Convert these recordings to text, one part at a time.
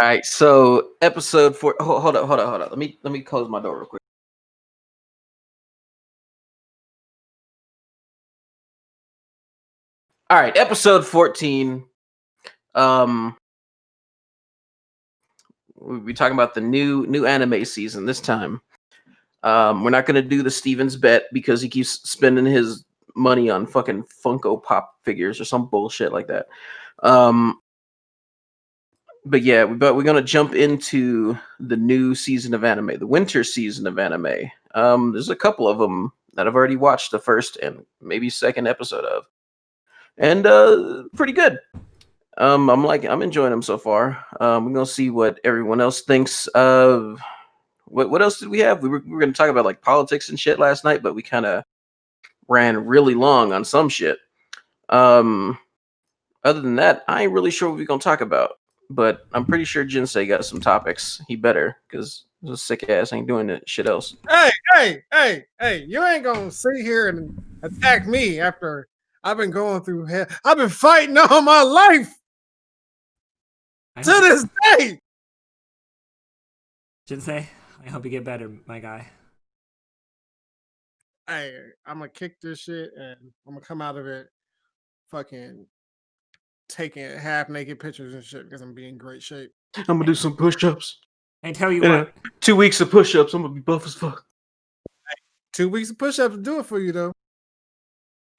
All right, so episode four. Hold on. Let me close my door real quick. All right, episode 14. Um, we'll be talking about the new anime season this time. We're not gonna do the Stevens bet because he keeps spending his money on fucking Funko Pop figures or some bullshit like that. Um, but we're gonna jump into the new season of anime, the winter season of anime. There's a couple of them that I've already watched the first and maybe second episode of, and pretty good. I'm enjoying them so far. We're gonna see what everyone else thinks of. What else did we have? We were gonna talk about like politics and shit last night, but we kind of ran really long on some shit. Um, Other than that, I ain't really sure what we're gonna talk about. But I'm pretty sure Jinsei got some topics. He better, because his sick ass ain't doing that shit else. Hey! You ain't gonna sit here and attack me after I've been going through hell. I've been fighting all my life to this day. Jinsei, I hope you get better, my guy. Hey, I'm gonna kick this shit and I'm gonna come out of it fucking taking half naked pictures and shit because I'm being in great shape. I'm gonna do some push-ups. And tell you Yeah. what, 2 weeks of push-ups. I'm gonna be buff as fuck. 2 weeks of push-ups will do it for you though.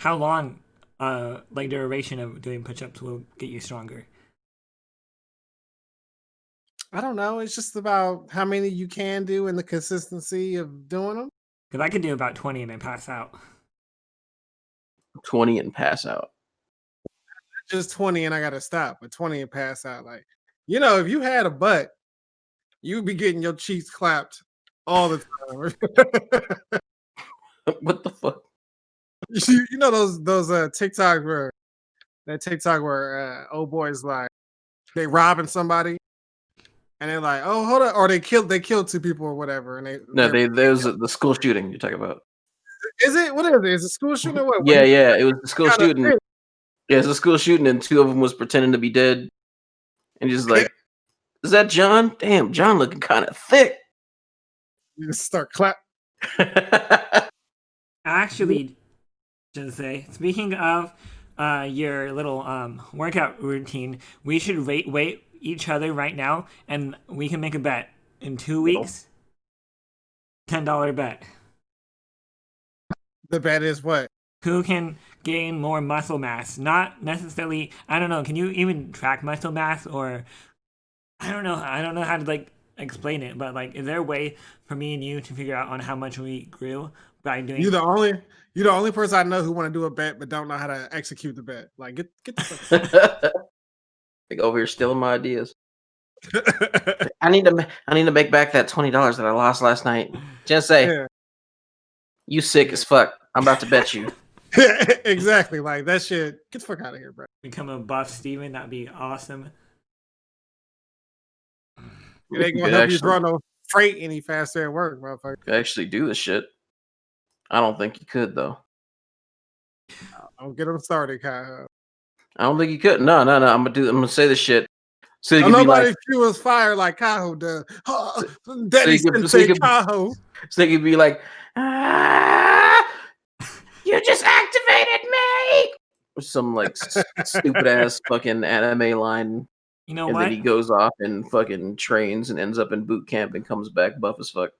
how long, like duration of doing push-ups will get you stronger? I don't know. It's just about how many you can do and the consistency of doing them. Because I could do about 20 and then pass out. 20 and pass out. Just 20 and I gotta stop, but 20 and pass out. Like, if you had a butt, you'd be getting your cheeks clapped all the time. What the fuck? You know those TikToks where old boys like they robbing somebody and they're like, oh hold on, or they killed 2 people or whatever, and There's the school shooting you're talking about. is it what is it? Is it school shooting or what? Yeah, it was the school shooting. Yeah, it's a school shooting, and 2 of them was pretending to be dead, and just like, is that John? Damn, John looking kind of thick. You just start clap. Actually, Jinsei, speaking of your little workout routine, we should rate each other right now, and we can make a bet in 2 weeks. $10 bet. The bet is what? Who can gain more muscle mass? Not necessarily. I don't know. Can you even track muscle mass, or I don't know. I don't know how to like explain it. But like, is there a way for me and you to figure out on how much we grew by doing? You're the only person I know who want to do a bet but don't know how to execute the bet. Like, get the fuck. Like over here stealing my ideas. I need to make back that $20 that I lost last night. Jinsei, Yeah. you sick as fuck. I'm about to bet you. Exactly. Like that shit. Get the fuck out of here, bro. Become a buff Steven. That'd be awesome. It ain't gonna help you draw no freight any faster at work, motherfucker. Actually do the shit. I don't think you could though. Don't get them started, Kyle. I don't think you could. No. I'm gonna say this shit. So you Nobody be like, fuels fire like Kaho does. Daddy Sensei Kaho. So you could be like, you just activated me, or some like stupid ass fucking anime line. You know and what? then he goes off and fucking trains and ends up in boot camp and comes back buff as fuck.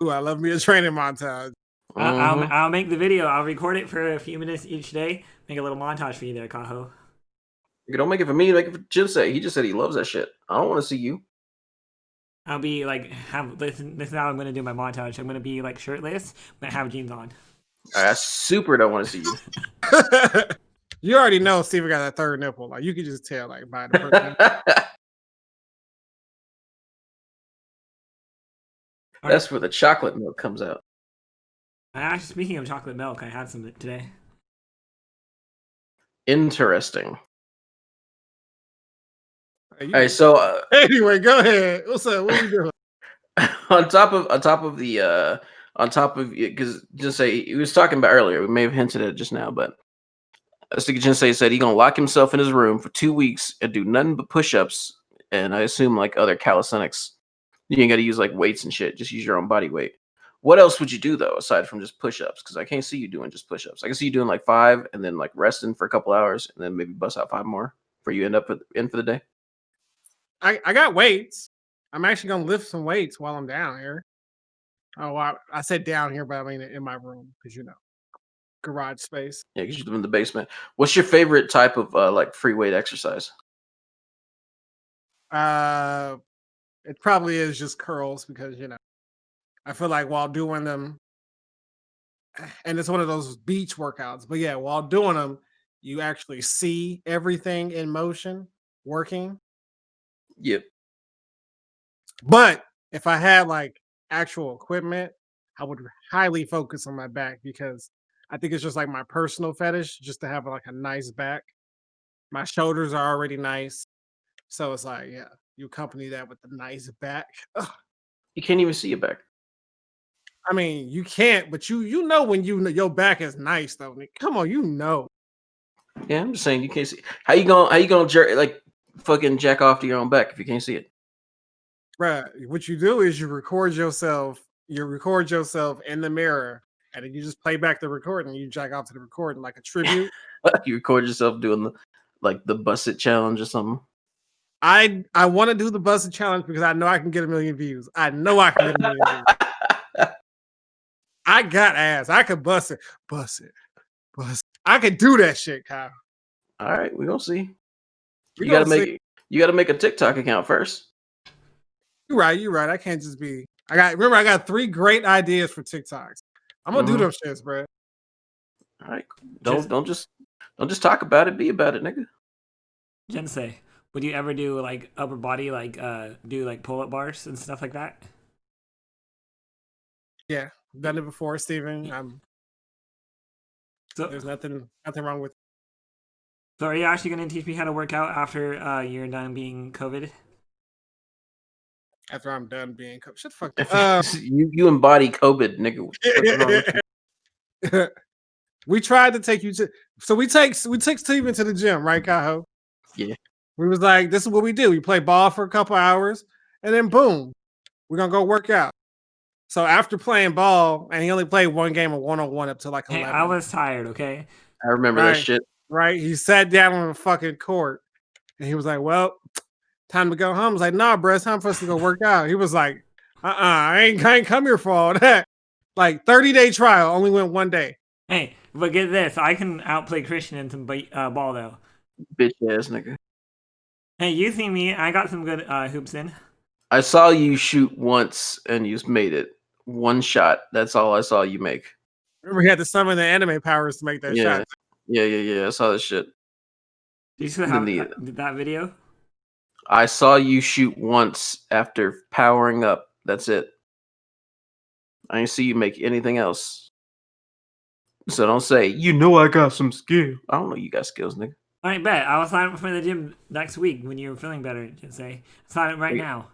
Ooh, I love me a training montage. I'll make the video. I'll record it for a few minutes each day. Make a little montage for you there, Kaho. You don't make it for me, make it for Jinsei. He just said he loves that shit. I don't want to see you. I'll be like, this is how I'm gonna do my montage. I'm gonna be like shirtless, but have jeans on. I super don't want to see you. You already know Steven got that third nipple. Like you can just tell, like by the person. That's where the chocolate milk comes out. Actually, speaking of chocolate milk, I had some today. Interesting. All right, so anyway, go ahead. What's up? What are you doing? on top of because just say he was talking about earlier. We may have hinted at it just now, but Sticky Jinsei said he gonna lock himself in his room for 2 weeks and do nothing but push-ups, and I assume like other calisthenics. You ain't gotta use like weights and shit. Just use your own body weight. What else would you do though, aside from just push-ups? Because I can't see you doing just push-ups. I can see you doing like 5 and then like resting for a couple hours and then maybe bust out 5 more before you end up in for the day. I got weights. I'm actually gonna lift some weights while I'm down here. Oh, I said down here, but I mean in my room because garage space. Yeah, because you live in the basement. What's your favorite type of like free weight exercise? It probably is just curls because I feel like while doing them, and it's one of those beach workouts. But yeah, while doing them, you actually see everything in motion working. Yep. But if I had like actual equipment, I would highly focus on my back because I think it's just like my personal fetish just to have like a nice back. My shoulders are already nice. So it's like, yeah, you accompany that with a nice back. Ugh. You can't even see your back. I mean, you can't, but you know when you know your back is nice though. Come on, you know. Yeah, I'm just saying you can't see. How you gonna jerk like fucking jack off to your own back if you can't see it? Bruh, what you do is you record yourself in the mirror, and then you just play back the recording. You jack off to the recording like a tribute. You record yourself doing the bust it challenge or something. I want to do the busted challenge because I know I can get 1 million views. I know I can get 1 million views. I got ass. I could bust it. I could do that shit, Kyle. All right, we're gonna see. We You gotta gonna make see. you gotta make a TikTok account first. You're right. I can't just be. I got 3 great ideas for TikToks. I'm gonna do them shits, bro. All right, don't just talk about it. Be about it, nigga. Jinsei, would you ever do like upper body, like do like pull up bars and stuff like that? Yeah, done it before, Steven. So, There's nothing wrong with. so are you actually going to teach me how to work out after you're done being COVID? After I'm done being shut the fuck up. You embody COVID, nigga. What's wrong with you? We tried to take you to. So we take Steven to the gym, right, Kaho? Yeah. We was like, this is what we do. We play ball for a couple hours, and then boom, we're gonna go work out. So after playing ball, and he only played 1 game of 1-on-1 up to like 11. Hey, I was tired, okay? I remember that shit. Right. He sat down on the fucking court and he was like, well, time to go home. I was like, nah, bro, it's time for us to go work out. He was like, I ain't come here for all that. Like 30-day trial, only went 1 day. Hey, but get this, I can outplay Christian in some ball though. Bitch ass nigga. Hey, you see me, I got some good hoops in. I saw you shoot once and you made it. 1 shot. That's all I saw you make. Remember, he had to summon the anime powers to make that shot. Yeah. I saw that shit. Do you still have that video? I saw you shoot once after powering up. That's it. I didn't see you make anything else. So don't say, I got some skill. I don't know you got skills, nigga. All right, bet. I'll sign up for the gym next week when you're feeling better. Just say sign up right now.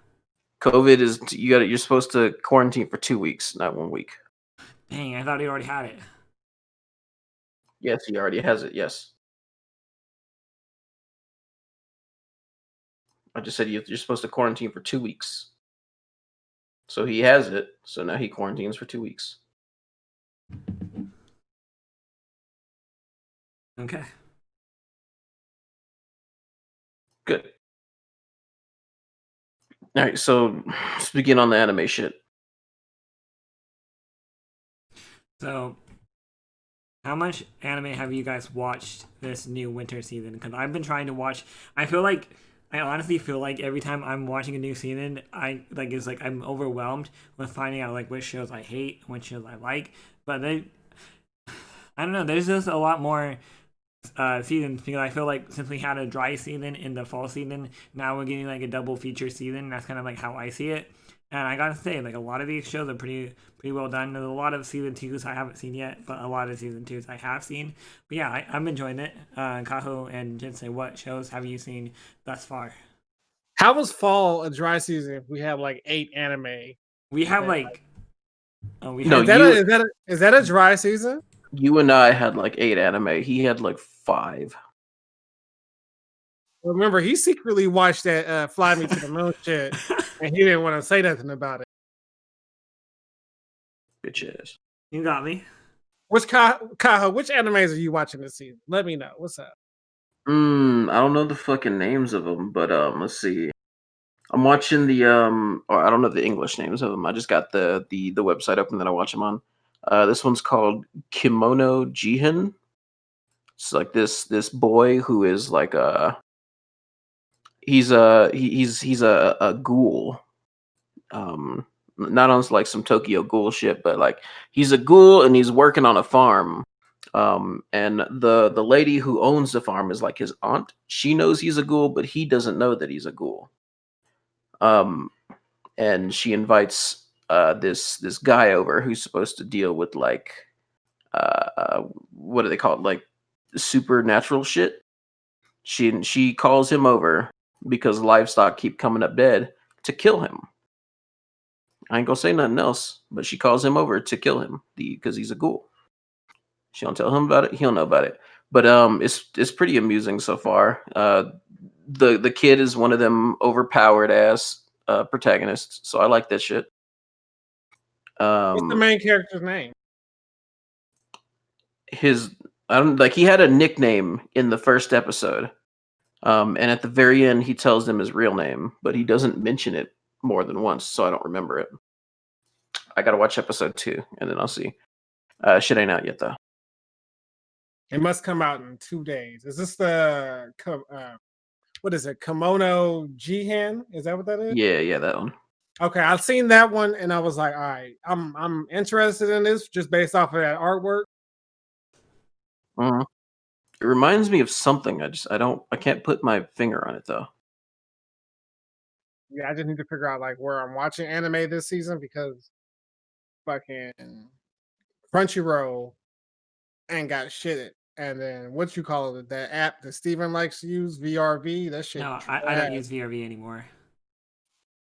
COVID is you're supposed to quarantine for 2 weeks, not 1 week. Dang, I thought he already had it. Yes, he already has it. Yes. I just said you're supposed to quarantine for 2 weeks. So he has it. So now he quarantines for 2 weeks. Okay. Good. All right, so speaking on the anime shit. So, how much anime have you guys watched this new winter season? Because I've been trying to watch. I honestly feel like every time I'm watching a new season, I'm overwhelmed with finding out like which shows I hate, which shows I like. But I don't know. There's just a lot more seasons because I feel like since we had a dry season in the fall season, now we're getting like a double feature season. That's kind of like how I see it. And I gotta say, like a lot of these shows are pretty well done. There's a lot of season 2s I haven't seen yet, but a lot of season 2s I have seen. But yeah, I'm enjoying it. Kaho and Jinsei, what shows have you seen thus far? How was fall a dry season if we have like 8 anime? We have is that a dry season? You and I had like 8 anime. He had like 5. Remember, he secretly watched that "Fly Me to the Moon" shit, and he didn't want to say nothing about it. Bitch ass. You got me. Which Kaho, which animes are you watching this season? Let me know. What's up? I don't know the fucking names of them, but let's see. I'm watching the or I don't know the English names of them. I just got the website open that I watch them on. This one's called Kimono Jihen. It's like this boy who is like he's a ghoul. Not on like some Tokyo Ghoul shit, but like he's a ghoul and he's working on a farm. And the lady who owns the farm is like his aunt. She knows he's a ghoul, but he doesn't know that he's a ghoul. And she invites this guy over who's supposed to deal with like what do they call it, like supernatural shit. She calls him over because livestock keep coming up dead to kill him. I ain't gonna say nothing else, but she calls him over to kill him because he's a ghoul. She don't tell him about it. He'll know about it. But it's pretty amusing so far. The kid is one of them overpowered ass protagonists, so I like that shit. What's the main character's name? His I don't like he had a nickname in the first episode. And at the very end he tells them his real name, but he doesn't mention it more than once, so I don't remember it. I gotta watch episode 2 and then I'll see. Shit ain't out yet though. It must come out in 2 days. Is this the what is it? Kimono Jihen? Is that what that is? Yeah, that one. Okay, I've seen that one, and I was like, all right, I'm interested in this just based off of that artwork. Mhm. It reminds me of something. I can't put my finger on it though. Yeah, I just need to figure out like where I'm watching anime this season because fucking Crunchyroll ain't got shit. And then what you call it, that app that Steven likes to use, VRV, that shit No, trash. I don't use VRV anymore.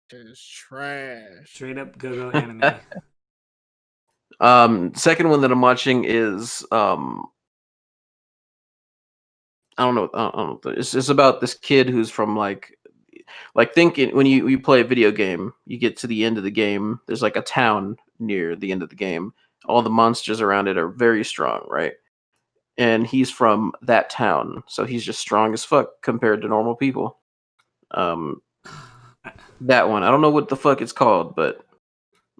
Shit is trash. Straight up go anime. Second one that I'm watching is I don't know. I don't know. It's about this kid who's from like thinking when you play a video game, you get to the end of the game. There's like a town near the end of the game. All the monsters around it are very strong, right? And he's from that town, so he's just strong as fuck compared to normal people. That one, I don't know what the fuck it's called, but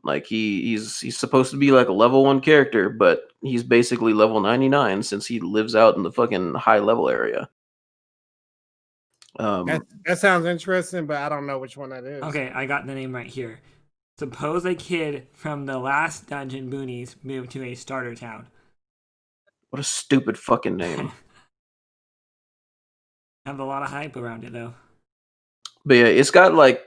like he's supposed to be like a level 1 character, but he's basically level 99 since he lives out in the fucking high level area. That sounds interesting, but I don't know which one that is. Okay, I got the name right here. Suppose a kid from the last dungeon boonies moved to a starter town. What a stupid fucking name. Have a lot of hype around it though. But yeah, it's got like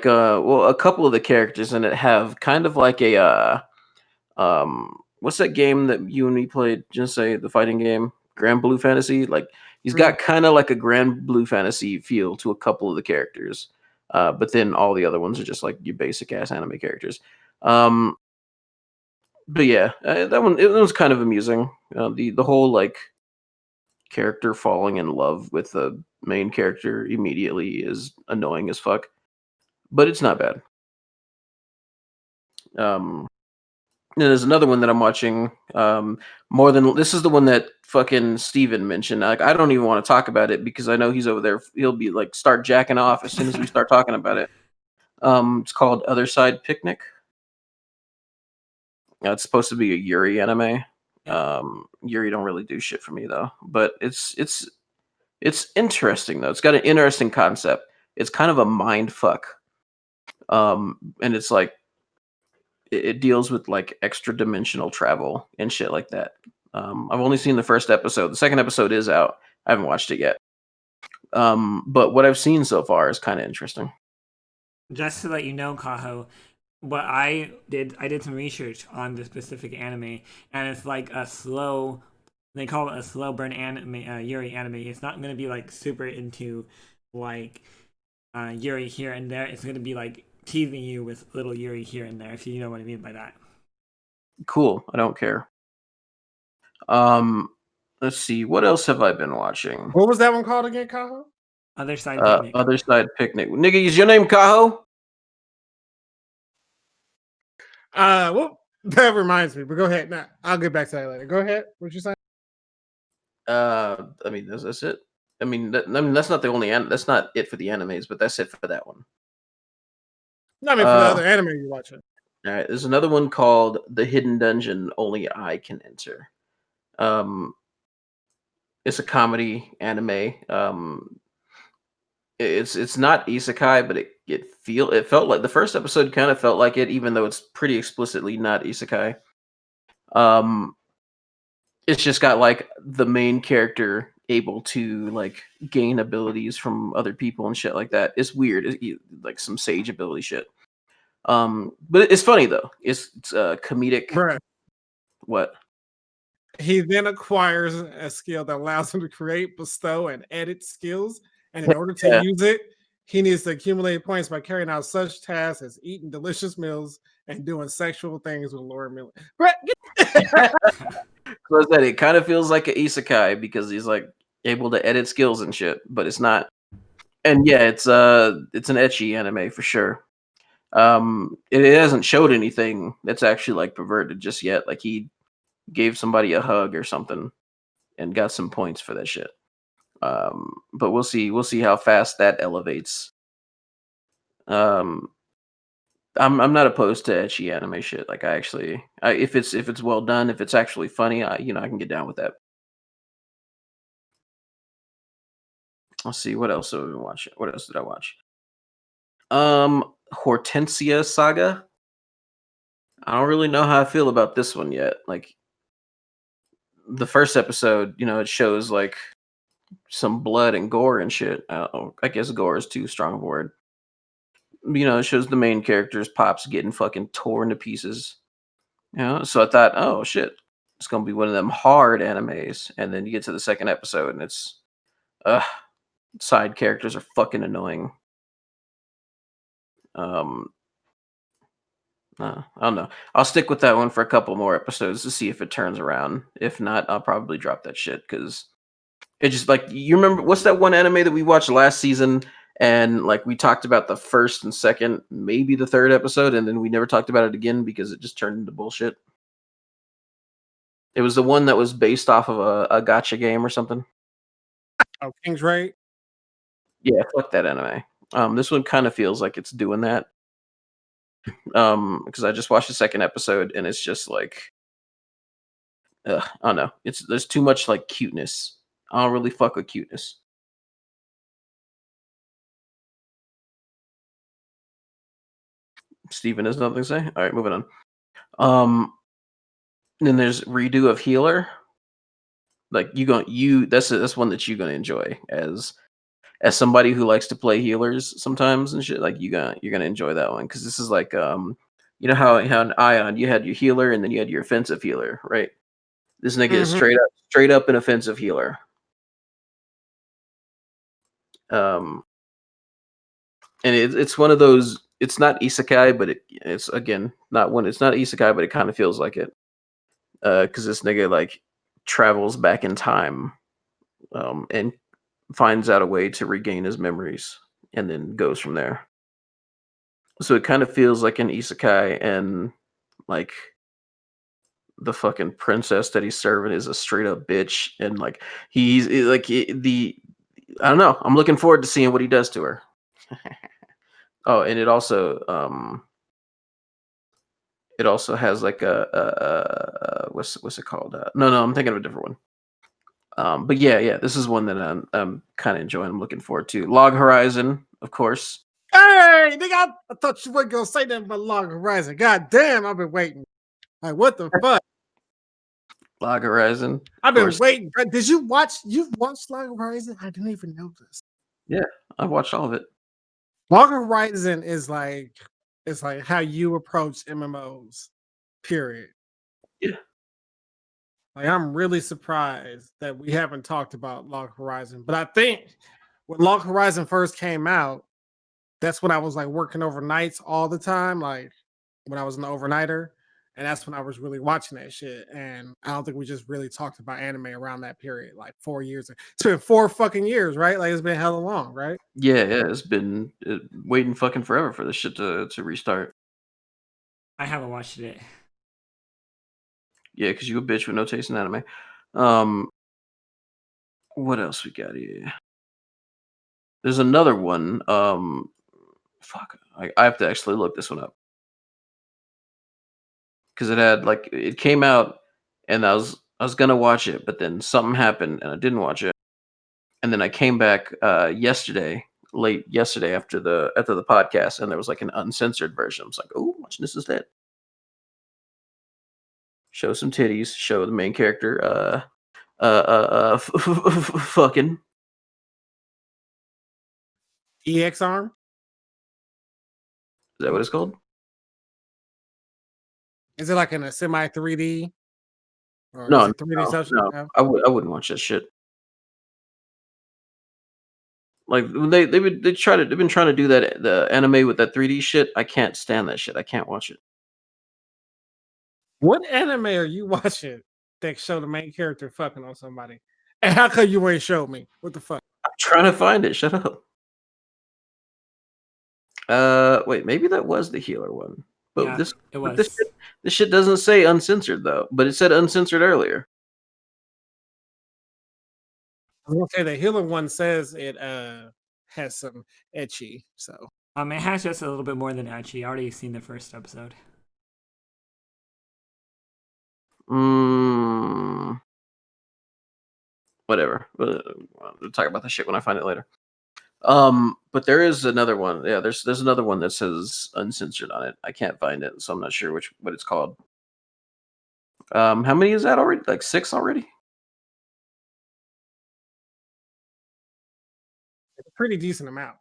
a couple of the characters in it have kind of like a what's that game that you and me played, just say the fighting game, Grand Blue Fantasy? Like he's got kind of like a Grand Blue Fantasy feel to a couple of the characters. But then all the other ones are just like your basic ass anime characters. But yeah, that one it was kind of amusing. The whole like character falling in love with the main character immediately is annoying as fuck, but it's not bad. And there's another one that I'm watching. More than this is the one that fucking Steven mentioned. Like I don't even want to talk about it because I know he's over there. He'll be like start jacking off as soon as we start talking about it. It's called Other Side Picnic. It's supposed to be a Yuri anime. Yuri don't really do shit for me though, but it's interesting though. It's got an interesting concept. It's kind of a mind fuck. And it's like it deals with like extra dimensional travel and shit like that. I've only seen the first episode. The second episode is out. I haven't watched it yet. But what I've seen so far is kind of interesting. Just to let you know, Kaho, what I did some research on this specific anime, and it's like a slow. They call it a slow burn anime, Yuri anime. It's not gonna be like super into like Yuri here and there. It's gonna be like teasing you with little Yuri here and there, if you know what I mean by that. Cool. I don't care. Let's see. What else have I been watching? What was that one called again, Kaho? Other side picnic. Other Side Picnic. Nigga, is your name Kaho? Well, that reminds me. But go ahead. Now I'll get back to that later. Go ahead. What you saying? I mean, that's it. I mean, that's not the only. That's not it for the animes, but that's it for that one. No, I mean for the other anime you're watching. All right, there's another one called The Hidden Dungeon Only I Can Enter. It's a comedy anime. It's not isekai, but it felt like the first episode kind of felt like it, even though it's pretty explicitly not isekai. It's just got like the main character able to like gain abilities from other people and shit like that. It's weird, like some sage ability shit. But it's funny though. It's comedic. Bruh. What? He then acquires a skill that allows him to create, bestow, and edit skills. And in order to Yeah. use it, he needs to accumulate points by carrying out such tasks as eating delicious meals and doing sexual things with Laura Miller. So I said it kind of feels like an isekai because he's like able to edit skills and shit, but it's not. And yeah, it's an ecchi anime for sure. It hasn't showed anything that's actually like perverted just yet. Like he gave somebody a hug or something and got some points for that shit. But we'll see how fast that elevates. I'm not opposed to ecchi anime shit. Like if it's well done, if it's actually funny, I can get down with that. Let's see what else have we been watching. What else did I watch? Hortensia Saga. I don't really know how I feel about this one yet. Like the first episode, it shows like some blood and gore and shit. I guess gore is too strong of a word. It shows the main characters, Pops, getting fucking torn to pieces. So I thought, oh shit, it's gonna be one of them hard animes. And then you get to the second episode, and it's, side characters are fucking annoying. I don't know. I'll stick with that one for a couple more episodes to see if it turns around. If not, I'll probably drop that shit because it just like you remember what's that one anime that we watched last season and like we talked about the first and second, maybe the third episode, and then we never talked about it again because it just turned into bullshit. It was the one that was based off of a gacha game or something. Oh, King's Raid. Yeah, fuck that anime. This one kind of feels like it's doing that. Because I just watched the second episode and it's just like, I don't know. There's too much like cuteness. I don't really fuck with cuteness. Steven has nothing to say. All right, moving on. Then there's redo of Healer. Like that's one that you're gonna enjoy as somebody who likes to play healers sometimes and shit. Like you're gonna enjoy that one because this is like how in Ion you had your healer and then you had your offensive healer, right? This nigga is straight up an offensive healer. And it's one of those. It's not isekai, but it's again not one. It's not isekai, but it kind of feels like it. Because this nigga like travels back in time, and finds out a way to regain his memories, and then goes from there. So it kind of feels like an isekai, and like the fucking princess that he's serving is a straight up bitch, and like he's like I don't know. I'm looking forward to seeing what he does to her. Oh, and it also has like a what's it called? No, I'm thinking of a different one. But yeah, this is one that I'm kind of enjoying. I'm looking forward to. Log Horizon, of course. Hey, nigga, I thought you weren't gonna say that about Log Horizon. God damn, I've been waiting. Like, what the fuck? Log Horizon. I've been waiting. Did you watch? You've watched Log Horizon? I didn't even know this. Yeah, I've watched all of it. Log Horizon is like how you approach MMOs. Period. Yeah. Like I'm really surprised that we haven't talked about Log Horizon. But I think when Log Horizon first came out, that's when I was like working overnights all the time. Like when I was an overnighter, And that's when I was really watching that shit. And I don't think we just really talked about anime around that period, like 4 years. It's been 4 fucking years, right? Like it's been hella long, right? Yeah, it's been waiting fucking forever for this shit to restart. I haven't watched it. Yeah, because you a bitch with no taste in anime. What else we got here? There's another one. Fuck, I have to actually look this one up because it had like it came out, and I was gonna watch it, but then something happened and I didn't watch it, and then I came back late yesterday after the podcast, and there was like an uncensored version. I was like, oh, watching this instead. Show some titties. Show the main character. Fucking. EX arm. Is that what it's called? Is it like in a semi 3D? Or is No, it 3D substance? no. I wouldn't watch that shit. Like when they've been trying to do that the anime with that 3D shit. I can't stand that shit. I can't watch it. What anime are you watching that show the main character fucking on somebody? And how come you ain't showed me? What the fuck? I'm trying to find it. Shut up. Wait, maybe that was the healer one. But Yeah, this it but was. this shit doesn't say uncensored though. But it said uncensored earlier. I was gonna say the healer one says it has some etchy, so It has just a little bit more than ecchi. I already seen the first episode. Whatever. We'll talk about the shit when I find it later. But there is another one. Yeah, there's another one that says uncensored on it. I can't find it, so I'm not sure what it's called. How many is that already? Like 6 already? it's a pretty decent amount.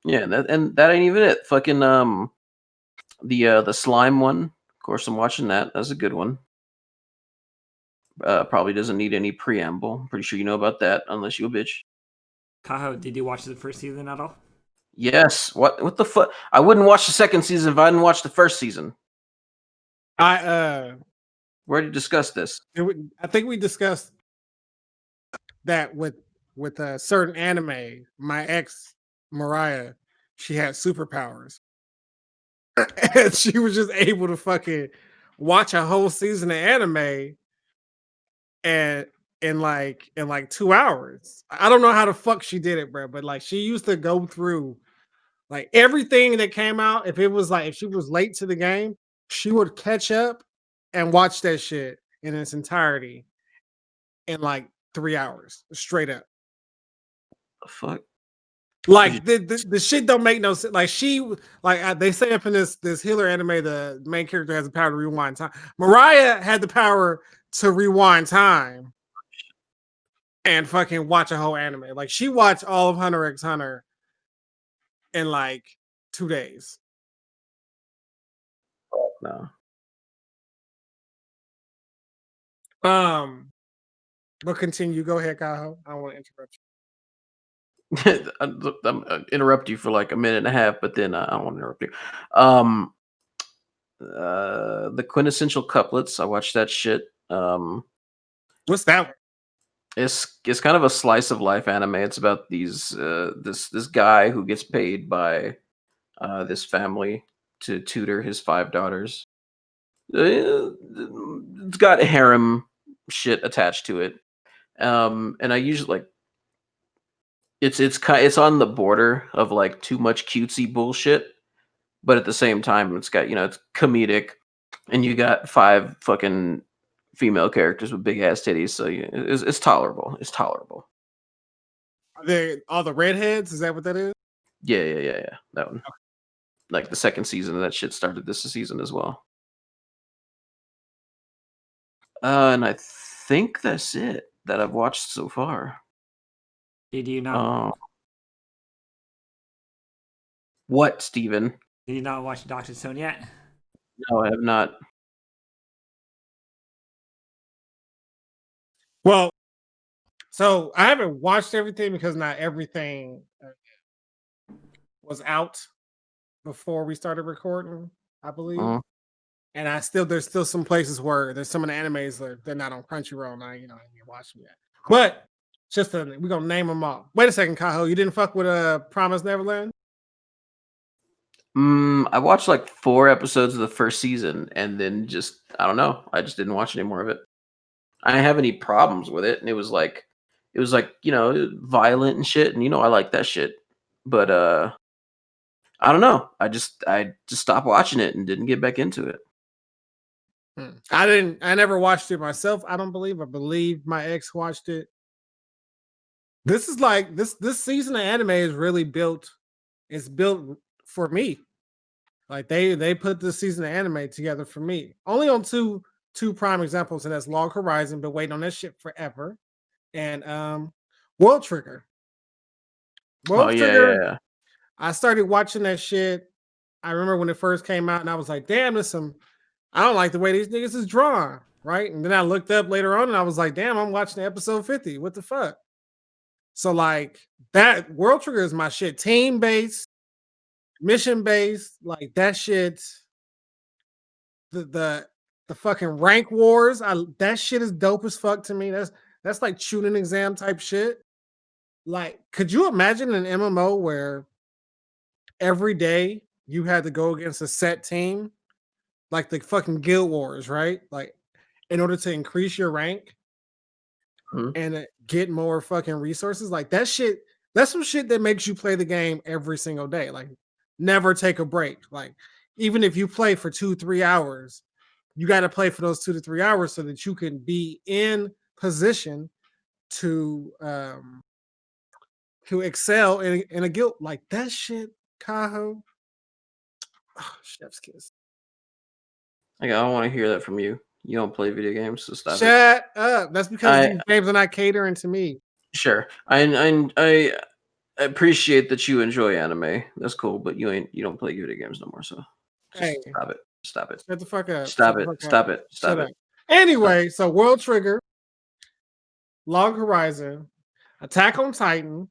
Yeah, and that ain't even it. Fucking the slime one. Of course, I'm watching that. That's a good one. Probably doesn't need any preamble. I'm pretty sure you know about that, unless you a bitch. Kaho, did you watch the first season at all? Yes. What the fuck? I wouldn't watch the second season if I didn't watch the first season. I We already discussed this. I think we discussed that with a certain anime. My ex Mariah, she had superpowers, and she was just able to fucking watch a whole season of anime and in like 2 hours. I don't know how the fuck she did it, bro. But like she used to go through like everything that came out. If it was like if she was late to the game, she would catch up and watch that shit in its entirety in like 3 hours straight up. The fuck? Like the shit don't make no sense. Like they say up in this healer anime, the main character has the power to rewind time. Mariah had the power to rewind time and fucking watch a whole anime. Like she watched all of Hunter x Hunter in like 2 days. No. But continue. Go ahead, Kaho. I don't want to interrupt you. I'm interrupt you for like a minute and a half, but then I don't want to interrupt you. The quintessential couplets. I watched that shit. What's that one? It's kind of a slice of life anime. It's about this guy who gets paid by this family to tutor his 5 daughters. It's got harem shit attached to it. And I usually like it's on the border of like too much cutesy bullshit, but at the same time it's got, it's comedic, and you got 5 fucking female characters with big ass titties, so it's tolerable. It's tolerable. Are they all the redheads? Is that what that is? Yeah. That one. Like the second season of that shit started this season as well. And I think that's it that I've watched so far. Did you not? What, Steven? Did you not watch Dr. Stone yet? No, I have not. Well, so I haven't watched everything because not everything was out before we started recording, I believe. And there's still some places where there's some of the animes that they're not on Crunchyroll, and I ain't watch them yet. But we're gonna name them all. Wait a second, Kaho, you didn't fuck with Promise Neverland? I watched like 4 episodes of the first season, and then I don't know. I just didn't watch any more of it. I didn't have any problems with it, and it was like violent and shit, and I like that shit. But I don't know. I just stopped watching it and didn't get back into it. I never watched it myself. I believe my ex watched it. This is like this season of anime is really built. It's built for me. Like they put this season of anime together for me. Only on two prime examples, and that's Log Horizon. Been waiting on that shit forever, and World Trigger. Yeah. I started watching that shit. I remember when it first came out, and I was like, "Damn, I don't like the way these niggas is drawn." Right, and then I looked up later on, and I was like, "Damn, I'm watching episode 50. What the fuck?" So like that World Trigger is my shit. Team based, mission based, like that shit. The fucking rank wars, that shit is dope as fuck to me. That's like shooting exam type shit. Like, could you imagine an MMO where every day you had to go against a set team, like the fucking Guild Wars, right? Like, in order to increase your rank and get more fucking resources, like that shit. That's some shit that makes you play the game every single day. Like, never take a break. Like, even if you play for 2-3 hours, you got to play for those 2 to 3 hours so that you can be in position to excel in a guild. Like that shit, Kaho. Oh, chef's kiss. Like, I don't want to hear that from you. You don't play video games, so stop it. Shut up. That's because these games are not catering to me. Sure. I appreciate that you enjoy anime. That's cool, but you don't play video games no more, so Hey, stop it. Stop it. shut the fuck up. Stop it. Stop it. Stop it. Anyway, so World Trigger, Log Horizon, Attack on Titan.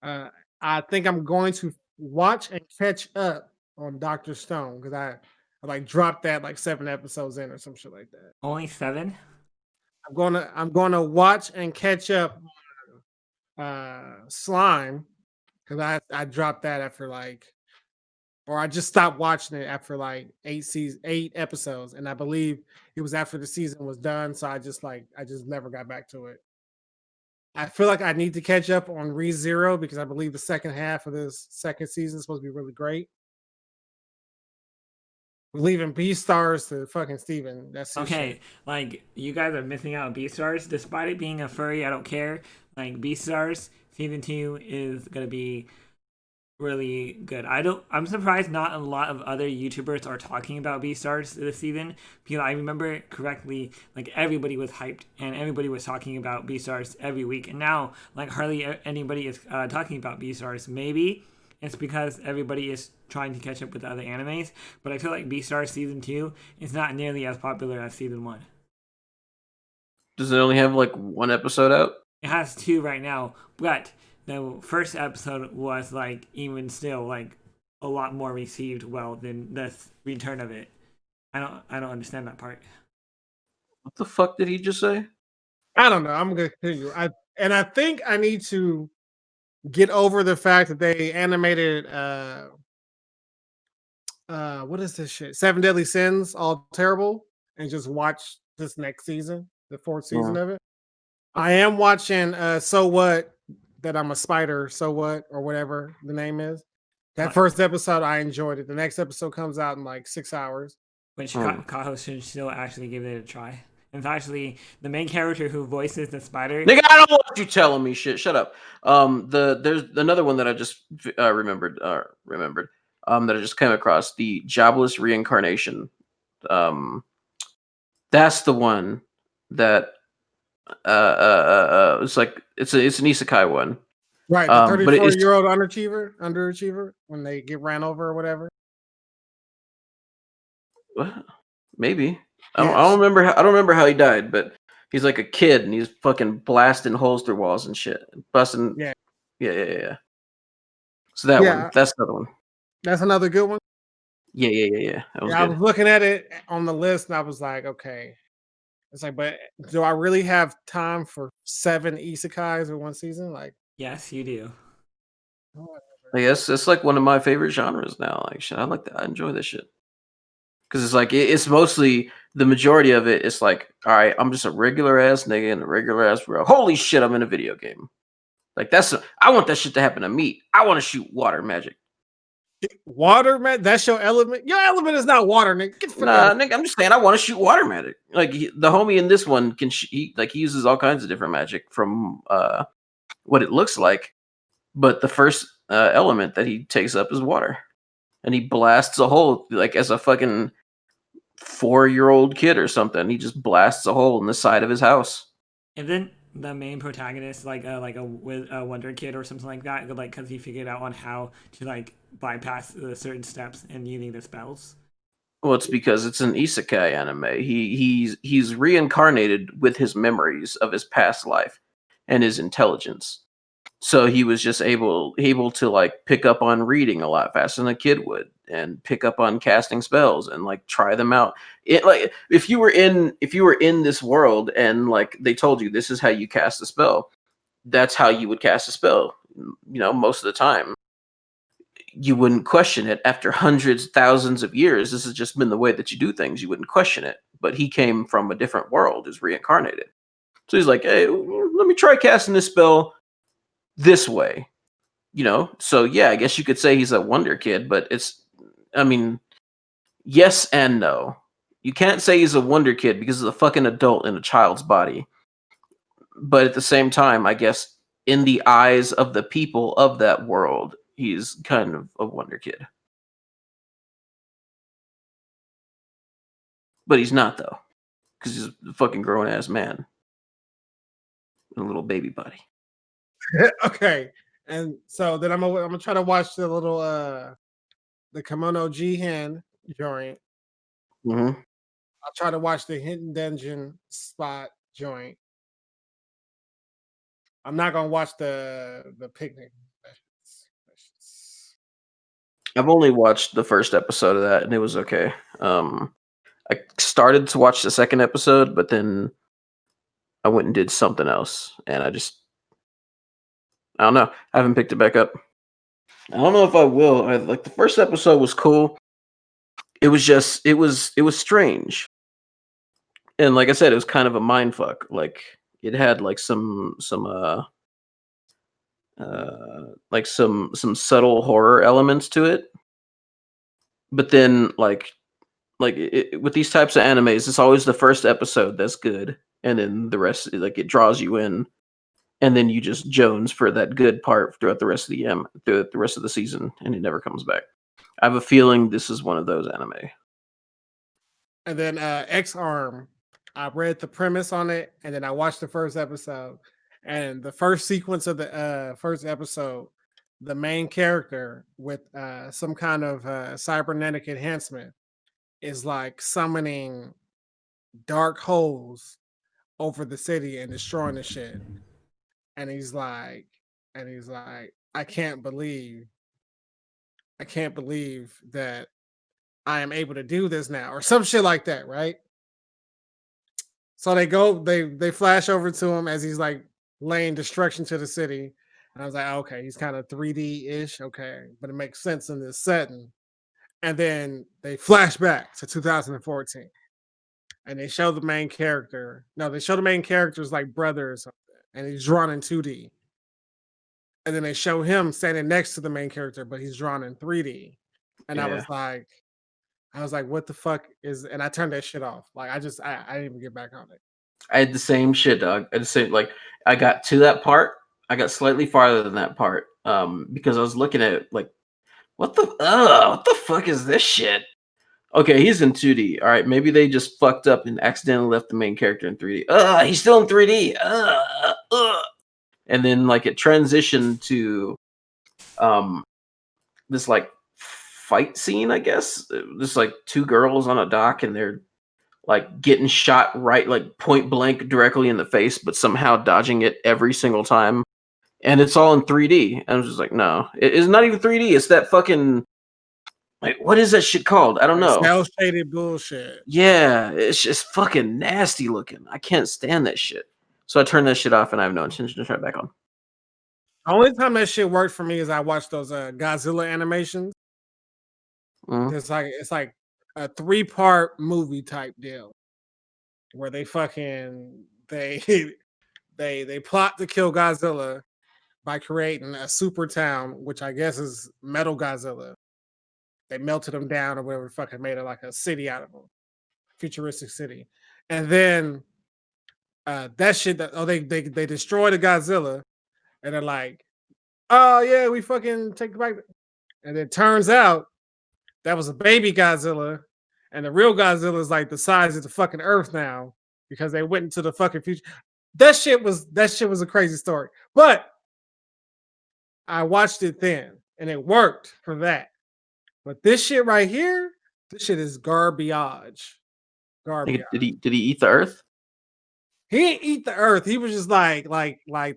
I think I'm going to watch and catch up on Dr. Stone because I like dropped that like 7 episodes in or some shit like that. Only 7? I'm gonna watch and catch up Slime because I dropped that after I just stopped watching it after like 8 episodes, and I believe it was after the season was done. So I just never got back to it. I feel like I need to catch up on ReZero because I believe the second half of this second season is supposed to be really great. We're leaving Beastars to fucking Steven. That's okay. Shit. Like, you guys are missing out on Beastars. Despite it being a furry, I don't care. Like, Beastars season 2 is gonna be really good. I'm surprised not a lot of other YouTubers are talking about Beastars this season, because I remember correctly, like everybody was hyped and everybody was talking about Beastars every week, and now like hardly anybody is talking about Beastars. Maybe it's because everybody is trying to catch up with the other animes, but I feel like Beastars season 2 is not nearly as popular as season 1. Does it only have like 1 episode out? It has 2 right now, but the first episode was like even still like a lot more received well than the return of it. I don't understand that part. What the fuck did he just say? I don't know. I'm gonna continue. I think I need to get over the fact that they animated what is this shit? 7 Deadly Sins, all terrible, and just watch this next season, the 4th season of it. I am watching So What, that I'm a spider, so what, or whatever the name is. That first episode, I enjoyed it. The next episode comes out in like 6 hours. Which Kaho should still actually give it a try. And actually, the main character who voices the spider. Nigga, I don't want you telling me shit. Shut up. There's another one that I just remembered. That I just came across, the Jobless Reincarnation. That's the one that it's like it's an isekai one. Right, the 34-year-old underachiever when they get ran over or whatever. What? Maybe. I don't remember how he died, but he's like a kid and he's fucking blasting holes through walls and shit, busting. Yeah. So that one. That's another one. That's another good one. Yeah. That was Yeah, I good. was looking at it on the list, and I was like, okay. It's like, but do I really have time for 7 isekais in one season? Like, Yes, you do. oh, I guess it's like one of my favorite genres now. Like shit, I like that. I enjoy this shit because it's like it's mostly the majority of it. It's like, all right, I'm just a regular ass nigga in a regular ass world. Holy shit, I'm in a video game. Like I want that shit to happen to me. I want to shoot water magic. water, man. That's your element. Your element is not water, nigga. Get the fuck out Nah, of nigga, I'm just saying I want to shoot water magic. Like the homie in this one can he uses all kinds of different magic from what it looks like, but the first element that he takes up is water, and he blasts a hole like as a fucking 4-year-old kid or something. He just blasts a hole in the side of his house. And then the main protagonist, like a Wonder Kid or something like that, like because he figured out on how to like bypass certain steps and using the spells. Well, it's because it's an isekai anime. He's reincarnated with his memories of his past life and his intelligence. So he was just able to like pick up on reading a lot faster than a kid would, and pick up on casting spells and like try them out. It like if you were in this world and like they told you this is how you cast a spell, that's how you would cast a spell. You know, most of the time you wouldn't question it. After hundreds, thousands of years, this has just been the way that you do things. You wouldn't question it. But he came from a different world, is reincarnated. So he's like, hey, let me try casting this spell this way. You know? So yeah, I guess you could say he's a wonder kid, but I mean, yes and no. You can't say he's a wonder kid because he's a fucking adult in a child's body. But at the same time, I guess in the eyes of the people of that world, he's kind of a wonder kid. But he's not though, because he's a fucking grown ass man in a little baby body. okay. And so then I'm gonna try to watch the little the Kimono Jihen joint. Mm-hmm. I'll try to watch the Hidden Dungeon Spot joint. I'm not gonna watch the picnic. I've only watched the first episode of that, and it was okay. I started to watch the second episode, but then I went and did something else, and I don't know. I haven't picked it back up. I don't know if I will. Like the first episode was cool. It was just it was strange, and like I said, it was kind of a mind fuck. Like it had like some like some subtle horror elements to it, but then with these types of animes, it's always the first episode that's good, and then the rest like it draws you in, and then you just Jones for that good part throughout the rest of the season, and it never comes back. I have a feeling this is one of those anime. And then X Arm, I read the premise on it, and then I watched the first episode. And the first sequence of the first episode, the main character with some kind of cybernetic enhancement is like summoning dark holes over the city and destroying the shit. And he's like, I can't believe that I am able to do this now, or some shit like that, right? So they flash over to him as he's like laying destruction to the city. And I was like, okay, he's kind of 3D-ish, okay, but it makes sense in this setting. And then they flash back to 2014. And they show the main character. No, they show the main character's like brother or something, and he's drawn in 2D. And then they show him standing next to the main character, but he's drawn in 3D. And Yeah. I was like, what the fuck is, and I turned that shit off. Like I didn't even get back on it. I had the same shit, dog. I just say like I got to that part. I got slightly farther than that part. Because I was looking at it like, what the fuck is this shit? Okay, he's in 2D. All right, maybe they just fucked up and accidentally left the main character in 3D. He's still in 3D. And then like it transitioned to this like fight scene, I guess. There's like two girls on a dock and they're like getting shot right like point blank directly in the face, but somehow dodging it every single time. And it's all in 3D. And I was just like, no, it's not even 3D. It's that fucking Like, what is that shit called? I don't know. Cell shaded bullshit. Yeah, it's just fucking nasty looking. I can't stand that shit. So I turned that shit off, and I have no intention to turn it back on. The only time that shit worked for me is I watched those Godzilla animations. Mhm. It's like a 3-part movie type deal where they fucking they they plot to kill Godzilla by creating a super town, which I guess is Metal Godzilla. They melted him down or whatever, fucking made it like a city out of him, futuristic city, and then that shit that they destroy the Godzilla, and they're like, oh yeah, we fucking take it back, and it turns out that was a baby Godzilla, and the real Godzilla is like the size of the fucking Earth now because they went into the fucking future. That shit was a crazy story, but I watched it then, and it worked for that. But this shit right here, this shit is garbage. Garbage. Did he eat the Earth? He didn't eat the Earth. He was just like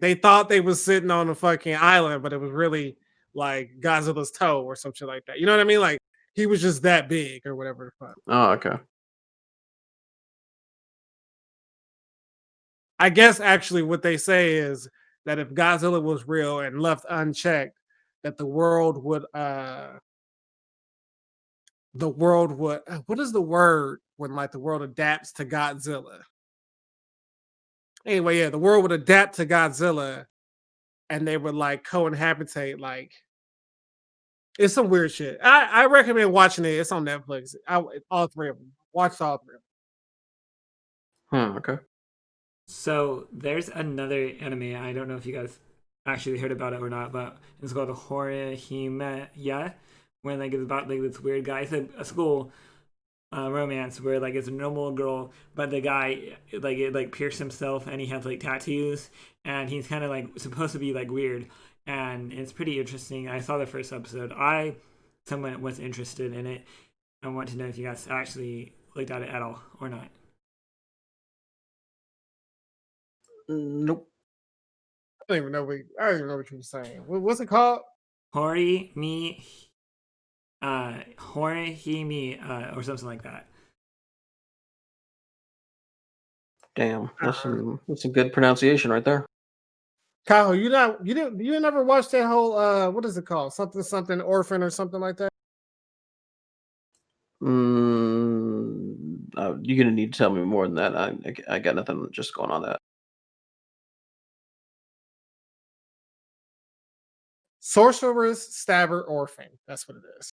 they thought they was sitting on a fucking island, but it was really like Godzilla's toe or some shit like that. You know what I mean? Like he was just that big or whatever the fuck. Oh, okay. I guess actually what they say is that if Godzilla was real and left unchecked, that the world would what is the word when like the world adapts to Godzilla? Anyway, yeah, the world would adapt to Godzilla and they would like co-inhabitate. Like it's some weird shit. I recommend watching it. It's on Netflix. All 3 of them. Watch all 3 of them. Okay. So there's another anime. I don't know if you guys actually heard about it or not, but it's called Horihime. When like it's about like this weird guy. It's a school romance where like it's a normal girl, but the guy like it like pierced himself and he has like tattoos and he's kind of like supposed to be like weird and it's pretty interesting. I saw the first episode. I somewhat was interested in it. I want to know if you guys actually looked at it at all or not. Nope. I don't even know what you were saying. What's it called? Horihime, or something like that. Damn, that's some good pronunciation right there. Kyle, you never watched that whole what is it called? Something orphan or something like that? You're gonna need to tell me more than that. I got nothing just going on that. Sorceress Stabber Orphan. That's what it is.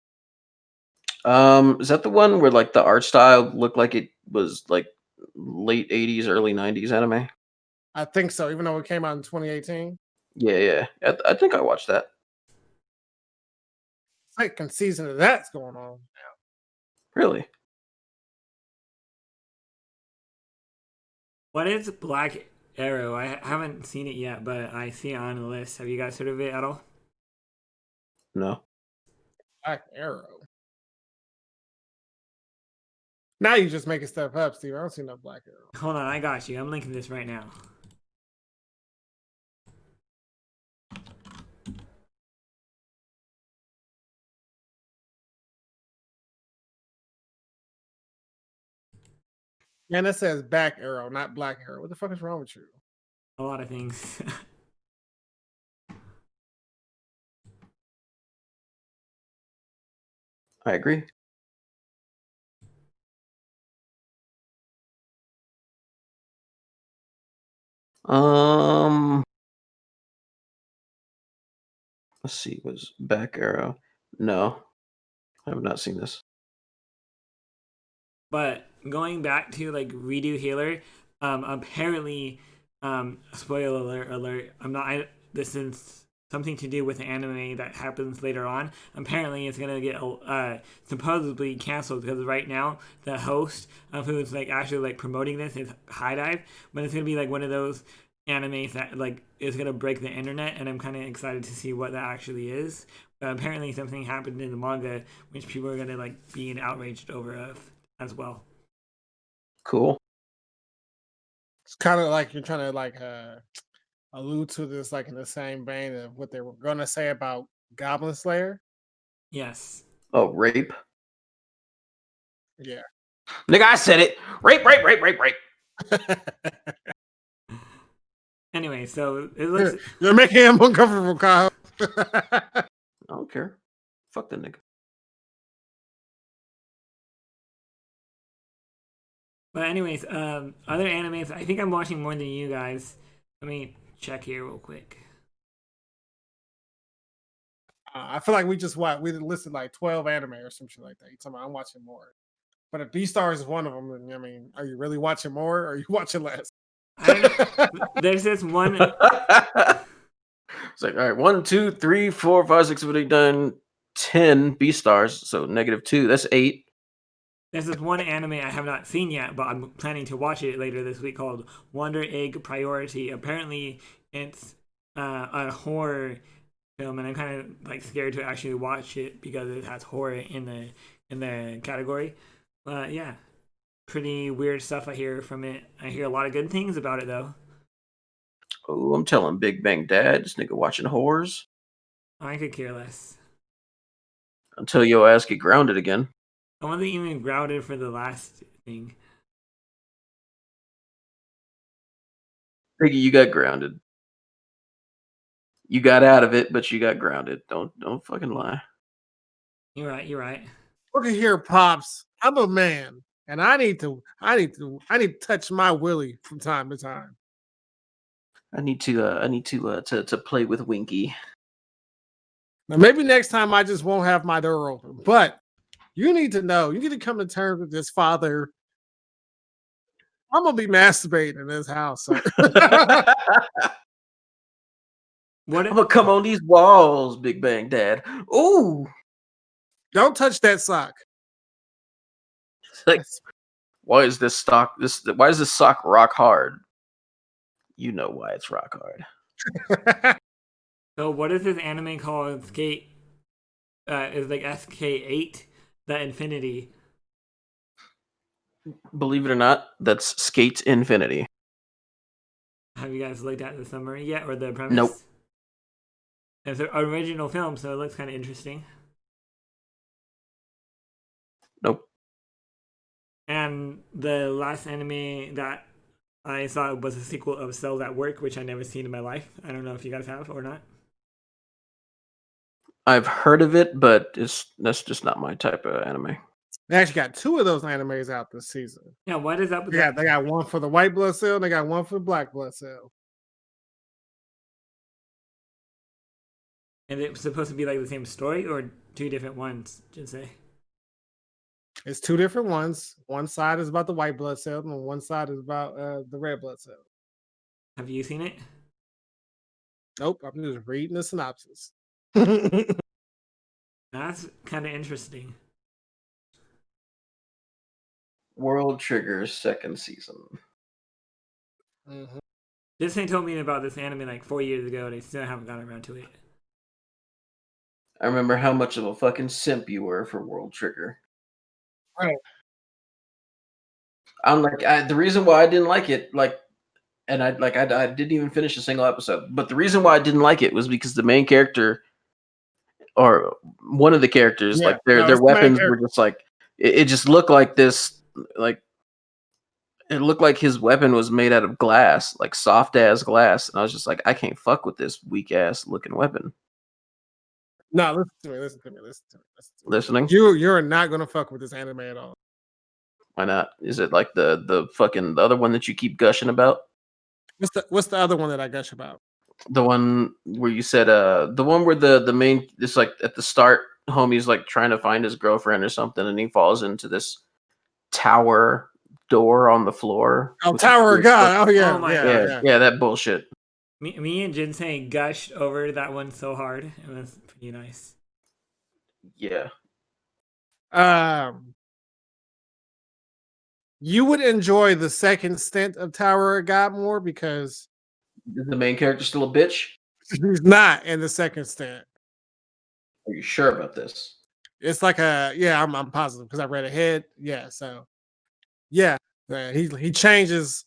Is that the one where like the art style looked like it was like late 80s, early 90s anime? I think so, even though it came out in 2018. Yeah. I think I watched that. Second season of that's going on. Really? What is Black Arrow? I haven't seen it yet, but I see it on the list. Have you guys heard of it at all? No. Black Arrow. Now you just making stuff up, Steve. I don't see no Black Arrow. Hold on, I got you. I'm linking this right now. Man, that says Back Arrow, not Black Arrow. What the fuck is wrong with you? A lot of things. I agree. Let's see. Was Back Arrow? No, I have not seen this. But going back to like Redo Healer, apparently, spoiler alert. This is something to do with an anime that happens later on. Apparently, it's gonna get supposedly canceled because right now the host of who's like actually like promoting this is High Dive, but it's gonna be like one of those animes that like is gonna break the internet, and I'm kind of excited to see what that actually is. But apparently, something happened in the manga which people are gonna like be outraged over as well. Cool. It's kind of like you're trying to like allude to this like in the same vein of what they were gonna say about Goblin Slayer. Yes. Oh, rape. Yeah. Nigga, I said it. Rape, rape, rape, rape, rape. Anyway, so it looks. You're making him uncomfortable, Kyle. I don't care. Fuck the nigga. But anyways, other animes. I think I'm watching more than you guys. Let me check here real quick. I feel like we listed like 12 anime or some shit like that. You talking about I'm watching more. But if Beastars is one of them, then I mean, are you really watching more or are you watching less? I don't know. There's this one. It's like, all right, 1, 2, 3, 4, 5, 6, 7, 8, 9, 10 Beastars. So -2. That's 8. There's this one anime I have not seen yet, but I'm planning to watch it later this week called Wonder Egg Priority. Apparently, it's a horror film, and I'm kind of like scared to actually watch it because it has horror in the category. But yeah, pretty weird stuff I hear from it. I hear a lot of good things about it though. Oh, I'm telling Big Bang Dad, this nigga watching whores I could care less. until your ass get grounded again. I wasn't even grounded for the last thing. Nigga, you got grounded. You got out of it, but you got grounded. Don't fucking lie. You're right. You're right. Look at here, pops. I'm a man, and I need to touch my willy from time to time. I need to play with Winky. Now, maybe next time I just won't have my door open, but you need to know, you need to come to terms with this, father. I'm gonna be masturbating in this house. So. What? I'm gonna come on these walls, Big Bang Dad. Ooh, Don't touch that sock. like, why is this sock rock hard? You know why it's rock hard. So what is this anime called? Skate. Is like SK8, the Infinity. Believe it or not, that's Skate Infinity. Have you guys looked at the summary yet, or the premise? Nope. It's an original film, so it looks kind of interesting. Nope. And the last anime that I saw was a sequel of Cells at Work, which I never seen in my life. I don't know if you guys have or not. I've heard of it, but that's just not my type of anime. They actually got 2 of those animes out this season. Yeah, what is up with Yeah, that? they got one for the white blood cell, and they got one for the black blood cell. And it's supposed to be like the same story or 2 different ones, just say. It's 2 different ones. One side is about the white blood cell, and one side is about the red blood cell. Have you seen it? Nope, I'm just reading the synopsis. That's kind of interesting. World Trigger 2nd season. Mhm. Disney told me about this anime like 4 years ago, and they still haven't gotten around to it. I remember how much of a fucking simp you were for World Trigger. Right. I'm like, the reason why I didn't like it, and I didn't even finish a single episode. But the reason why I didn't like it was because the main character, or one of the characters, Yeah, like their no, it's the main weapons were character. just like, it just looked like this, like it looked like his weapon was made out of glass, like soft ass glass. And I was just like, I can't fuck with this weak ass looking weapon. No, listen to me. Listen to me. Listening? You're not gonna fuck with this anime at all. Why not? Is it like the fucking the other one that you keep gushing about? What's the other one that I gush about? The one where you said the one where the main, it's like at the start, homie's like trying to find his girlfriend or something, and he falls into this tower door on the floor. Oh, with Tower the- of God. Oh yeah, Oh my yeah, that bullshit. Me and Jinsei gushed over that one so hard. It was pretty nice. Yeah. You would enjoy the second stint of Tower of God more because Is the main character still a bitch? he's not in the second stint. Are you sure about this? It's like I'm positive because I read ahead. Yeah, so yeah, he changes,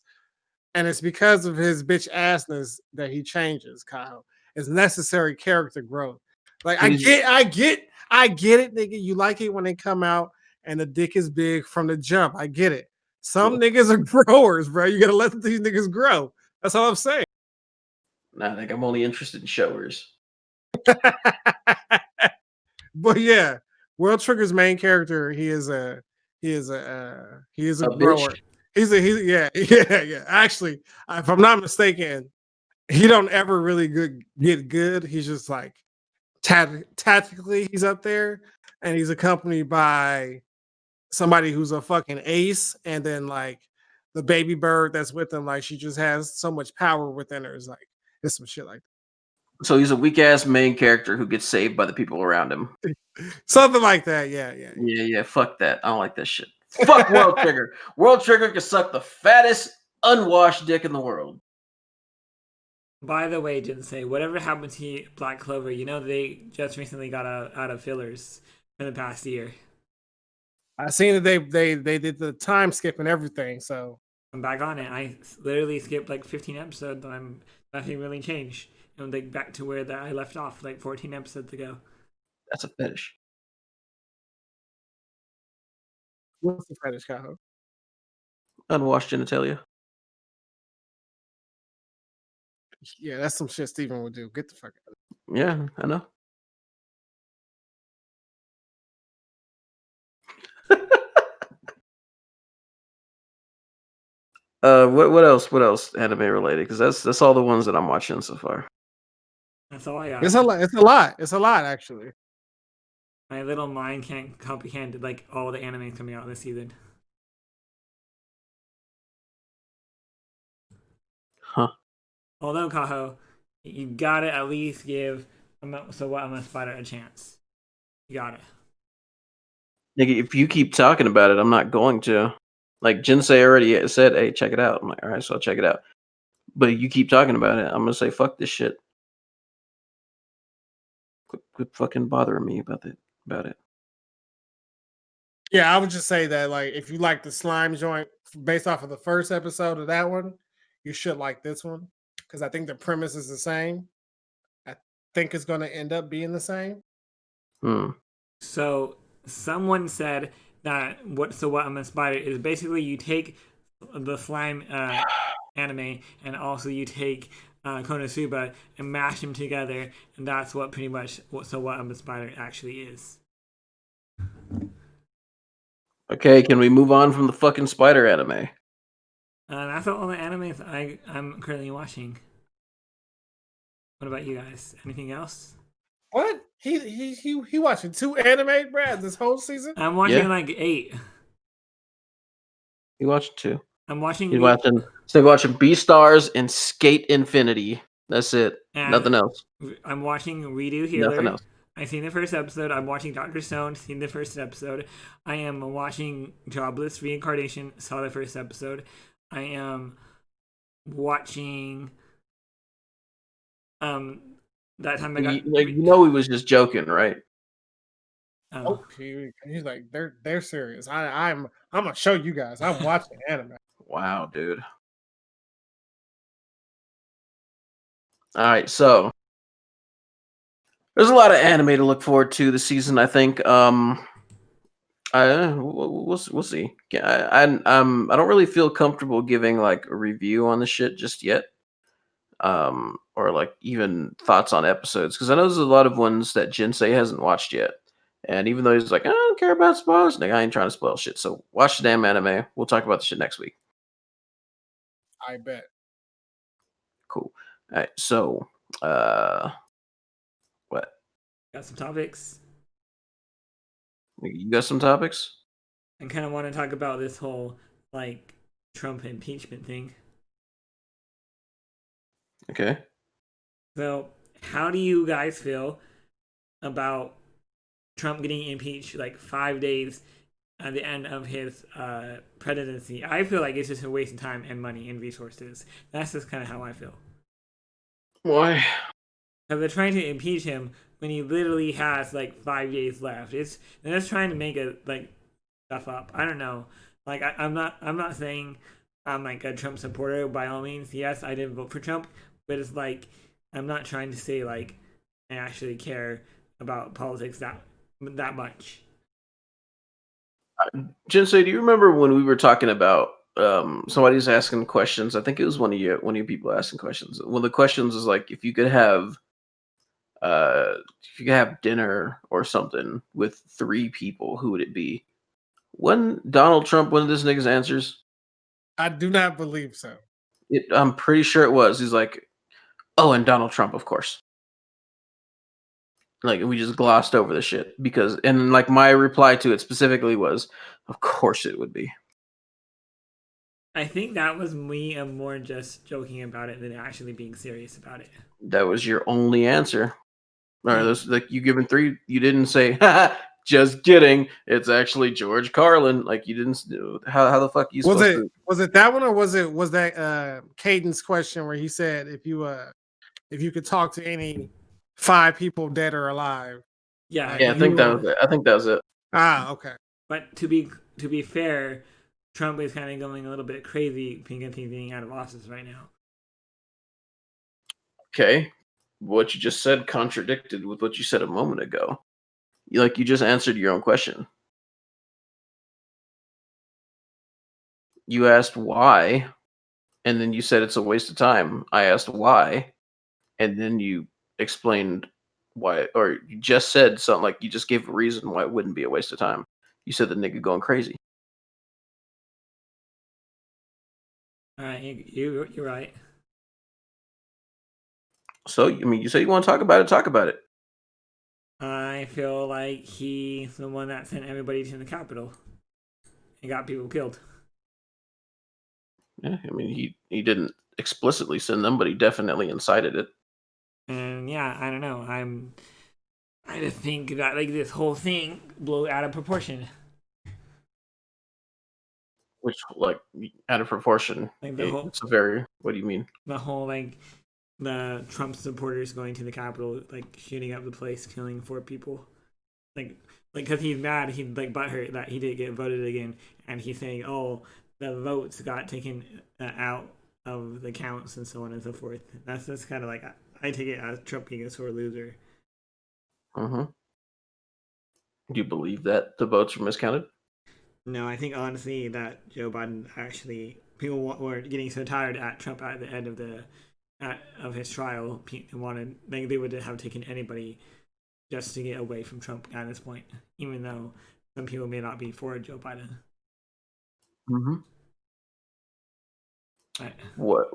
and it's because of his bitch assness that he changes, Kyle. It's necessary character growth. Like He's- I get it, nigga. You like it when they come out and the dick is big from the jump. I get it. Some niggas are growers, bro. You gotta let these niggas grow. That's all I'm saying. Nah, like I'm only interested in showers. But yeah, World Trigger's main character, he is a A grower. bitch? He's yeah. Actually, if I'm not mistaken, he don't ever really get good. He's just like tactically he's up there, and he's accompanied by somebody who's a fucking ace, and then like the baby bird that's with him, like she just has so much power within her. It's some shit like So he's a weak ass main character who gets saved by the people around him. that. Something like that. Yeah. Yeah, fuck that. I don't like that shit. Fuck World Trigger. World Trigger can suck the fattest unwashed dick in the world. By the way, Jinsei, whatever happened to Black Clover? You know they just recently got out of fillers in the past year. I seen that they did the time skip and everything. So I'm back on it. I literally skipped like 15 episodes. And nothing really changed. I'm like back to where I left off, like 14 episodes ago. That's a fetish. what's the fetish, Kaho? Unwashed genitalia. Yeah, that's some shit Steven would do. Get the fuck out. Yeah, I know. What else? What else anime related? Because that's all the ones that I'm watching so far. That's all I got. It's a lot. It's a lot. It's a lot actually. My little mind can't comprehend like all the anime coming out this season. Huh. Although Kaho, you gotta at least give So What I'm a Spider a chance. You got it. Nigga, if you keep talking about it, I'm not going to. Like Jinsei already said, hey, check it out. I'm like, all right, so I'll check it out. But you keep talking about it, I'm gonna say fuck this shit. Quit fucking bothering me about it. Yeah, I would just say that like if you like the slime joint based off of the first episode of that one, you should like this one because I think the premise is the same. I think it's going to end up being the same. So someone said that So What I'm a Spider is basically you take the slime anime and also you take Konosuba and mash them together, and that's what pretty much So What I'm a Spider actually is. Okay, can we move on from the fucking spider anime? That's all the animes I'm currently watching. What about you guys? Anything else? What? He watching 2 anime, Brad, this whole season? I'm watching Yeah. like 8. You watching too? I'm watching. He's watching. So watching Beastars and Skate Infinity. That's it. And Nothing else. I'm watching Redo Healer. Nothing else. I've seen the first episode. I'm watching Dr. Stone. Seen the first episode. I am watching Jobless Reincarnation. Saw the first episode. I am watching that time I got You know he was just joking, right? Oh, he's like they're serious. I'm gonna show you guys. I'm watching anime. Wow, dude. All right, so there's a lot of anime to look forward to this season. I think. We'll see. I don't really feel comfortable giving like a review on the shit just yet. Or like even thoughts on episodes because I know there's a lot of ones that Jinsei hasn't watched yet. And even though he's like, I don't care about spoilers, I ain't trying to spoil shit. So watch the damn anime. We'll talk about the shit next week. I bet. Cool. All right. So, what? got some topics. You got some topics? I kind of want to talk about this whole like Trump impeachment thing. Okay. So, how do you guys feel about Trump getting impeached like 5 days at the end of his presidency? I feel like it's just a waste of time and money and resources. That's just kind of how I feel. Why? Because they're trying to impeach him when he literally has like 5 days left. They're just trying to make it like stuff up. I don't know. Like I'm not saying I'm like a Trump supporter by all means. Yes, I didn't vote for Trump, but it's like I'm not trying to say like I actually care about politics that much. Jinsei, do you remember when we were talking about somebody's asking questions? I think it was one of your people asking questions. One of the questions was like, if you could have dinner or something with three people, who would it be? Wasn't Donald Trump one of this nigga's answers? I do not believe so. I'm pretty sure it was. He's like, oh, and Donald Trump, of course. Like we just glossed over the shit because, and like my reply to it specifically was, of course it would be. I think that was me more just joking about it than actually being serious about it. That was your only answer. Or this, like you given three, you didn't say, haha, just kidding. It's actually George Carlin. Like you didn't. How the fuck you Was supposed it to? was it that one or was that Caden's question where he said if you could talk to any 5 people dead or alive? Yeah, Yeah, I think that was it. I think that was it. Okay. But to be fair, Trump is kind of going a little bit crazy because he's being out of office right now. Okay, what you just said contradicted with what you said a moment ago. You just answered your own question. You asked why, and then you said it's a waste of time. I asked why, and then you explained why, or you just said something like you just gave a reason why it wouldn't be a waste of time. You said the nigga going crazy. All right, you're right. So, I mean, you say you want to talk about it, talk about it. I feel like he's the one that sent everybody to the Capitol and got people killed. Yeah, I mean, he didn't explicitly send them, but he definitely incited it. And yeah, I don't know. I just think that like this whole thing blew out of proportion. Which, like, out of proportion. Like the whole, It's a very. What do you mean? the whole like the Trump supporters going to the Capitol, like shooting up the place, killing 4 people. Like because he's mad, he's like butthurt that he didn't get voted again, and he's saying, "Oh, the votes got taken out of the counts and so on and so forth." That's kind of like I take it as Trump being a sore loser. Mm-hmm. Do you believe that the votes were miscounted? No, I think honestly that Joe Biden actually people were getting so tired at Trump at the end of his trial, wanted they would have taken anybody just to get away from Trump at this point, even though some people may not be for Joe Biden. Mm-hmm. Right. What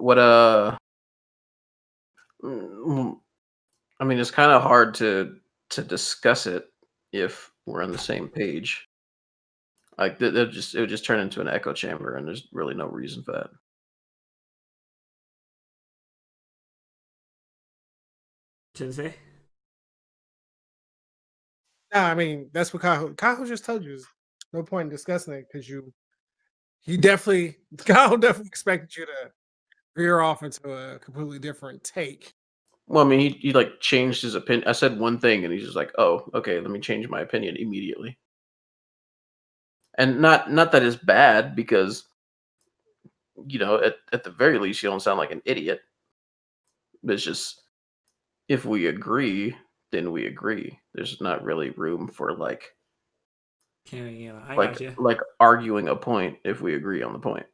mm, I mean, it's kind of hard to discuss it if we're on the same page. Like it would just turn into an echo chamber, and there's really no reason for that. Tuesday? No, I mean that's what Kaho just told you. There's no point in discussing it because he definitely Kaho definitely expected you to veer off into a completely different take. Well, I mean, he like changed his opinion. I said one thing, and he's just like, "Oh, okay, let me change my opinion immediately." And not that it's bad because at the very least you don't sound like an idiot. But it's just if we agree, then we agree. There's not really room for Okay, yeah, I got you. like arguing a point if we agree on the point.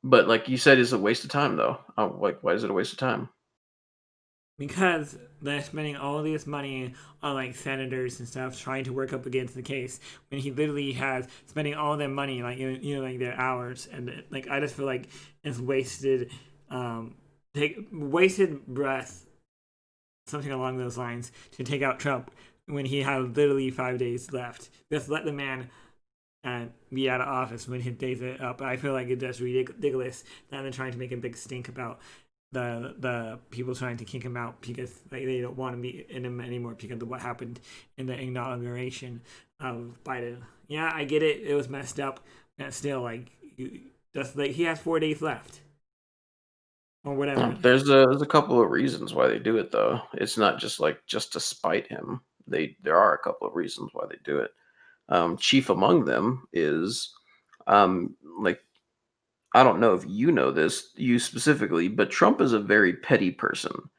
But like you said, it's a waste of time though. Like, why is it a waste of time? Because they're spending all this money on like senators and stuff trying to work up against the case when he literally has spending all their money like like their hours, and like I just feel like it's wasted wasted breath, something along those lines, to take out Trump when he has literally 5 days left. Just let the man be out of office when his days are up. I feel like it's just ridiculous that they're trying to make a big stink about the people trying to kick him out because they don't want to be in him anymore because of what happened in the inauguration of Biden. Yeah, I get it. It was messed up. And still, like, just like he has 4 days left or whatever. There's a couple of reasons why they do it though. It's not just to spite him. There are a couple of reasons why they do it. Chief among them is like I don't know if you know this, you specifically, but Trump is a very petty person.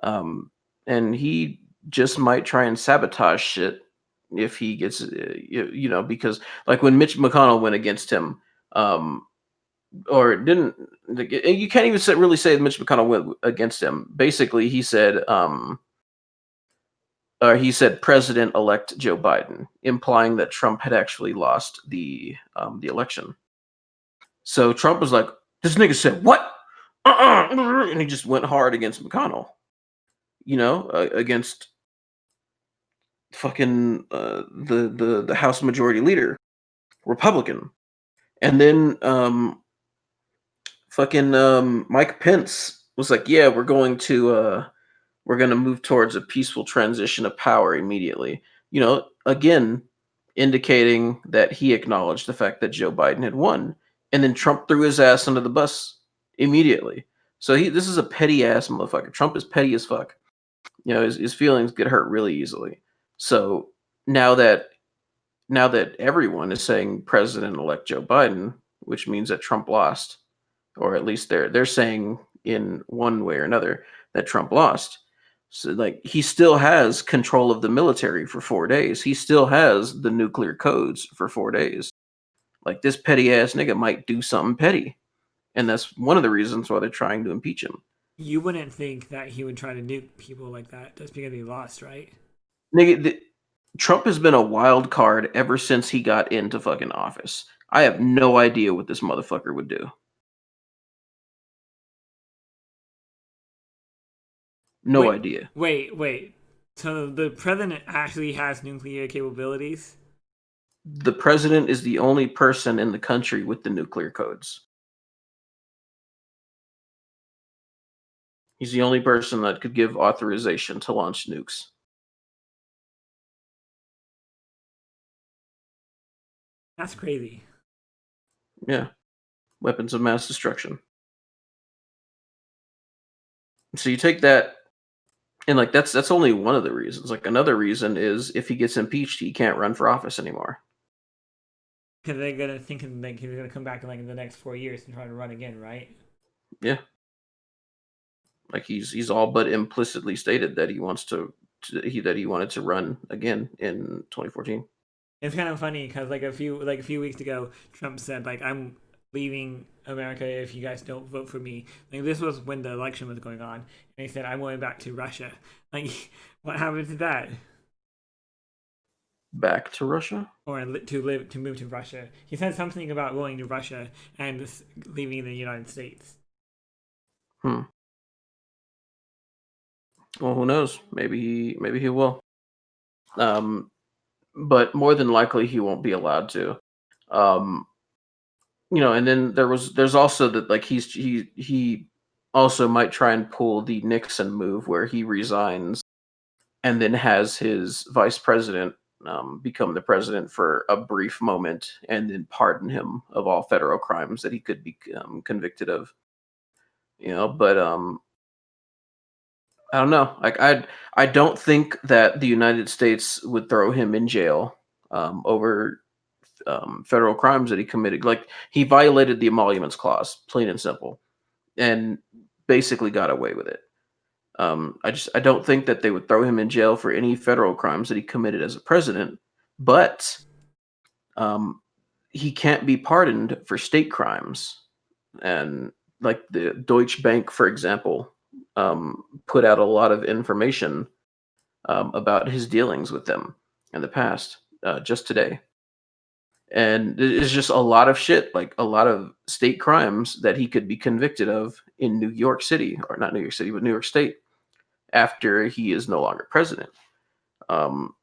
Um, and he just might try and sabotage shit if he gets, because like when Mitch McConnell went against him, um, or didn't, you can't even really say that Mitch McConnell went against him. Basically, he said President-elect Joe Biden, implying that Trump had actually lost the election. So Trump was like, "This nigga said what?" And he just went hard against McConnell. Against fucking the House Majority Leader, Republican, and then fucking Mike Pence was like, "Yeah, we're going to move towards a peaceful transition of power immediately." Again, indicating that he acknowledged the fact that Joe Biden had won, and then Trump threw his ass under the bus immediately. So this is a petty ass motherfucker. Trump is petty as fuck. His feelings get hurt really easily. So now that everyone is saying President-elect Joe Biden, which means that Trump lost, or at least they're saying in one way or another that Trump lost. So like he still has control of the military for 4 days. He still has the nuclear codes for 4 days. Like this petty ass nigga might do something petty. And that's one of the reasons why they're trying to impeach him. You wouldn't think that he would try to nuke people like that just because he lost, right? Nigga, Trump has been a wild card ever since he got into fucking office. I have no idea what this motherfucker would do. No idea. Wait. So the president actually has nuclear capabilities? The president is the only person in the country with the nuclear codes. He's the only person that could give authorization to launch nukes. That's crazy. Yeah. Weapons of mass destruction. So you take that, and like that's only one of the reasons. Like another reason is if he gets impeached, he can't run for office anymore. Because they're gonna think like he's gonna come back in like in the next 4 years and try to run again, right? Yeah. Like he's all but implicitly stated that he wants that he wanted to run again in 2014. It's kind of funny because like a few weeks ago, Trump said like I'm leaving America if you guys don't vote for me. Like this was when the election was going on, and he said I'm going back to Russia. Like what happened to that? Back to Russia? Or to move to Russia? He said something about going to Russia and leaving the United States. Hmm. Well, who knows? Maybe he will. But more than likely he won't be allowed to. Um, and then there's also that like he also might try and pull the Nixon move where he resigns and then has his vice president become the president for a brief moment and then pardon him of all federal crimes that he could be convicted of. But I don't know. Like I don't think that the United States would throw him in jail over federal crimes that he committed. Like he violated the emoluments clause, plain and simple, and basically got away with it. I don't think that they would throw him in jail for any federal crimes that he committed as a president, but um, he can't be pardoned for state crimes. And like the Deutsche Bank, for example, put out a lot of information about his dealings with them in the past, just today. And it's just a lot of shit, like a lot of state crimes that he could be convicted of in New York City, or not New York City, but New York State, after he is no longer president. Um,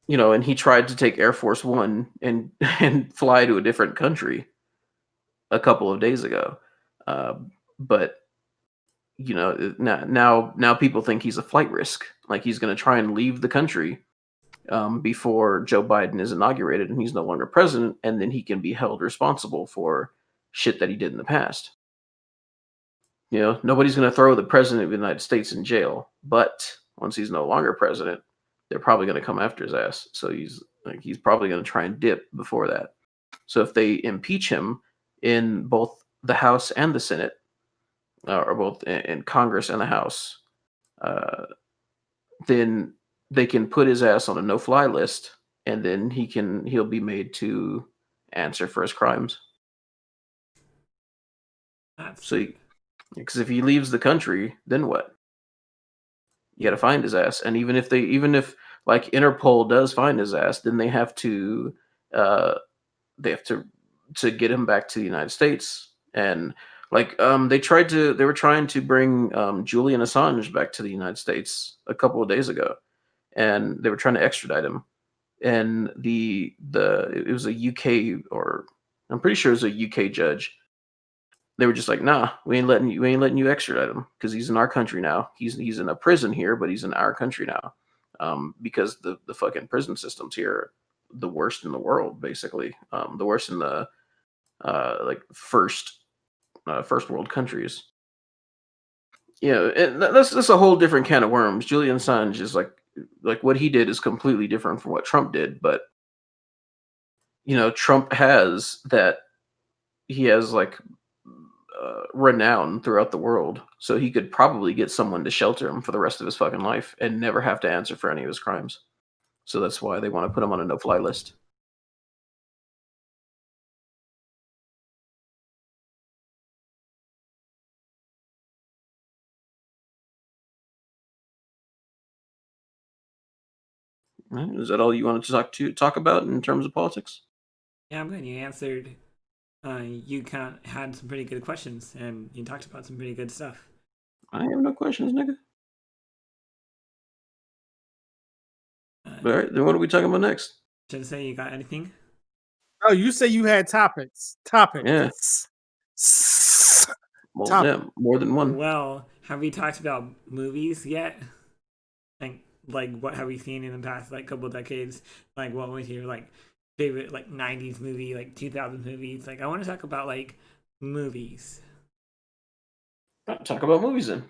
and he tried to take Air Force One and and fly to a different country a couple of days ago, but now people think he's a flight risk, like he's going to try and leave the country before Joe Biden is inaugurated and he's no longer president, and then he can be held responsible for shit that he did in the past. Nobody's going to throw the president of the United States in jail, but once he's no longer president, they're probably going to come after his ass. So he's probably going to try and dip before that. So if they impeach him in both the House and the Senate, or both in Congress and the House, uh, then they can put his ass on a no-fly list, and then he'll be made to answer for his crimes. That's So, because if he leaves the country, then what? You got to find his ass, and even if like Interpol does find his ass, then they have to uh, to get him back to the United States. And like they were trying to bring Julian Assange back to the United States a couple of days ago, and they were trying to extradite him. And it was a UK, or I'm pretty sure it was a UK judge. They were just like, nah, we ain't letting you extradite him because he's in our country now. He's in a prison here, but he's in our country now. Because the fucking prison systems here are the worst in the world, basically. The worst in the like first world countries. Yeah, and that's a whole different can of worms. Julian Assange is like what he did is completely different from what Trump did, but Trump has that. He has like renown throughout the world, so he could probably get someone to shelter him for the rest of his fucking life and never have to answer for any of his crimes. So that's why they want to put him on a no-fly list. Right, is that all you wanted to talk about in terms of politics? Yeah, I'm good. You answered. You kind of had some pretty good questions, and you talked about some pretty good stuff. I have no questions, nigga. All right, then what are we talking about next? Should I say you got anything? Oh, you say you had topics. Yeah. Well, yeah, more than one. Well, have we talked about movies yet? Like what have we seen in the past like couple of decades? Like what was your like favorite like 90s movie, like 2000 movies? Like I want to talk about like movies. Talk about movies then.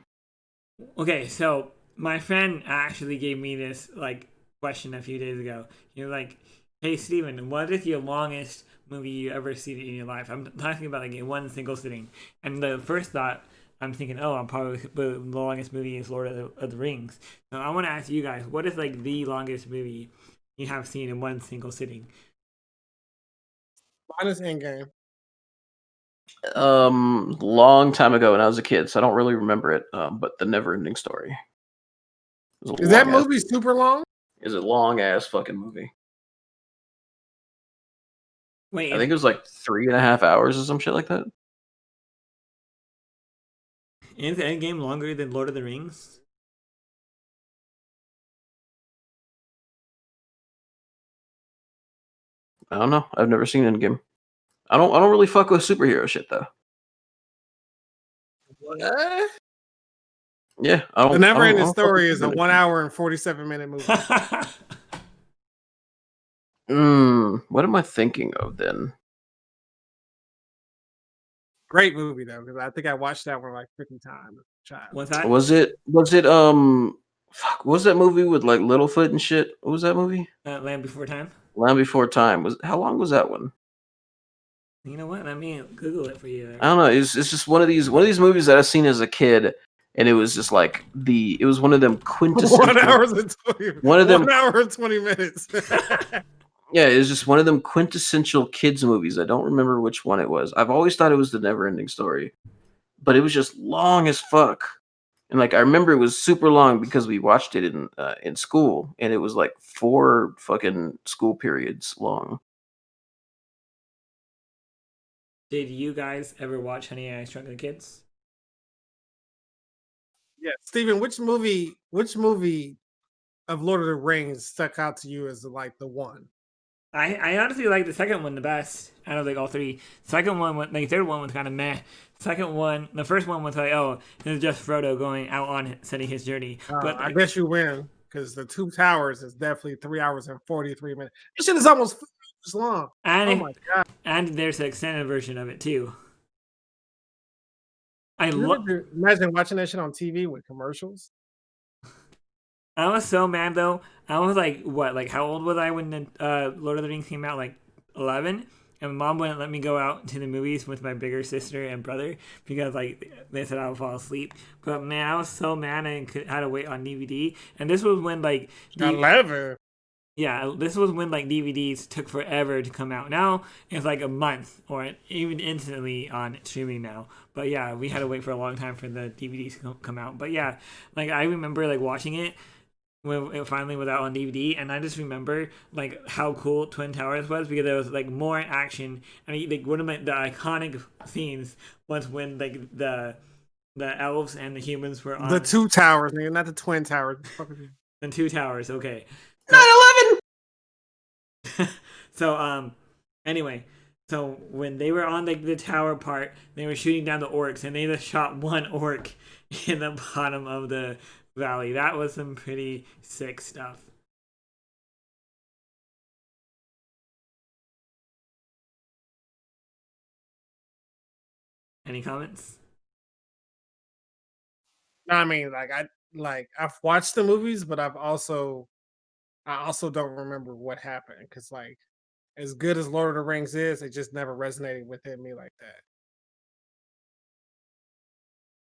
Okay, so my friend actually gave me this like question a few days ago. You're like, "Hey Steven, what is your longest movie you ever seen in your life?" I'm talking about like in one single sitting. And the first thought I'm thinking, oh, I'm probably the longest movie is Lord of the Rings. So I want to ask you guys, what is like the longest movie you have seen in one single sitting? Mine is Endgame. Long time ago when I was a kid, so I don't really remember it. But the Never-Ending Story. Is that movie super long? Is a long ass fucking movie. Wait, I think it was like 3.5 hours or some shit like that. is Endgame longer than Lord of the Rings? I don't know. I've never seen Endgame. I don't really fuck with superhero shit though. What? Yeah, I don't. The Never Ending I don't fuck with Story is a superhero 1 shit. hour and 47-minute movie. What am I thinking of then? Great movie though, because I think I watched that one like 50 times. Child. Was that Was it fuck, what was that movie with like Littlefoot and shit? What was that movie? Land Before Time? Land Before Time. How long was that one? You know what? Let me Google it for you. I don't know. It's just one of these movies that I've seen as a kid, and it was just like it was one of them quintessential 1 hour and 20. One of them- 1 hour and 20 minutes. Yeah, it was just one of them quintessential kids movies. I don't remember which one it was. I've always thought it was The Never-Ending Story, but it was just long as fuck. And like I remember it was super long because we watched it in school, and it was like 4 fucking school periods long. Did you guys ever watch Honey, I Shrunk the Kids? Yeah, Steven, which movie of Lord of the Rings stuck out to you as like the one? I honestly like the second one the best out of like all three. Second one, like third one was kind of meh. Second one, the first one was like, oh, it was just Frodo going out on setting his journey. But I guess you win because the Two Towers is definitely 3 hours and 43 minutes. This shit is almost 4 hours long. and Oh my god! and there's an extended version of it too. Imagine watching that shit on TV with commercials. I was so mad though. I was like, what? Like, how old was I when the Lord of the Rings came out? Like 11. and my mom wouldn't let me go out to the movies with my bigger sister and brother because like they said I would fall asleep. But man, I was so mad I had to wait on DVD. And this was when like 11. yeah, this was when like DVDs took forever to come out. Now it's like a month or even instantly on streaming now. But yeah, we had to wait for a long time for the DVDs to come out. But yeah, like I remember like watching it when it finally was out on DVD, and I just remember like how cool Twin Towers was because there was like more action. I mean, like one of the iconic scenes was when like the elves and the humans were on The two towers, nigga, not the twin towers. the two towers. Okay, 9/11. so anyway, so when they were on like the tower part, they were shooting down the orcs, and they just shot one orc in the bottom of the valley. That was some pretty sick stuff. Any comments? I mean, I've watched the movies, but I also don't remember what happened because like as good as Lord of the Rings is, it just never resonated within me like that.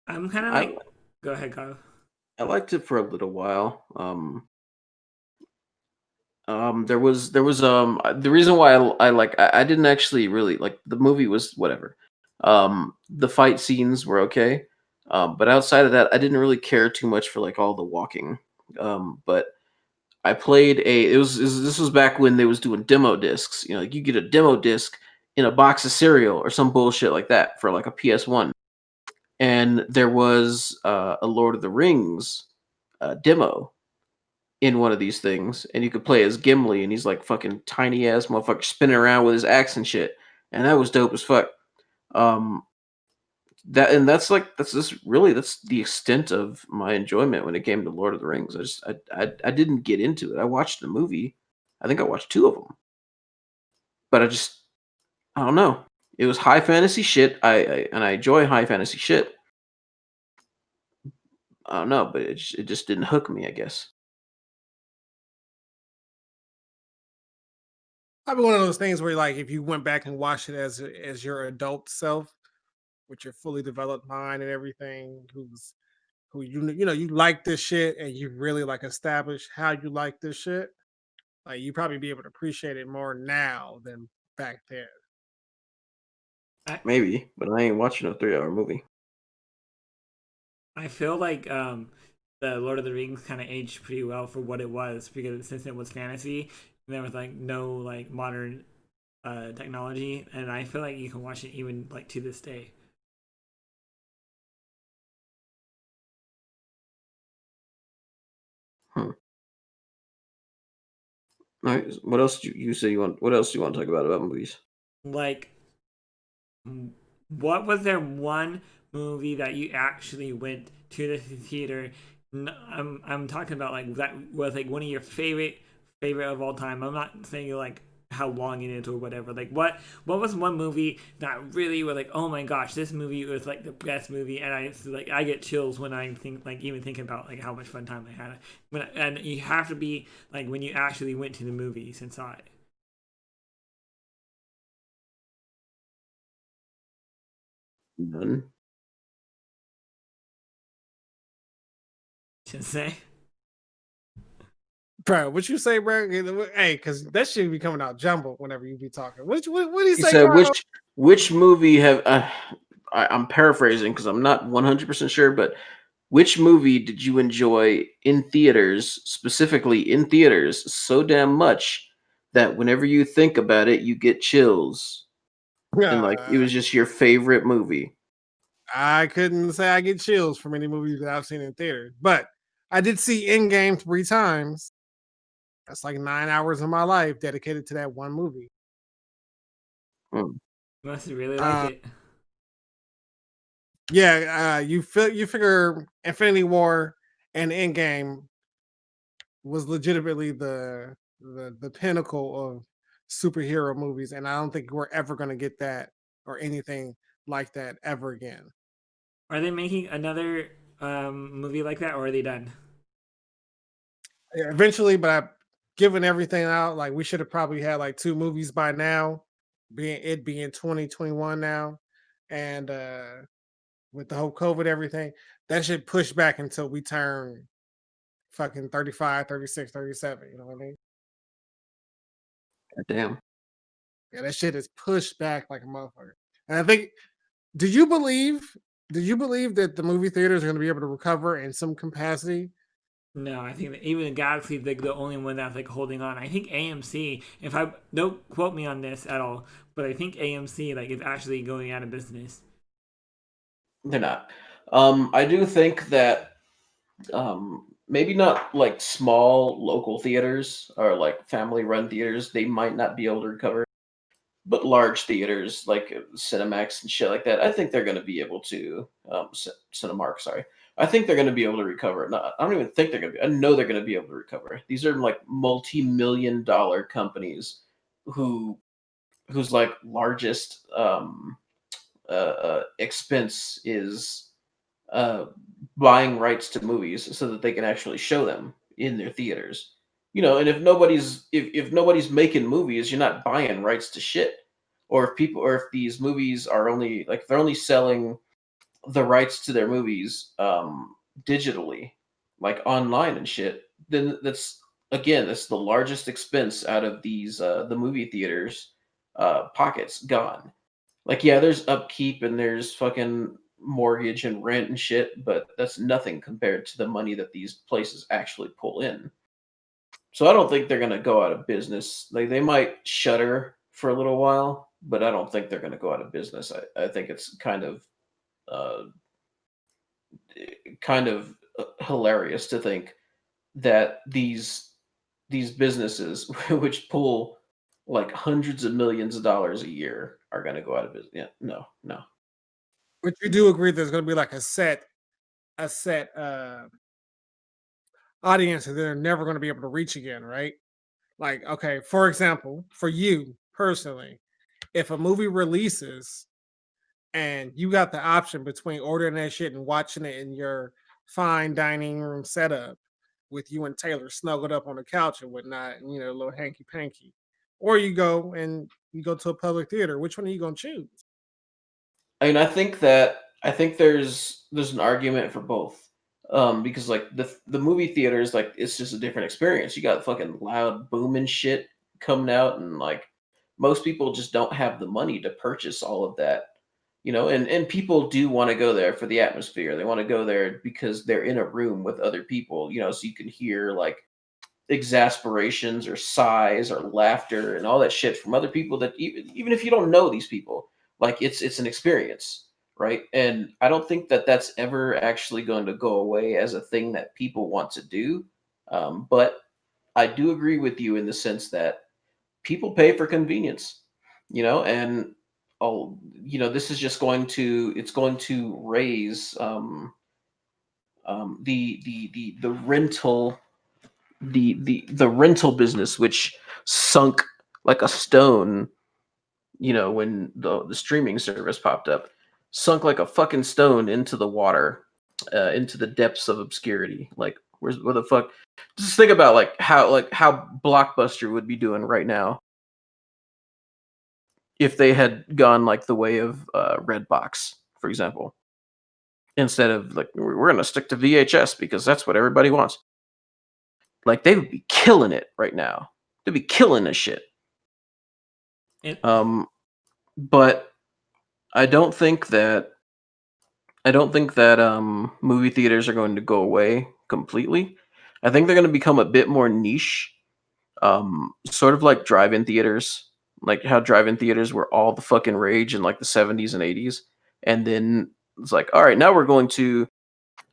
I'm kind of I like, go ahead, Kyle. I liked it for a little while. There was the reason why I didn't actually really like the movie was whatever. The fight scenes were okay. But outside of that, I didn't really care too much for like all the walking. But I played this was back when they was doing demo discs. You know, like you get a demo disc in a box of cereal or some bullshit like that for like a PS1. And there was a Lord of the Rings demo in one of these things, and you could play as Gimli, and he's like fucking tiny ass motherfucker spinning around with his axe and shit, and that was dope as fuck. Um, that's just really that's the extent of my enjoyment when it came to Lord of the Rings. I didn't get into it. I watched the movie. I think I watched two of them, but I don't know. It was high fantasy shit. I enjoy high fantasy shit. I don't know, but it just didn't hook me. I guess. Probably one of those things where like if you went back and watched it as your adult self with your fully developed mind and everything, who you know you like this shit and you really like established how you like this shit, like you probably be able to appreciate it more now than back then. I, Maybe, but I ain't watching a 3 hour movie. I feel like the Lord of the Rings kind of aged pretty well for what it was because since it was fantasy, there was like no like modern technology, and I feel like you can watch it even like to this day. Hmm. All right. What else do you say you want? What else do you want to talk about movies? Like, what was there one movie that you actually went to the theater? I'm talking about like that was like one of your favorite of all time. I'm not saying like how long it is or whatever. Like what was one movie that really was like, oh my gosh, this movie was like the best movie, and I get chills when I think like even thinking about like how much fun time I had. And you have to be like when you actually went to the movies and saw it. None. Should say. Bro, what you say, bro? Hey, because that shit be coming out jumbled whenever you be talking. What do you He say, said, Carl? which movie have I'm paraphrasing because I'm not 100% sure, but which movie did you enjoy in theaters, specifically in theaters, so damn much that whenever you think about it, you get chills, and like it Uh, was just your favorite movie? I couldn't say I get chills from any movies that I've seen in theaters, but I did see Endgame 3 times. That's like 9 hours of my life dedicated to that one movie. Hmm. You must really like Uh, it. yeah, you figure Infinity War and Endgame was legitimately the pinnacle of superhero movies, and I don't think we're ever gonna get that or anything like that ever again. Are they making another movie like that, or are they done? Yeah, eventually, but given everything out, like we should have probably had like 2 movies by now. being 2021 now, and with the whole COVID everything, that shit pushed back until we turn fucking 35, 36, 37. You know what I mean? Damn. Yeah, that shit is pushed back like a motherfucker. And I think, do you believe? Do you believe that the movie theaters are going to be able to recover in some capacity? No, I think that even Galaxy is like the only one that's like holding on. I think AMC, if I don't quote me on this at all, but I think AMC like is actually going out of business. They're not. I do think that maybe not like small local theaters or like family run theaters, they might not be able to recover. But large theaters like Cinemax and shit like that, I think they're going to be able to. Cinemark, sorry. I think they're going to be able to recover. No, I don't even think they're going to be. I know they're going to be able to recover. These are like multi-million-dollar companies who whose like largest expense is uh, buying rights to movies so that they can actually show them in their theaters. And if nobody's making movies, you're not buying rights to shit. Or if these movies are only like if they're only selling the rights to their movies digitally, like online and shit, then that's the largest expense out of these the movie theaters pockets gone. Like, yeah, there's upkeep and there's fucking mortgage and rent and shit, but that's nothing compared to the money that these places actually pull in. So I don't think they're gonna go out of business. Like they might shutter for a little while, but I don't think they're gonna go out of business. I think it's uh hilarious to think that these businesses which pull like hundreds of millions of dollars a year are gonna go out of business. Yeah, no, no. But you do agree there's going to be like a set audience that they're never going to be able to reach again, right? Like, okay, for example, for you personally, if a movie releases and you got the option between ordering that shit and watching it in your fine dining room setup with you and Taylor snuggled up on the couch and whatnot, and a little hanky panky, or you go to a public theater, which one are you gonna choose? I mean, I think there's an argument for both. Because like the movie theaters, like it's just a different experience. You got fucking loud booming shit coming out, and like most people just don't have the money to purchase all of that. And people do want to go there for the atmosphere. They want to go there because they're in a room with other people, so you can hear like exasperations or sighs or laughter and all that shit from other people that even if you don't know these people, like it's an experience, right? And I don't think that that's ever actually going to go away as a thing that people want to do. But I do agree with you in the sense that people pay for convenience, and this is just going to raise the rental business, which sunk like a stone, when the streaming service popped up, sunk like a fucking stone into the water, into the depths of obscurity. Like, where the fuck? Just think about like how Blockbuster would be doing right now if they had gone like the way of Redbox, for example, instead of like we're gonna stick to VHS because that's what everybody wants. Like they would be killing it right now. They'd be killing this shit. It, Um, but I don't think that movie theaters are going to go away completely. I think they're going to become a bit more niche, sort of like drive-in theaters, like how drive-in theaters were all the fucking rage in like the 70s and 80s, and then it's like, all right, now we're going to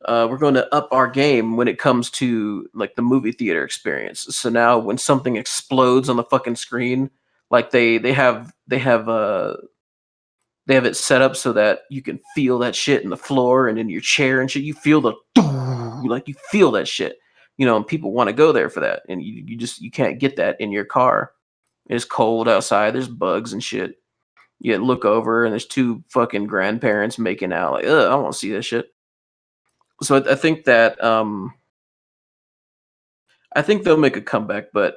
up our game when it comes to like the movie theater experience. So now when something explodes on the fucking screen, like they have it set up so that you can feel that shit in the floor and in your chair and shit. You feel like you feel that shit, and people want to go there for that. And you can't get that in your car. It's cold outside. There's bugs and shit. You look over and there's two fucking grandparents making out. Like, ugh, I don't want to see that shit. So I think that I think they'll make a comeback, but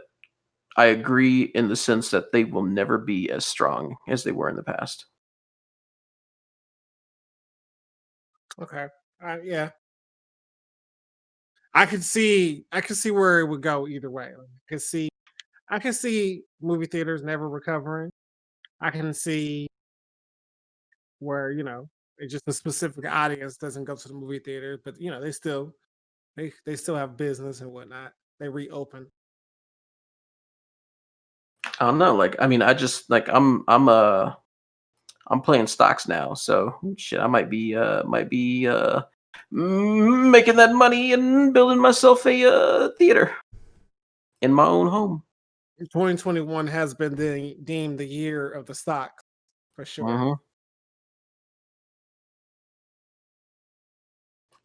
I agree in the sense that they will never be as strong as they were in the past. Okay. Yeah. I could see where it would go either way. I can see movie theaters never recovering. I can see where, it's just a specific audience doesn't go to the movie theater, but they still have business and whatnot. They reopen. I don't know. Like, I mean, I just like I'm playing stocks now, so shit, I might be making that money and building myself a theater in my own home. 2021 has been deemed the year of the stock for sure.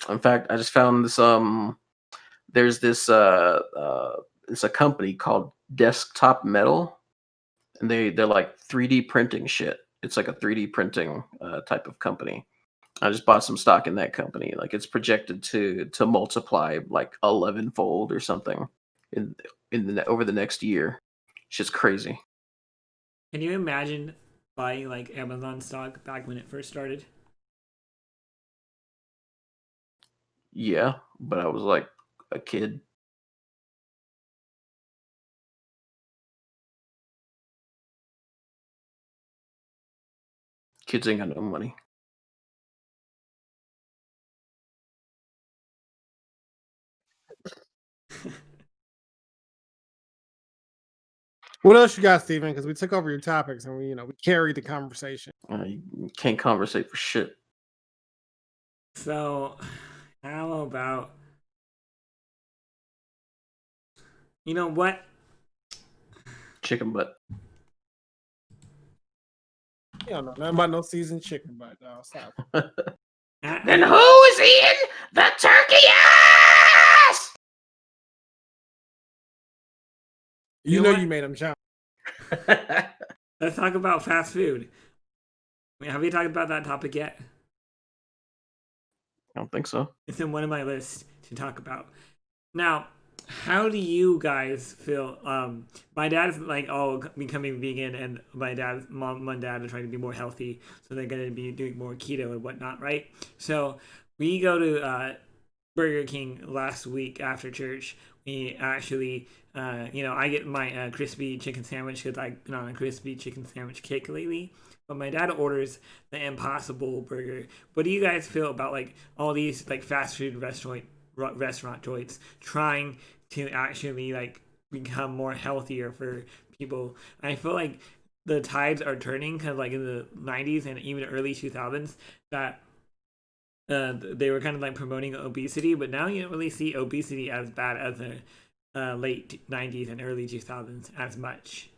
Hmm. In fact, I just found this. There's this. It's a company called Desktop Metal, and they're like 3D printing shit. It's like a 3D printing type of company. I just bought some stock in that company. Like it's projected to multiply like 11-fold or something in over the next year. Shit's crazy. Can you imagine buying like Amazon stock back when it first started? Yeah, but I was like a kid. Kids ain't got no money. What else you got, Steven? Because we took over your topics and we carried the conversation. You can't conversate for shit. So, how about you know what? Chicken butt. You don't know nothing about no seasoned chicken, but stop. And who is eating the turkey ass? You You know what? you made them jump. Let's talk about fast food. Have we talked about that topic yet? I don't think so. It's in one of my lists to talk about. Now, how do you guys feel? My dad's like all becoming vegan, and my dad's mom and dad are trying to be more healthy, so they're going to be doing more keto and whatnot, right? So we go to Burger King last week after church. We actually, I get my crispy chicken sandwich because I've been on a crispy chicken sandwich kick lately. But my dad orders the Impossible Burger. What do you guys feel about like all these like fast food restaurant joints trying to actually like become more healthier for people? I feel like the tides are turning because like in the 90s and even early 2000s that they were kind of like promoting obesity, but now you don't really see obesity as bad as the late 90s and early 2000s as much.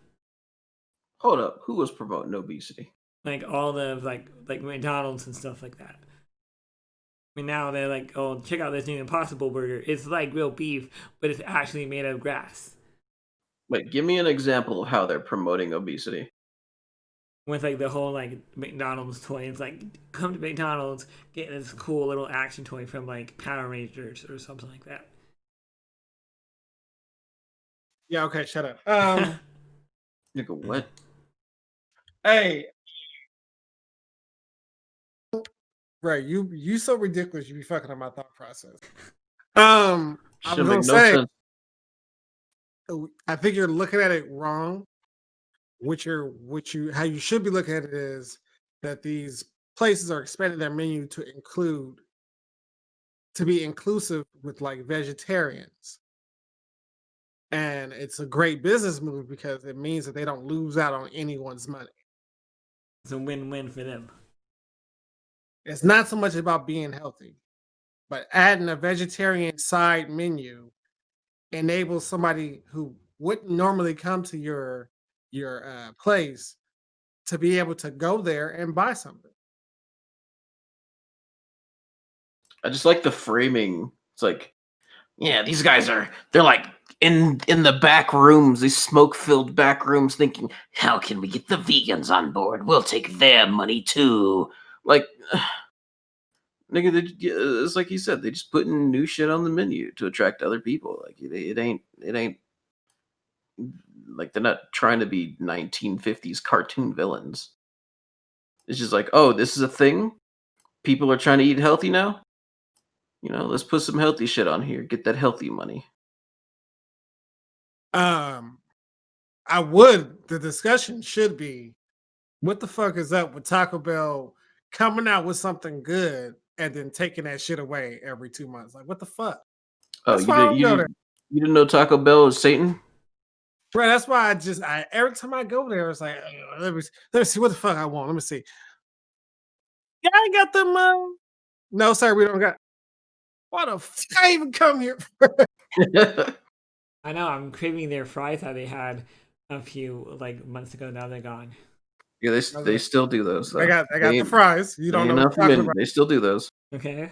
Hold up. Who was promoting obesity? Like all the like McDonald's and stuff like that. I mean, now they're like, oh, check out this new Impossible Burger. It's like real beef, but it's actually made of grass. Wait, give me an example of how they're promoting obesity. With like the whole like McDonald's toy. It's like, come to McDonald's, get this cool little action toy from like Power Rangers or something like that. Yeah, okay, shut up. Nigga, what? Hey, right, you so ridiculous. You be fucking up my thought process. I Should was make gonna no say, sense. I think you're looking at it wrong. How you should be looking at it is that these places are expanding their menu to be inclusive with like vegetarians. And it's a great business move because it means that they don't lose out on anyone's money. It's a win-win for them. It's not so much about being healthy, but adding a vegetarian side menu enables somebody who wouldn't normally come to your place to be able to go there and buy something. I just like the framing. It's like, yeah, these guys they're like in the back rooms, these smoke-filled back rooms thinking, how can we get the vegans on board? We'll take their money too. Like nigga, it's like you said, they just putting new shit on the menu to attract other people. Like it ain't Like they're not trying to be 1950s cartoon villains. It's just like, oh, this is a thing. People are trying to eat healthy now. Let's put some healthy shit on here. Get that healthy money. The discussion should be, what the fuck is up with Taco Bell coming out with something good and then taking that shit away every 2 months? Like, what the fuck? Oh, That's why I don't go there. you didn't know Taco Bell is Satan? Bro, that's why every time I go there, it's like, let me see what the fuck I want. Let me see. Yeah, I ain't got them. No, sir, we don't got. Why the fuck I even come here? I know I'm craving their fries that they had a few like months ago. Now they're gone. Yeah, they still do those. Though. I got the fries. You don't know what I'm talking about. They still do those. Okay.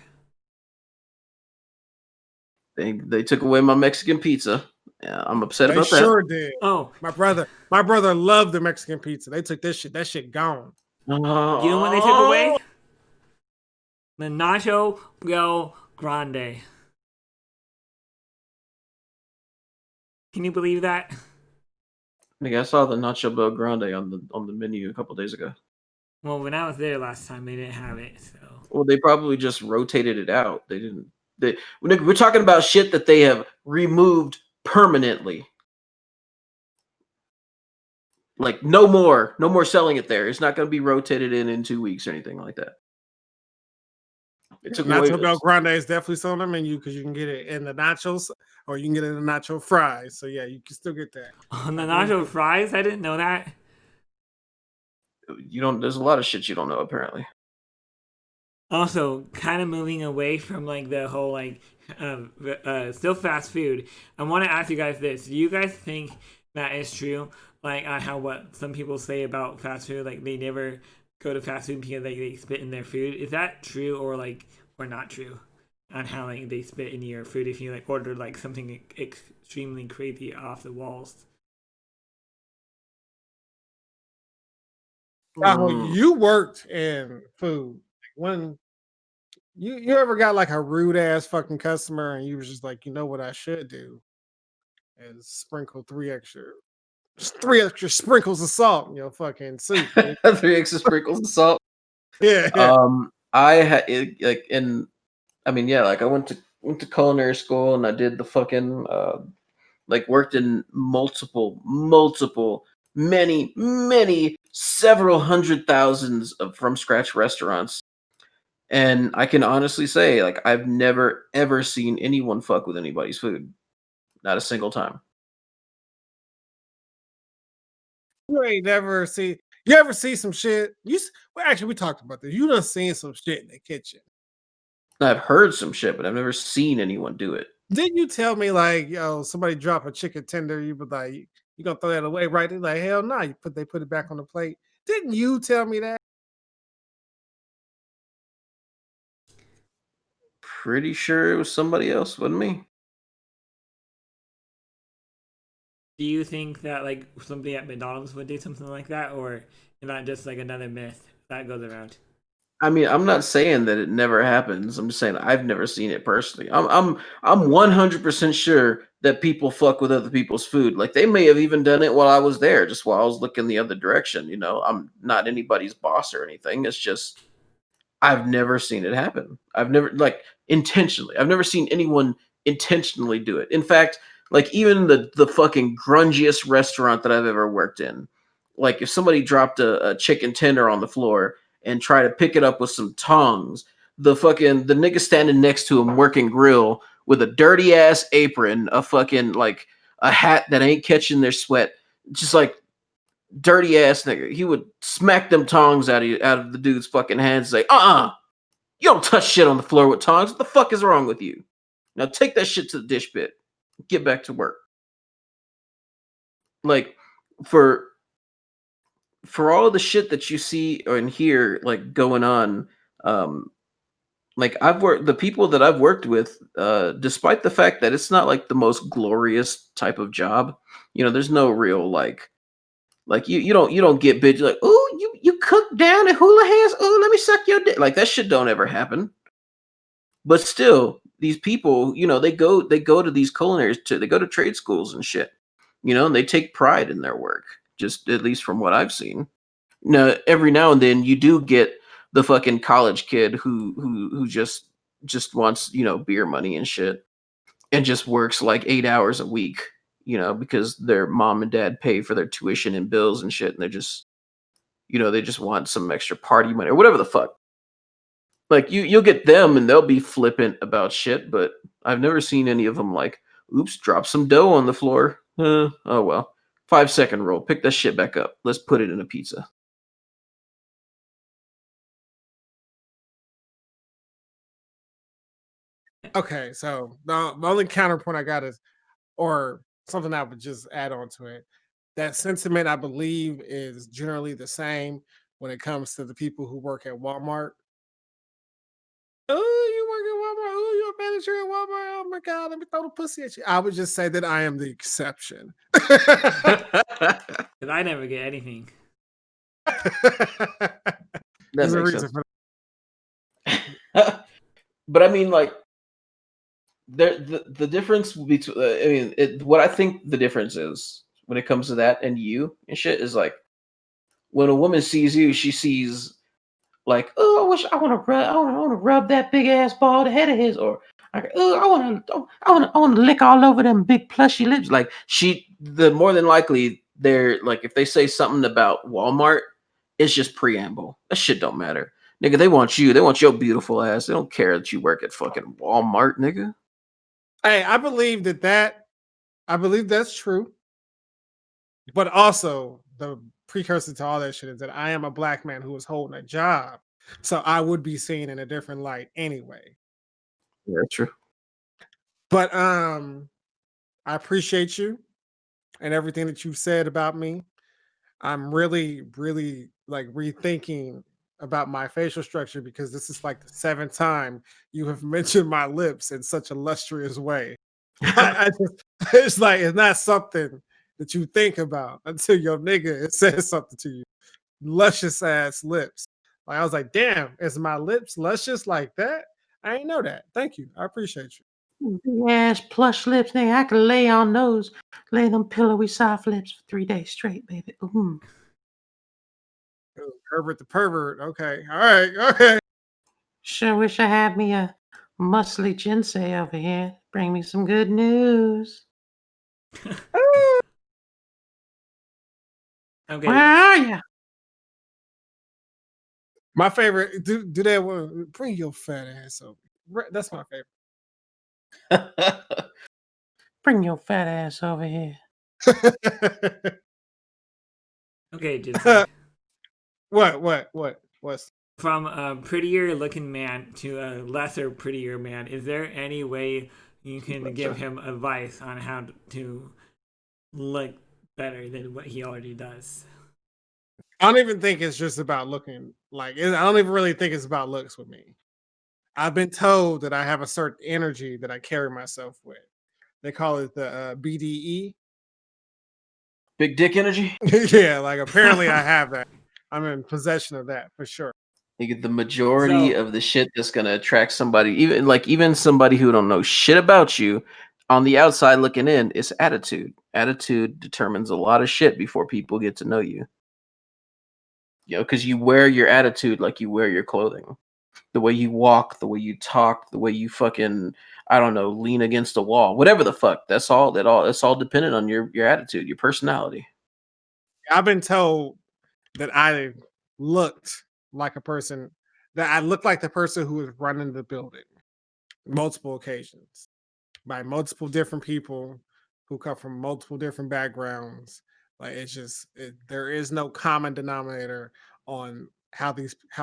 They took away my Mexican pizza. Yeah, I'm upset They about sure did. Oh, My brother loved the Mexican pizza. They took this shit. That shit gone. you know what they took away? The Nacho Bel Grande. Can you believe that? I saw the Nacho Bel Grande on the menu a couple days ago. Well, when I was there last time, they didn't have it. So. Well, they probably just rotated it out. They didn't. We're talking about shit that they have removed permanently. Like no more selling it there. It's not going to be rotated in 2 weeks or anything like that. It took away. Nacho Bel Grande is definitely still on the menu because you can get it in the nachos or you can get it in the nacho fries. So yeah, you can still get that. On the nacho fries, I didn't know that. There's a lot of shit you don't know apparently. Also, kind of moving away from like the whole like still fast food. I want to ask you guys this: do you guys think that is true? Like how what some people say about fast food, like they never go to fast food because they spit in their food. Is that true or not true? On how like they spit in your food if you like order like something extremely crazy off the walls. You worked in food. When you ever got like a rude ass fucking customer and you was just like, you know what I should do is sprinkle three extra sprinkles of salt in your fucking soup. 3 extra sprinkles of salt. Yeah. I had like I went to culinary school and I did the fucking worked in multiple many several hundred thousands of from scratch restaurants. And I can honestly say, like, I've never ever seen anyone fuck with anybody's food. Not a single time. You ain't never see. You ever see some shit? Well, actually, we talked about this. You done seen some shit in the kitchen. I've heard some shit, but I've never seen anyone do it. Didn't you tell me like, somebody drop a chicken tender, you was like, you gonna throw that away, right? They're like, hell no, they put it back on the plate. Didn't you tell me that? Pretty sure it was somebody else, wasn't me. Do you think that like somebody at McDonald's would do something like that, or is that just like another myth that goes around? I mean, I'm not saying that it never happens. I'm just saying I've never seen it personally. I'm 100% sure that people fuck with other people's food. Like they may have even done it while I was there, just while I was looking the other direction. I'm not anybody's boss or anything. It's just I've never seen it happen. I've never intentionally. I've never seen anyone intentionally do it. In fact, like even the fucking grungiest restaurant that I've ever worked in, like if somebody dropped a chicken tender on the floor and try to pick it up with some tongs, the nigga standing next to him working grill with a dirty ass apron, a fucking like a hat that ain't catching their sweat, just like dirty ass nigga. He would smack them tongs out of the dude's fucking hands and say, you don't touch shit on the floor with tongs. What the fuck is wrong with you? Now take that shit to the dish pit. Get back to work. Like for all of the shit that you see and hear like going on, like the people that I've worked with, despite the fact that it's not like the most glorious type of job, there's no real like you don't get bitch like, oh, you cook down at hula hands, oh, let me suck your dick. Like that shit don't ever happen. But still, these people, they go to these culinaries they go to trade schools and shit. and they take pride in their work. Just at least from what I've seen. Now, every now and then you do get the fucking college kid who just wants beer money and shit, and just works like 8 hours a week, because their mom and dad pay for their tuition and bills and shit, and they're just they just want some extra party money or whatever the fuck. Like you'll get them and they'll be flippant about shit, but I've never seen any of them like, oops, drop some dough on the floor. Oh well. 5-second rule. Pick that shit back up. Let's put it in a pizza. Okay, so the only counterpoint I got is, or something I would just add on to it. That sentiment, I believe, is generally the same when it comes to the people who work at Walmart. Oh, you work at Walmart. Oh, you're a manager at Walmart. Oh my God, let me throw the pussy at you. I would just say that I am the exception. Because I never get anything. There's a makes reason sense. for But I mean, like, the difference between what I think the difference is when it comes to that and you and shit is like, when a woman sees you, she sees like, oh, I wish I want to rub that big ass bald head of his, or like, oh, I want to lick all over them big plushy lips. Like the more than likely they're like, if they say something about Walmart, it's just preamble. That shit don't matter, nigga. They want you. They want your beautiful ass. They don't care that you work at fucking Walmart, nigga. Hey, I believe that's true. But also the precursor to all that shit is that I am a black man who is holding a job. So I would be seen in a different light anyway. Yeah, that's true. But I appreciate you and everything that you've said about me. I'm really, really like rethinking about my facial structure because this is like the seventh time you have mentioned my lips in such a lustrous way. I just, it's like it's not something that you think about until your nigga says something to you. Luscious ass lips. Like I was like, damn, is my lips luscious like that? I ain't know that. Thank you. I appreciate you. Big ass plush lips, nigga. I could lay on those, lay them pillowy soft lips for 3 days straight, baby. Ooh, Herbert the pervert. Okay. All right. Okay. Sure wish I had me a muscly Jinsei over here. Bring me some good news. Okay. Where are you? My favorite. Do that one. Bring your fat ass over. That's my favorite. Bring your fat ass over here. Okay, Jinsei. What's From a prettier looking man to a lesser prettier man, is there any way you can give him advice on how to look better than what he already does? I don't even think it's just about looking like I don't even really think it's about looks with me. I've been told that I have a certain energy that I carry myself with. They call it the BDE. Big dick energy? Yeah, like apparently I have that. I'm in possession of that for sure. You get the majority of the shit that's gonna attract somebody, even somebody who don't know shit about you, on the outside looking in, is attitude. Attitude determines a lot of shit before people get to know you. Because you wear your attitude like you wear your clothing. The way you walk, the way you talk, the way you fucking, I don't know, lean against a wall, whatever the fuck. That's all dependent on your attitude, your personality. I've been told that I looked like a person that I looked like the person who was running the building multiple occasions by multiple different people who come from multiple different backgrounds. Like it's just there is no common denominator on how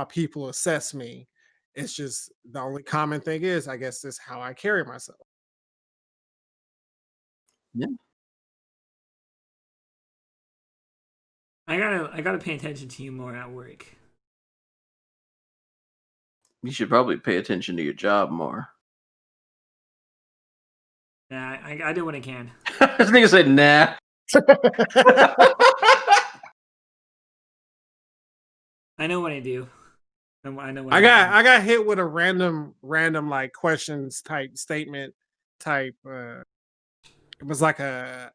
people assess me. It's just the only common thing is I guess is how I carry myself. Yeah. I gotta pay attention to you more at work. You should probably pay attention to your job more. Nah, I do what I can. This nigga said, nah. I know what I do. I know what I got hit with a random like questions type statement type. It was like a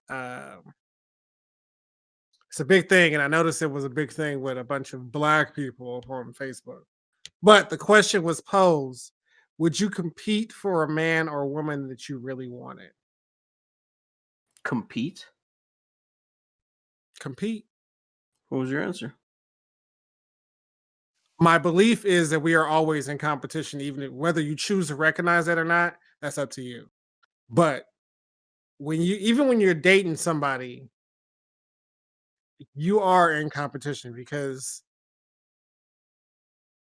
It's a big thing, and I noticed it was a big thing with a bunch of black people on Facebook. But the question was posed: would you compete for a man or woman that you really wanted? Compete? Compete. What was your answer? My belief is that we are always in competition, whether you choose to recognize that or not. That's up to you. But even when you're dating somebody, you are in competition because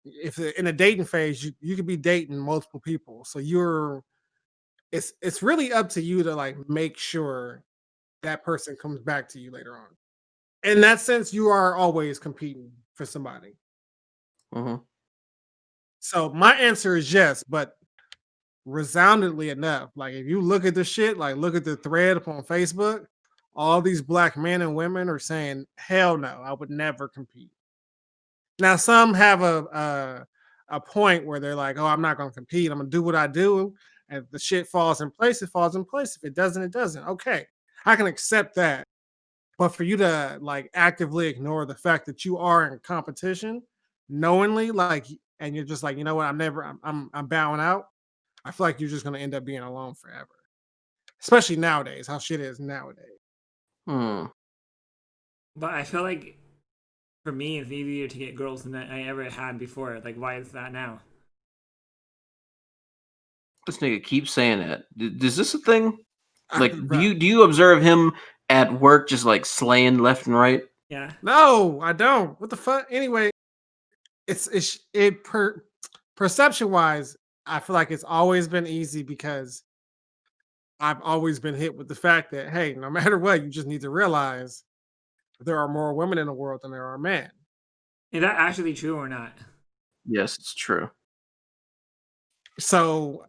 if in a dating phase, you could be dating multiple people. So it's really up to you to like make sure that person comes back to you later on. In that sense, you are always competing for somebody. Mm-hmm. So my answer is yes, but resoundingly enough, like if you look at the shit, like look at the thread up on Facebook, all these black men and women are saying, "Hell no, I would never compete." Now, some have a point where they're like, "Oh, I'm not going to compete. I'm going to do what I do, and if the shit falls in place, it falls in place. If it doesn't, it doesn't." Okay, I can accept that. But for you to like actively ignore the fact that you are in competition, knowingly, like, and you're just like, you know what, I'm bowing out. I feel like you're just going to end up being alone forever, especially nowadays. How shit is nowadays. Hmm. But I feel like for me, it's easier to get girls than I ever had before. Like, why is that now? This nigga keeps saying that. Is this a thing? Like, do Bruh. you observe him at work just like slaying left and right? Yeah. No, I don't. What the fuck? Anyway, perception wise, I feel like it's always been easy because I've always been hit with the fact that hey, no matter what, you just need to realize there are more women in the world than there are men. Is that actually true or not? Yes, it's true. So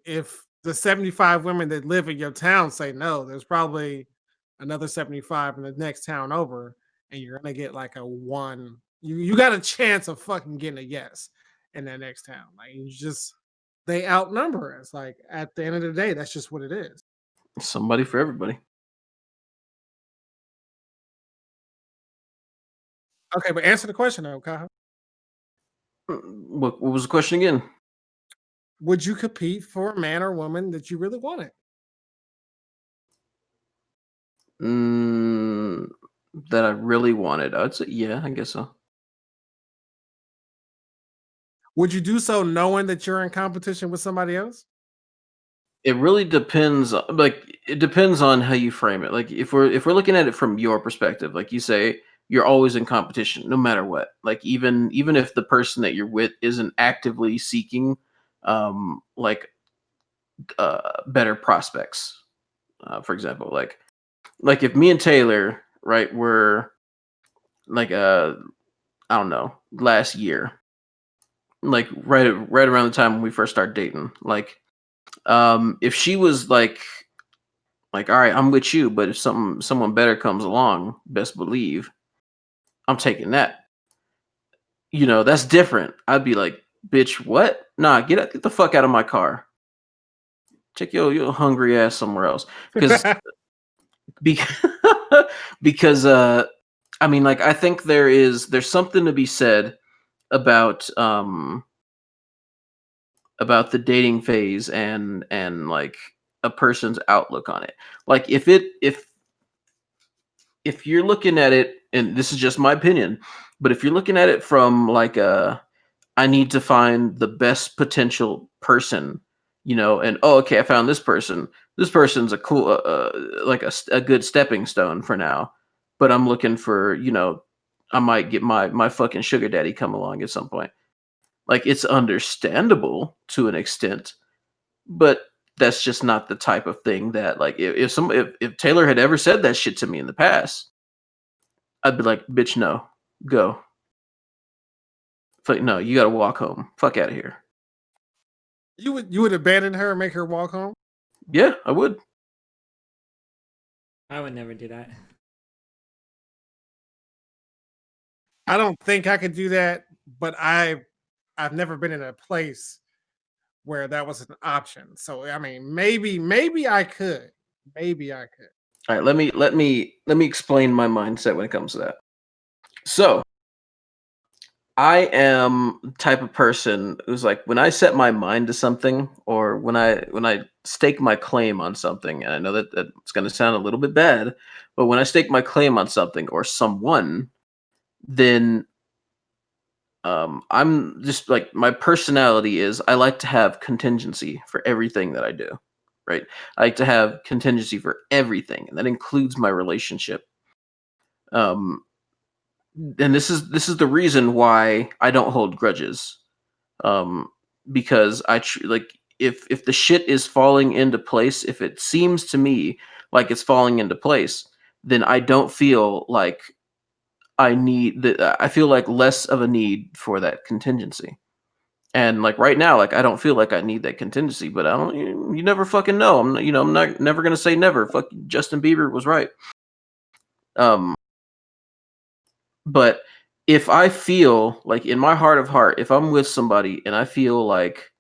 if the 75 women that live in your town say no, there's probably another 75 in the next town over, and you're gonna get like a one. You got a chance of fucking getting a yes in that next town. Like you just they outnumber us. Like at the end of the day, that's just what it is. Somebody for everybody. Okay, but answer the question though, Kaha. What was the question again? Would you compete for a man or woman that you really wanted? Mm, that I really wanted. I'd say yeah, I guess so. Would you do so knowing that you're in competition with somebody else? It really depends. Like it depends on how you frame it. Like if we're looking at it from your perspective, like you say, you're always in competition, no matter what. Like even if the person that you're with isn't actively seeking, like better prospects. For example, like if me and Taylor, right, were like I don't know, last year, like right around the time when we first started dating, like if she was like all right, I'm with you, but if someone better comes along, best believe I'm taking that. That's different. I'd be like, bitch, what? Nah, get the fuck out of my car. Take your hungry ass somewhere else. Because because because I mean, like, I think there's something to be said about about the dating phase and like a person's outlook on it. Like if you're looking at it, and this is just my opinion, but if you're looking at it from like I need to find the best potential person, and oh, okay, I found this person. This person's a cool, like a good stepping stone for now. But I'm looking for, I might get my fucking sugar daddy come along at some point. Like it's understandable to an extent, but that's just not the type of thing that like if Taylor had ever said that shit to me in the past, I'd be like, bitch, no, go. Like, no, you got to walk home. Fuck out of here. You would abandon her and make her walk home? Yeah, I would. I would never do that. I don't think I could do that, but I've never been in a place where that was an option. So I mean, maybe I could. Maybe I could. All right, let me explain my mindset when it comes to that. So, I am the type of person who's like when I set my mind to something or when I stake my claim on something, and I know that it's going to sound a little bit bad, but when I stake my claim on something or someone, then I'm just like my personality is I like to have contingency for everything that I do, right? I like to have contingency for everything, and that includes my relationship. Um, and this is the reason why I don't hold grudges. Um, because like if the shit is falling into place, if it seems to me like it's falling into place, then I don't feel like I feel like less of a need for that contingency. And like right now, like I don't feel like I need that contingency, but I don't. You never fucking know. I'm not never gonna say never. Fuck, Justin Bieber was right. Um, but if I feel like in my heart of heart, if I'm with somebody and I feel like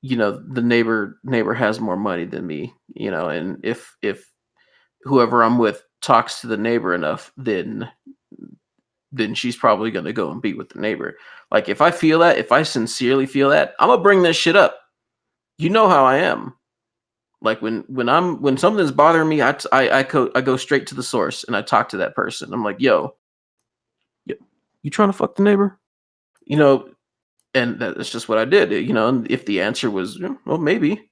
the neighbor has more money than me, and if whoever I'm with talks to the neighbor enough, then she's probably gonna go and be with the neighbor. Like if I feel that, if I sincerely feel that, I'm gonna bring this shit up. You know how I am. Like when something's bothering me, I go straight to the source and I talk to that person. I'm like, yo, you trying to fuck the neighbor? You know, and that's just what I did. And if the answer was, well, maybe,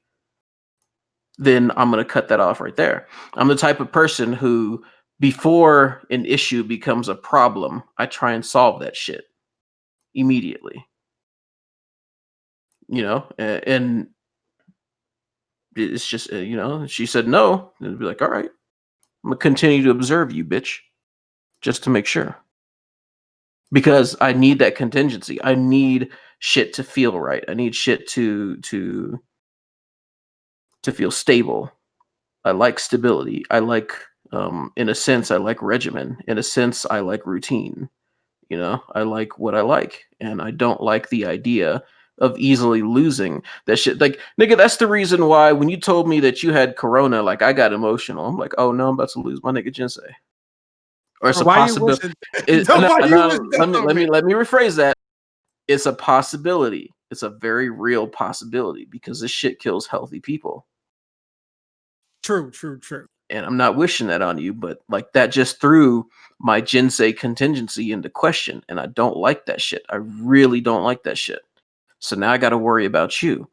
then I'm gonna cut that off right there. I'm the type of person who, before an issue becomes a problem, I try and solve that shit immediately. And it's just she said no, and it'd be like, all right, I'm gonna continue to observe you, bitch, just to make sure. Because I need that contingency. I need shit to feel right. I need shit to feel stable. I like stability. I like in a sense I like regimen. In a sense I like routine. I like what I like, and I don't like the idea of easily losing that shit. Like, nigga, that's the reason why when you told me that you had corona, like I got emotional. I'm like, oh no, I'm about to lose my nigga Jinsei. Or it's Bro, a why you possibility. wishing? Why you No, wishing that on me? let me rephrase that. It's a possibility. It's a very real possibility because this shit kills healthy people. True, true, true. And I'm not wishing that on you, but like that just threw my Jinsei contingency into question, and I don't like that shit. I really don't like that shit. So now I got to worry about you.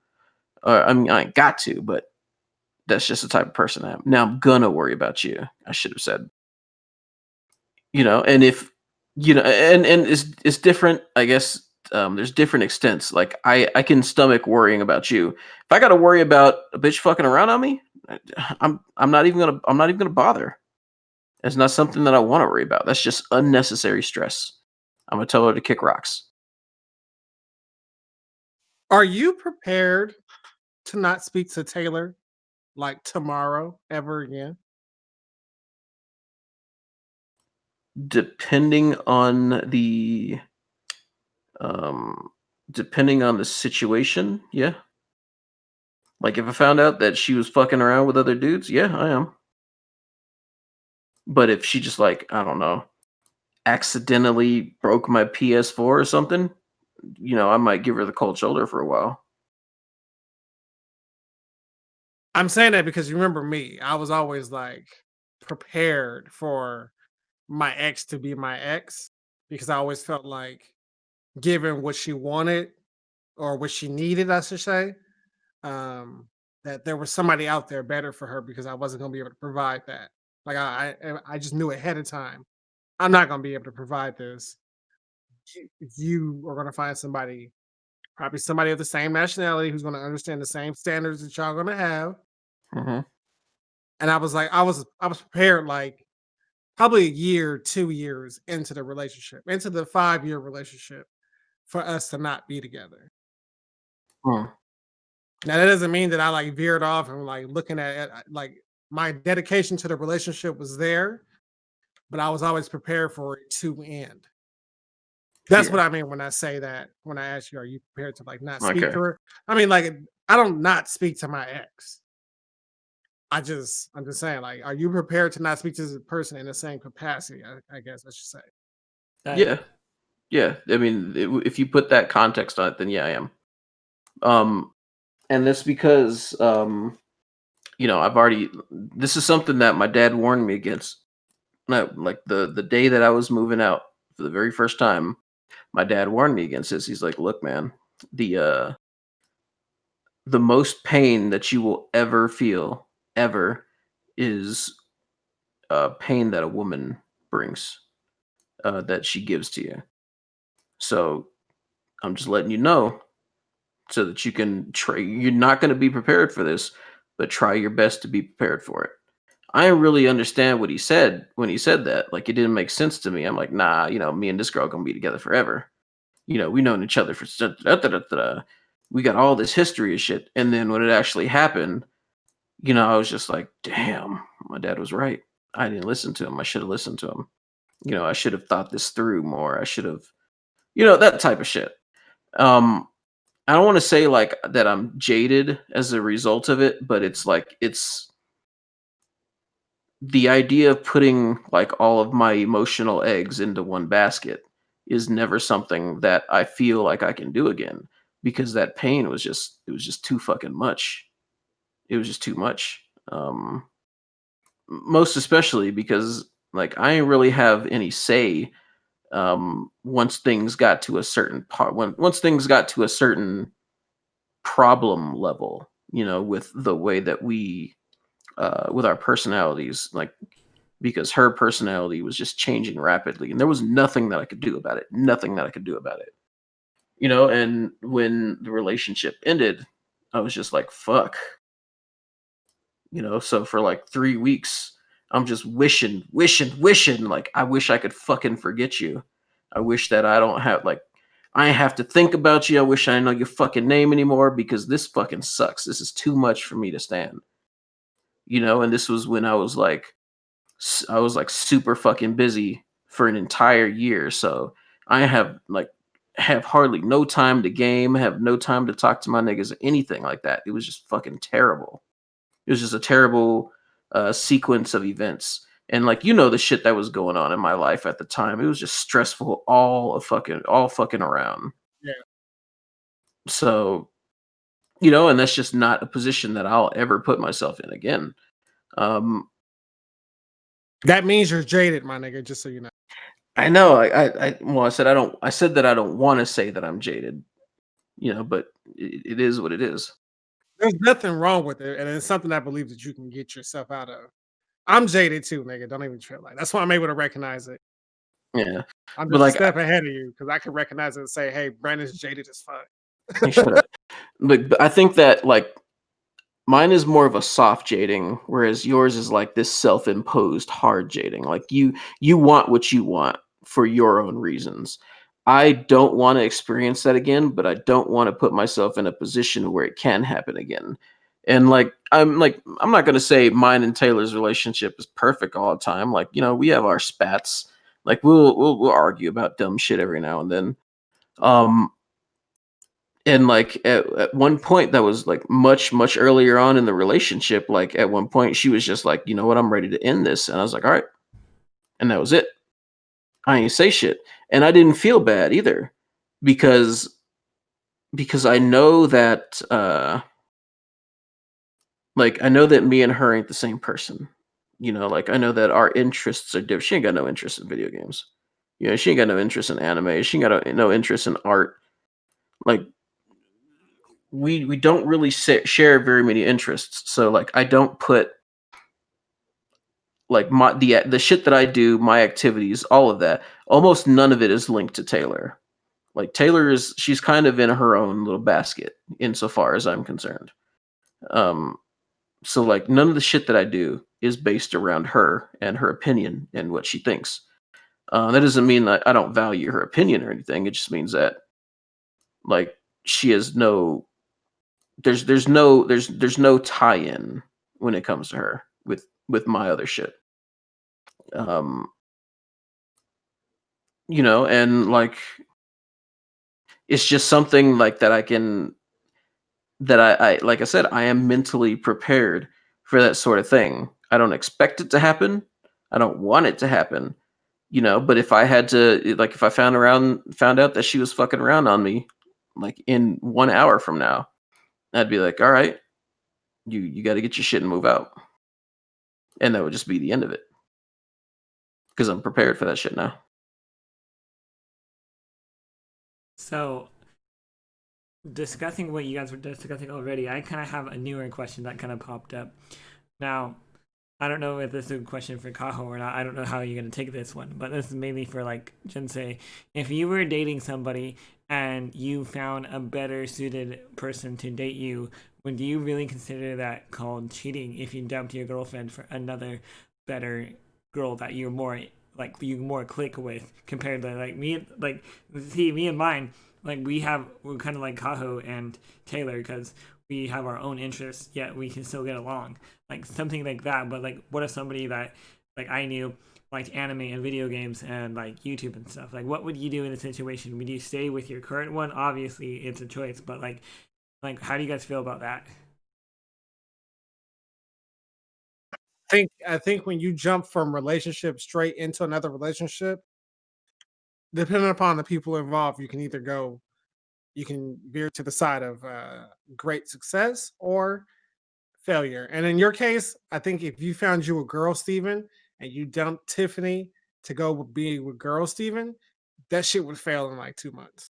I mean, I ain't got to, but that's just the type of person I am. Now I'm gonna worry about you. I should have said, and if and it's different. I guess there's different extents. Like I can stomach worrying about you. If I got to worry about a bitch fucking around on me, I'm not even gonna bother. It's not something that I want to worry about. That's just unnecessary stress. I'm gonna tell her to kick rocks. Are you prepared to not speak to Taylor like tomorrow ever again? Depending on the um depending on the situation, yeah. Like if I found out that she was fucking around with other dudes, yeah, I am. But if she just like, I don't know, accidentally broke my PS4 or something, I might give her the cold shoulder for a while. I'm saying that because you remember me. I was always like prepared for my ex to be my ex because I always felt like given what she wanted or what she needed, I should say, that there was somebody out there better for her because I wasn't going to be able to provide that. Like I just knew ahead of time I'm not going to be able to provide this. You are going to find somebody, probably somebody of the same nationality who's going to understand the same standards that y'all going to have. Hmm. And I was like, I was prepared like probably a year, 2 years into the relationship, into the 5 year relationship for us to not be together. Hmm. Now that doesn't mean that I like veered off and like looking at it, like my dedication to the relationship was there, but I was always prepared for it to end. That's Yeah. what I mean when I say that. When I ask you, are you prepared to like not speak Okay. to her? I mean, like I don't not speak to my ex. I'm just saying, like, are you prepared to not speak to this person in the same capacity? I guess I should say. Yeah, yeah. I mean, if you put that context on it, then yeah, I am. And that's because I've already. This is something that my dad warned me against. Like the day that I was moving out for the very first time, my dad warned me against this. He's like, "Look, man, the uh the most pain that you will ever feel ever is pain that a woman brings, that she gives to you. So I'm just letting you know so that you can try. You're not going to be prepared for this, but try your best to be prepared for it." I didn't really understand what he said when he said that. Like, it didn't make sense to me. I'm like, nah, me and this girl gonna be together forever. We known each other for we got all this history of shit. And then when it actually happened, I was just like, damn, my dad was right. I didn't listen to him. I should have listened to him. I should have thought this through more. I should have, that type of shit. I don't want to say like that I'm jaded as a result of it, but it's like it's the idea of putting like all of my emotional eggs into one basket is never something that I feel like I can do again, because that pain was just too fucking much. It was just too much. Most especially because like I didn't really have any say once things got to a certain part when once things got to a certain problem level, with the way that we with our personalities, like, because her personality was just changing rapidly and there was nothing that I could do about it. Nothing that I could do about it. And when the relationship ended, I was just like, fuck. So for like 3 weeks, I'm just wishing, like, I wish I could fucking forget you. I wish that I don't have like I have to think about you. I wish I didn't know your fucking name anymore because this fucking sucks. This is too much for me to stand. And this was when I was like super fucking busy for an entire year. So I have hardly no time to game, have no time to talk to my niggas or anything like that. It was just fucking terrible. It was just a terrible sequence of events. And like, the shit that was going on in my life at the time, it was just stressful all fucking around. Yeah. So, and that's just not a position that I'll ever put myself in again. Um, That means you're jaded, my nigga. Just so you know. I know. Well, I said I don't. I said that I don't want to say that I'm jaded. But it is what it is. There's nothing wrong with it, and it's something I believe that you can get yourself out of. I'm jaded too, nigga. Don't even trip. Like, that's why I'm able to recognize it. Yeah, I'm but just a like, step ahead of you because I can recognize it and say, "Hey, Brandon's jaded as shut fuck." up. But I think that like mine is more of a soft jading, whereas yours is like this self-imposed hard jading. Like you want what you want for your own reasons. I don't want to experience that again, but I don't want to put myself in a position where it can happen again. And I'm not gonna say mine and Taylor's relationship is perfect all the time. Like, we have our spats. Like we'll argue about dumb shit every now and then. Um and like at one point that was like much earlier on in the relationship, like at one point she was just like, you know what, I'm ready to end this. And I was like, all right. And that was it. I ain't say shit. And I didn't feel bad either, because I know that like I know that me and her ain't the same person. Like I know that our interests are different. She ain't got no interest in video games. She ain't got no interest in anime. She ain't got no interest in art. Like, we don't really share very many interests. So like I don't put like the shit that I do, my activities, all of that, almost none of it is linked to Taylor. Like she's kind of in her own little basket insofar as I'm concerned. Um so like none of the shit that I do is based around her and her opinion and what she thinks. That doesn't mean that I don't value her opinion or anything. It just means that like she has no there's no tie-in when it comes to her with my other shit. Um, and like it's just something like that I can that I like I said, I am mentally prepared for that sort of thing. I don't expect it to happen. I don't want it to happen. But if I had to, like, if I found out that she was fucking around on me, like in 1 hour from now, I'd be like, all right, you got to get your shit and move out, and that would just be the end of it because I'm prepared for that shit now. So, discussing what you guys were discussing already, I kind of have a newer question that kind of popped up. Now, I don't know if this is a question for Kaho or not. I don't know how you're going to take this one, but this is mainly for like Jinsei. If you were dating somebody and you found a better suited person to date you, would you really consider that called cheating if you dumped your girlfriend for another better girl that you're more like you more click with compared to like me? Like, see, me and mine, like we're kind of like Kaho and Taylor because we have our own interests, yet we can still get along. Like something like that. But like, what if somebody that like I knew liked anime and video games and like YouTube and stuff? Like, what would you do in a situation? Would you stay with your current one? Obviously, it's a choice, but like, how do you guys feel about that? I think when you jump from relationship straight into another relationship, depending upon the people involved, you can veer to the side of great success or failure. And in your case, I think if you found you a girl, Steven, and you dumped Tiffany to go be with girl Steven, that shit would fail in like 2 months.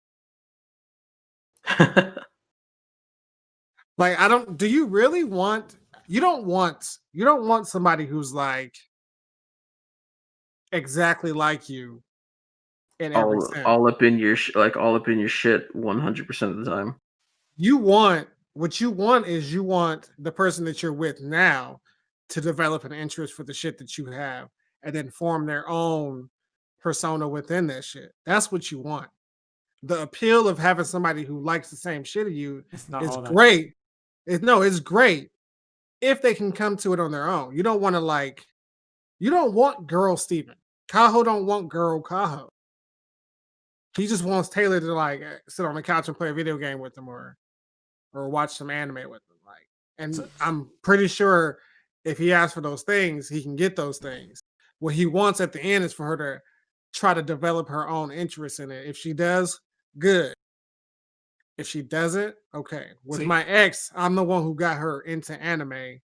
Like, I don't. Do you really want? You don't want. You don't want somebody who's like exactly like you in every sense. all up in your all up in your shit 100% of the time. You want what you want is you want the person that you're with now to develop an interest for the shit that you have and then form their own persona within that shit. That's what you want. The appeal of having somebody who likes the same shit as you It's not is all that. great. It's great if they can come to it on their own. You don't want to like, you don't want girl Steven. Kaho don't want girl Kaho. He just wants Taylor to like sit on the couch and play a video game with him or watch some anime with him. Like, and So- I'm pretty sure if he asks for those things, he can get those things. What he wants at the end is for her to try to develop her own interest in it. If she does, good. If she doesn't, okay. With So- my ex, I'm the one who got her into anime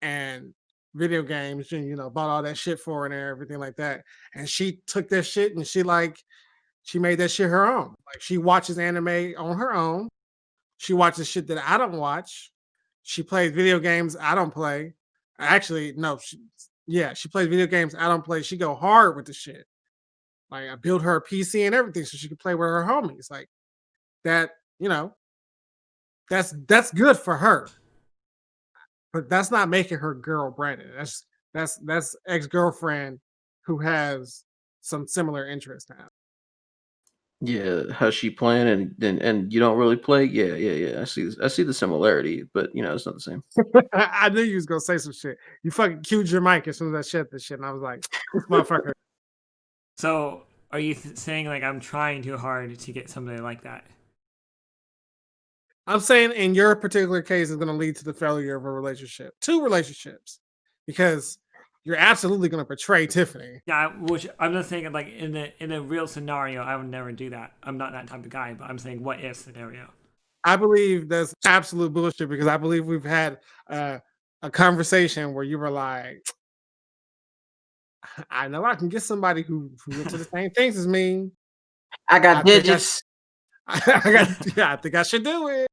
and video games and bought all that shit for her and everything like that. And she took that shit and she made that shit her own. Like she watches anime on her own. She watches shit that I don't watch. She plays video games I don't play. Actually, no, she plays video games I don't play. She go hard with the shit. Like I built her a PC and everything so she could play with her homies. Like that, that's good for her. But that's not making her girl Brandon. That's ex-girlfriend who has some similar interests now. Yeah, how's she playing and you don't really play? Yeah. I see the similarity, but it's not the same. I knew you was gonna say some shit. You fucking cued your mic as soon as I said this shit, and I was like, this motherfucker. So, are you saying like I'm trying too hard to get somebody like that? I'm saying in your particular case is gonna lead to the failure of a relationship. 2 relationships. Because you're absolutely gonna betray Tiffany. Yeah, which I'm just saying like in a real scenario, I would never do that. I'm not that type of guy, but I'm saying what if scenario. I believe that's absolute bullshit because I believe we've had a conversation where you were like, I know I can get somebody who into the same things as me. I got I think digits. I think I should do it.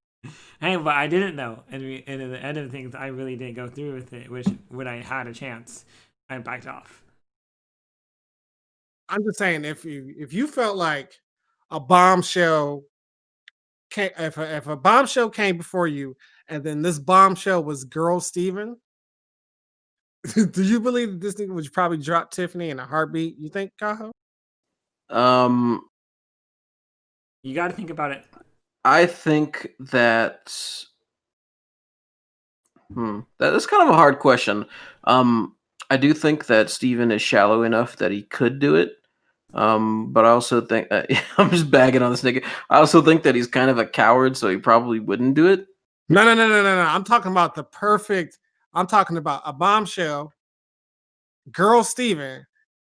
Hey, but I didn't know, and in the end of things, I really didn't go through with it. Which when I had a chance, I backed off. I'm just saying if you felt like a bombshell came, if a bombshell came before you and then this bombshell was girl Steven, do you believe that this nigga would probably drop Tiffany in a heartbeat? You think, Kaho? Um, You got to think about it. I think that that's kind of a hard question. I do think that Steven is shallow enough that he could do it. But I also think I'm just bagging on this nigga. I also think that he's kind of a coward, so he probably wouldn't do it. No. I'm talking about the perfect I'm talking about a bombshell girl Steven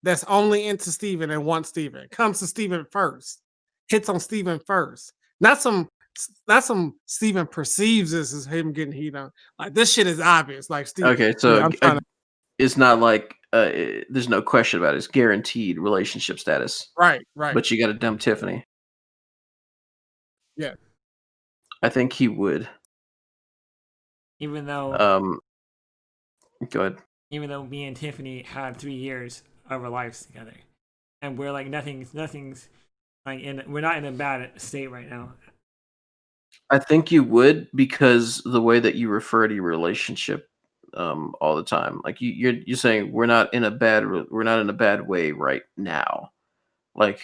that's only into Steven and wants Steven. Comes to Steven first. Hits on Steven first. Not some Steven perceives this as him getting heat on. Like this shit is obvious. Like Steve, Okay, yeah, so I'm trying to it's not like there's no question about it. It's guaranteed relationship status. right. But you got to dump Tiffany. Yeah. I think he would. Even though Go ahead. me and Tiffany had 3 years of our lives together, and we're like nothing's like we're not in a bad state right now. I think you would because the way that you refer to your relationship all the time, like you're saying we're not in a bad way right now. Like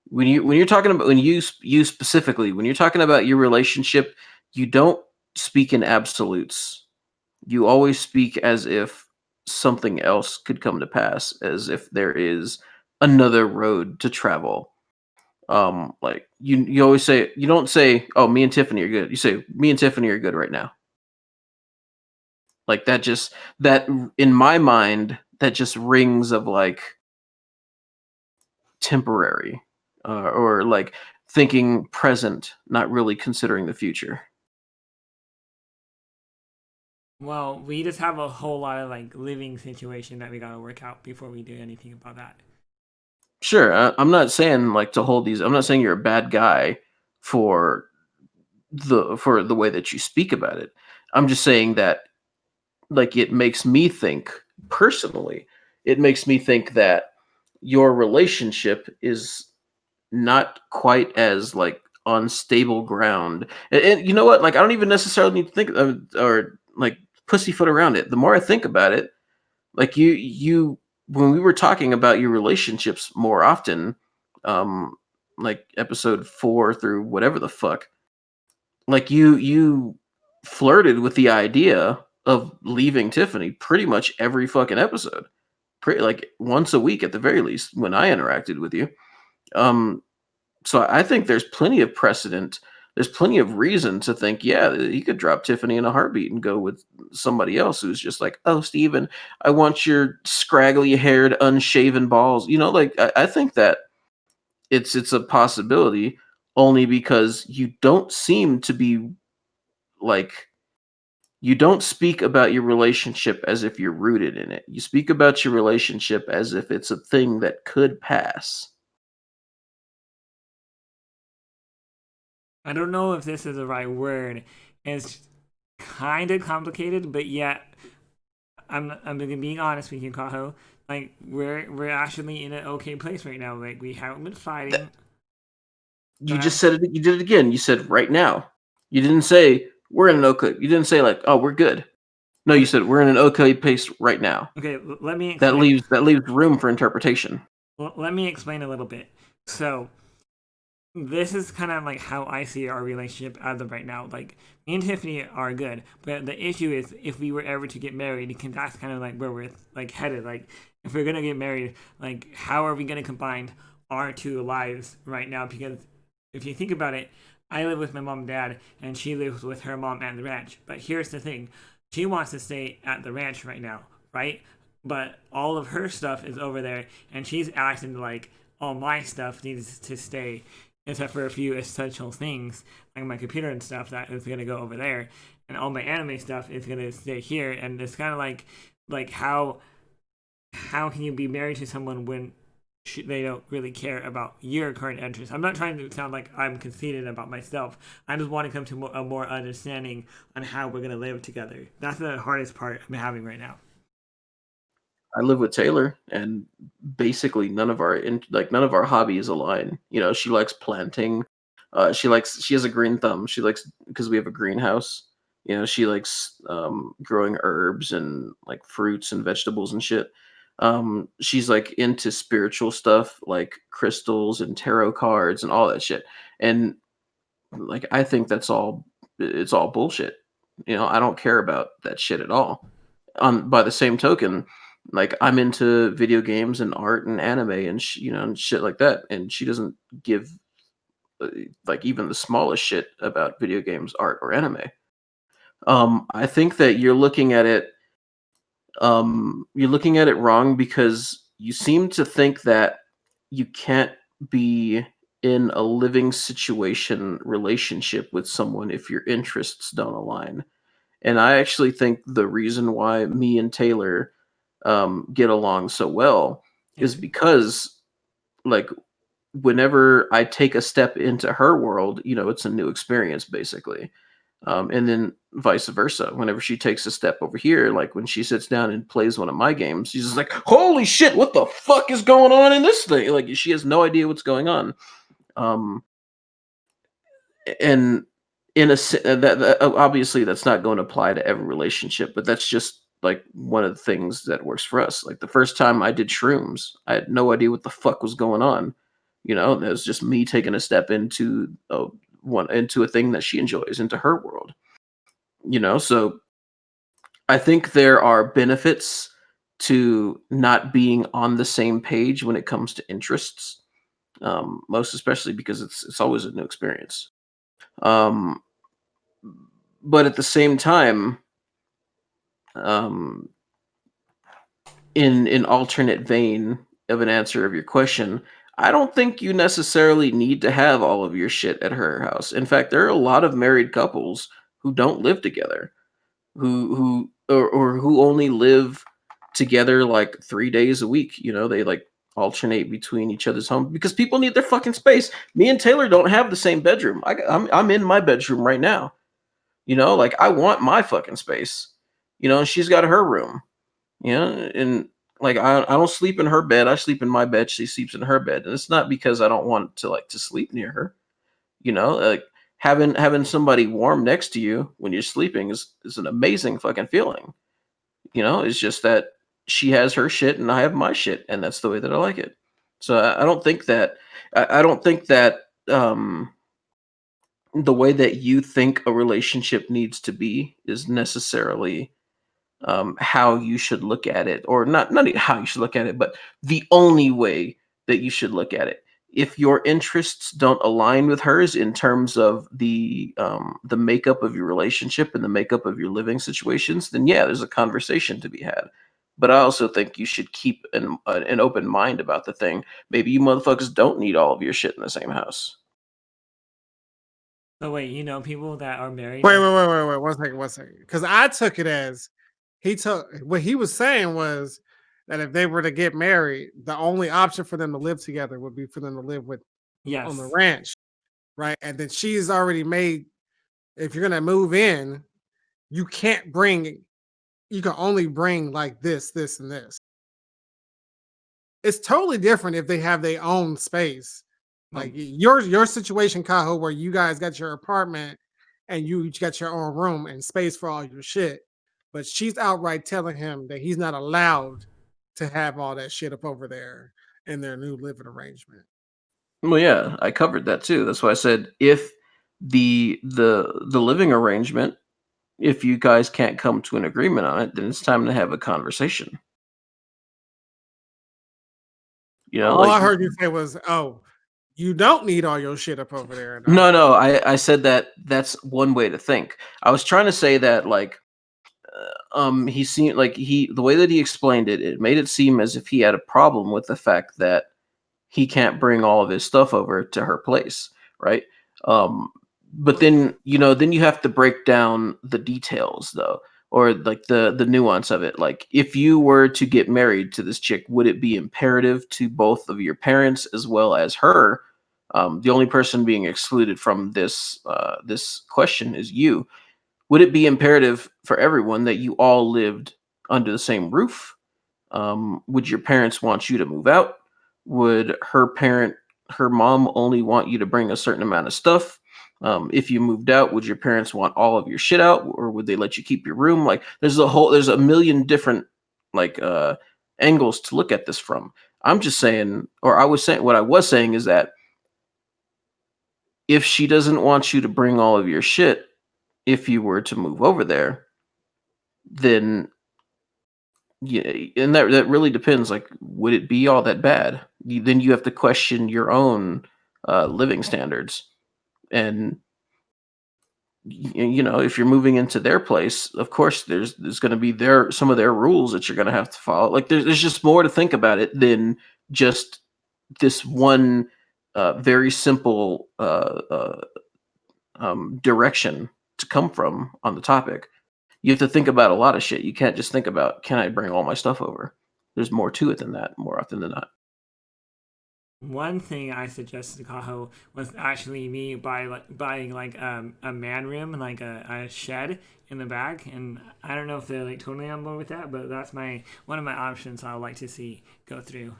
when you're talking about you specifically when you're talking about your relationship, you don't speak in absolutes. You always speak as if something else could come to pass, as if there is another road to travel. Like you always say, you don't say, "Oh, me and Tiffany are good." You say, "Me and Tiffany are good right now." Like that in my mind that just rings of like temporary, or like thinking present, not really considering the future. Well, we just have a whole lot of like living situation that we gotta work out before we do anything about that. Sure, I'm not saying like to hold these. I'm not saying you're a bad guy for the way that you speak about it. I'm just saying that like it makes me think personally. It makes me think that your relationship is not quite as like on stable ground. And you know what? Like I don't even necessarily need to think or like pussyfoot around it. The more I think about it, like you when we were talking about your relationships more often, um, like episode 4 through whatever the fuck, like you flirted with the idea of leaving Tiffany pretty much every fucking episode. Pretty like once a week at the very least when I interacted with you. Um so I think there's plenty of precedent. There's plenty of reason to think, yeah, he could drop Tiffany in a heartbeat and go with somebody else who's just like, oh, Steven, I want your scraggly haired, unshaven balls. You know, like I think that it's a possibility only because you don't seem to be like you don't speak about your relationship as if you're rooted in it. You speak about your relationship as if it's a thing that could pass. I don't know if this is the right word. It's kind of complicated, but yet I'm being honest with you, Kaho. Like we're actually in an okay place right now. Like we haven't been fighting. You just said it. You did it again. You said right now. You didn't say we're in an okay. You didn't say like, oh, we're good. No, you said we're in an okay pace right now. Okay, let me explain. That leaves room for interpretation. Let me explain a little bit. So this is kind of like how I see our relationship as of right now. Like me and Tiffany are good, but the issue is if we were ever to get married, because that's kind of like where we're like headed. Like if we're gonna get married, like how are we gonna combine our two lives right now? Because if you think about it, I live with my mom and dad, and she lives with her mom at the ranch. But here's the thing: she wants to stay at the ranch right now, right? But all of her stuff is over there, and she's acting like all my stuff needs to stay except for a few essential things like my computer and stuff that is going to go over there, and all my anime stuff is going to stay here. And it's kind of like how can you be married to someone when they don't really care about your current interests? I'm not trying to sound like I'm conceited about myself. I just want to come to a more understanding on how we're going to live together. That's the hardest part I'm having right now. I live with Taylor, and basically none of our hobbies align. You know, she likes planting. She has a green thumb. She likes because we have a greenhouse. You know, she likes growing herbs and like fruits and vegetables and shit. She's like into spiritual stuff like crystals and tarot cards and all that shit. And like I think it's all bullshit. You know, I don't care about that shit at all. By the same token, like I'm into video games and art and anime and you know and shit like that, and she doesn't give like even the smallest shit about video games, art, or anime. I think that you're looking at it. you're looking at it wrong because you seem to think that you can't be in a living situation relationship with someone if your interests don't align. And I actually think the reason why me and Taylor get along so well is Yeah. because, like, whenever I take a step into her world, it's a new experience basically. And then vice versa. Whenever she takes a step over here, like when she sits down and plays one of my games, she's just like, "Holy shit, what the fuck is going on in this thing?" Like she has no idea what's going on. Um, and obviously that's not going to apply to every relationship, but that's just like one of the things that works for us. Like the first time I did shrooms, I had no idea what the fuck was going on. And it was just me taking a step into a thing that she enjoys, into her world. So I think there are benefits to not being on the same page when it comes to interests, most especially because it's always a new experience. Um, but at the same time, um, in alternate vein of an answer of your question, I don't think you necessarily need to have all of your shit at her house. In fact, there are a lot of married couples who don't live together, or who only live together like 3 days a week. They like alternate between each other's home because people need their fucking space. Me and Taylor don't have the same bedroom. I'm in my bedroom right now. Like I want my fucking space. And she's got her room. And like I don't sleep in her bed. I sleep in my bed. She sleeps in her bed, and it's not because I don't want to sleep near her. Like having somebody warm next to you when you're sleeping is an amazing fucking feeling. It's just that she has her shit and I have my shit, and that's the way that I like it. So I don't think that I don't think that the way that you think a relationship needs to be is necessarily how you should look at it, or not even how you should look at it, but the only way that you should look at it. If your interests don't align with hers in terms of the makeup of your relationship and the makeup of your living situations, then yeah, there's a conversation to be had. But I also think you should keep an open mind about the thing. Maybe you motherfuckers don't need all of your shit in the same house. So wait, people that are married Wait, and wait, wait, wait, wait. 1 second, 1 second. Because I took it as he took what he was saying was that if they were to get married, the only option for them to live together would be for them to live with on the yes. ranch, right? And then she's already made. If you're gonna move in, you can't bring. You can only bring like this, and this. It's totally different if they have their own space. Like Um, your situation, Kaho, where you guys got your apartment and you each got your own room and space for all your shit. But she's outright telling him that he's not allowed to have all that shit up over there in their new living arrangement. Well, yeah, I covered that too. That's why I said if the living arrangement, if you guys can't come to an agreement on it, then it's time to have a conversation. All Like I heard you say was, "Oh, you don't need all your shit up over there." And no, no, I said that that's one way to think. I was trying to say that like he seemed like the way that he explained it, it made it seem as if he had a problem with the fact that he can't bring all of his stuff over to her place, right? Um, but then you have to break down the details though, or like the nuance of it. Like if you were to get married to this chick, would it be imperative to both of your parents as well as her? The only person being excluded from this question is you. Would it be imperative for everyone that you all lived under the same roof? Would your parents want you to move out? Would her mom, only want you to bring a certain amount of stuff? If you moved out, would your parents want all of your shit out, or would they let you keep your room? Like, there's a million different like angles to look at this from. I'm just saying, or I was saying, what I was saying is that if she doesn't want you to bring all of your shit, if you were to move over there, then yeah, and that really depends. Like, would it be all that bad? Then you have to question your own living standards, and you know, if you're moving into their place, of course there's going to be some of their rules that you're going to have to follow. Like there's just more to think about it than just this one very simple direction to come from on the topic. You have to think about a lot of shit. You can't just think about, can I bring all my stuff over? There's more to it than that, more often than not. One thing I suggested to Kaho was actually me buying like a man room, like a shed in the back, and I don't know if they're like totally on board with that, but that's one of my options I would like to see go through.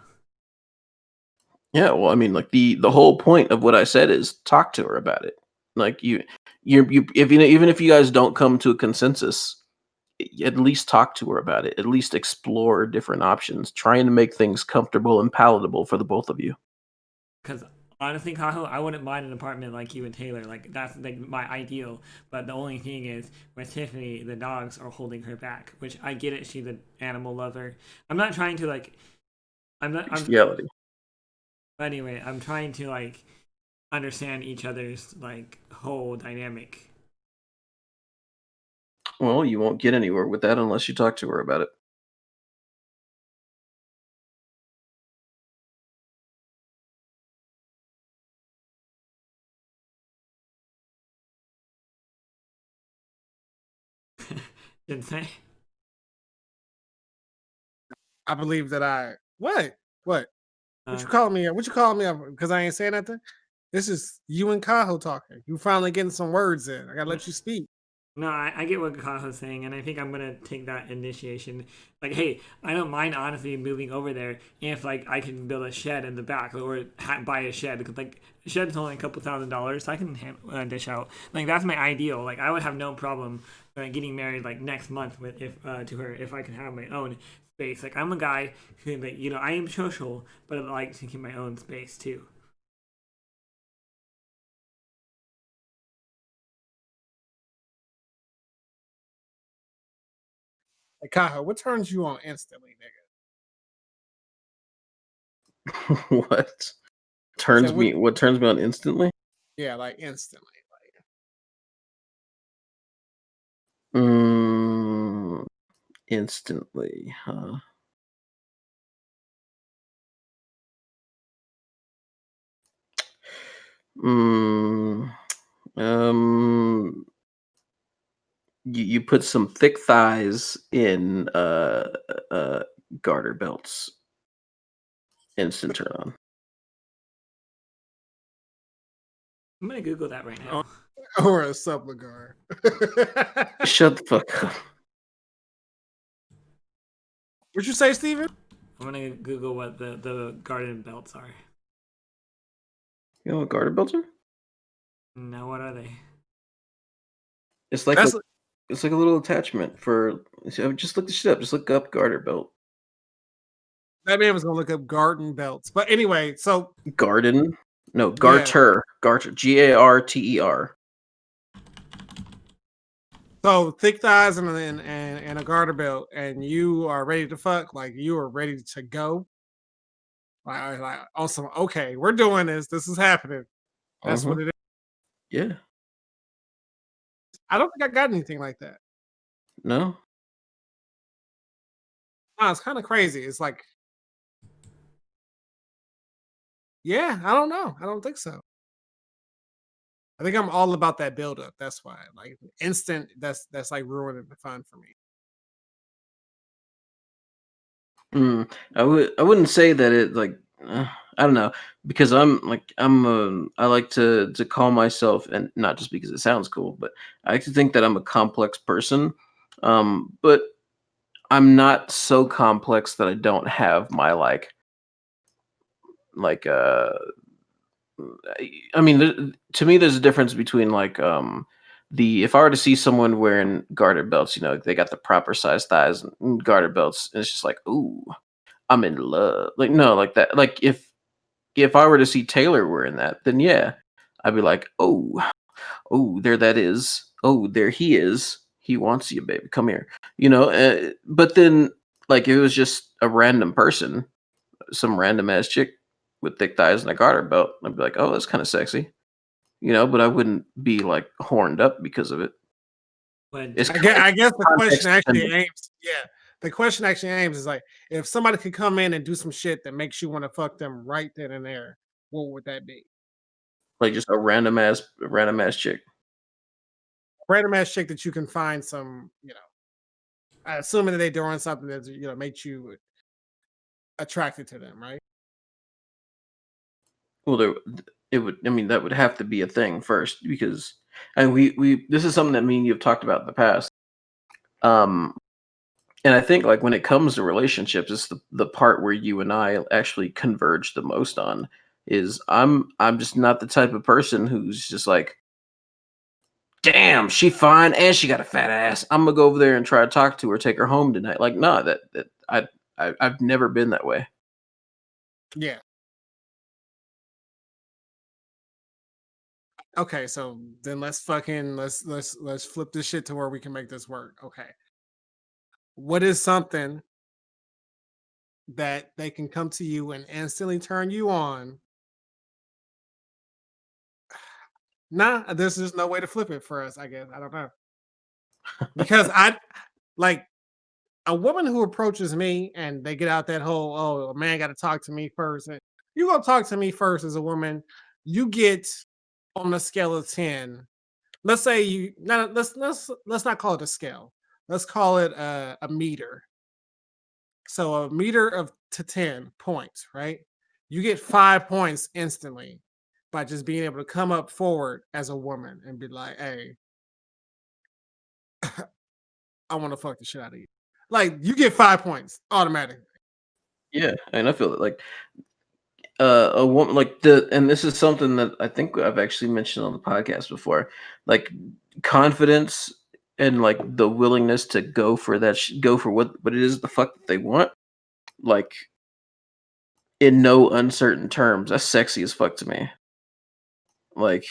Yeah, well, I mean, like the whole point of what I said is talk to her about it. Like you if even if you guys don't come to a consensus, at least talk to her about it. At least explore different options, trying to make things comfortable and palatable for the both of you. Because honestly, Kaho, I wouldn't mind an apartment like you and Taylor. Like that's like my ideal. But the only thing is, with Tiffany, the dogs are holding her back. Which I get it. She's an animal lover. I'm not trying to like. I'm not. Reality. But anyway, I'm trying to like understand each other's like whole dynamic. Well, you won't get anywhere with that unless you talk to her about it. Didn't say. I believe that I what? What? What Uh, you calling me? What you calling me? Because I ain't saying nothing. This is you and Kaho talking. You finally getting some words in. I gotta let you speak. No, I get what Kaho's saying, and I think I'm gonna take that initiation. Like, hey, I don't mind honestly moving over there if like I can build a shed in the back or buy a shed because like a shed's only a couple $1,000s, so I can dish out. Like that's my ideal. Like I would have no problem getting married like next month with if to her if I can have my own space. Like I'm a guy who like I am social, but I like to keep my own space too. Like Kaho, what turns you on instantly, nigga? What So what? what turns me on instantly? Yeah, like instantly. Mm, instantly, huh? Mm, um, you put some thick thighs in garter belts. Instant turn on. I'm gonna Google that right Oh, now. or a subligar. Shut the fuck up. What you say, Steven? I'm gonna Google what the garden belts are. You know what garter belts are? No, what are they? It's like That's it's like a little attachment for. Just look this shit up. Just look up garter belt. that man was gonna look up garden belts. But anyway, so Garden? No, yeah. garter. Garter. GARTER. So thick thighs and a garter belt, and you are ready to fuck, like you are ready to go. Like awesome. Okay, we're doing this. This is happening. That's Uh-huh. what it is. Yeah. I don't think I got anything like that. No. No, it's kind of crazy. It's like, yeah, I don't know. I don't think so. I think I'm all about that buildup. That's why, like, instant. That's like ruining the fun for me. I wouldn't say that it like I don't know because I like to call myself, and not just because it sounds cool, but I like to think that I'm a complex person. But I'm not so complex that I don't have my like I mean, to me, there's a difference between the if I were to see someone wearing garter belts, you know, they got the proper size thighs and garter belts, and it's just like, ooh, I'm in love. Like no, like that. Like if I were to see Taylor wearing that, then yeah, I'd be like, oh, there that is. Oh, there he is. He wants you, baby. Come here. You know. But then, like, if it was just a random person, some random ass chick with thick thighs and a garter belt, I'd be like, oh, that's kind of sexy. but I wouldn't be like horned up because of it. But It's I guess the question context actually dependent. aims, yeah. The question actually aims is like, if somebody could come in and do some shit that makes you want to fuck them right then and there, what would that be? Like just a random ass chick. Random ass chick that you can find some, assuming that they're doing something that makes you attracted to them, right? Well, it would. I mean, that would have to be a thing first because, and we this is something that me and you've talked about in the past. Um, and I think like when it comes to relationships, it's the part where you and I actually converge the most on is I'm just not the type of person who's just like, damn, she fine and she got a fat ass. I'm gonna go over there and try to talk to her, take her home tonight. Like, no, that I've never been that way. Yeah. Okay, so then let's flip this shit to where we can make this work. Okay. What is something that they can come to you and instantly turn you on? Nah, there's just no way to flip it for us, I guess. I don't know. Because I like a woman who approaches me and they get out that whole, oh, a man got to talk to me first. And you gonna talk to me first as a woman, you get on a scale of 10. Let's say you no, let's not call it a scale. Let's call it a meter. So a meter of to 10 points, right? You get 5 points instantly by just being able to come up forward as a woman and be like, hey, I want to fuck the shit out of you. Like you get 5 points automatically. Yeah, and I feel it like a woman and this is something that I think I've actually mentioned on the podcast before, like confidence and like the willingness to go for go for what it is the fuck that they want, like in no uncertain terms. That's sexy as fuck to me. Like,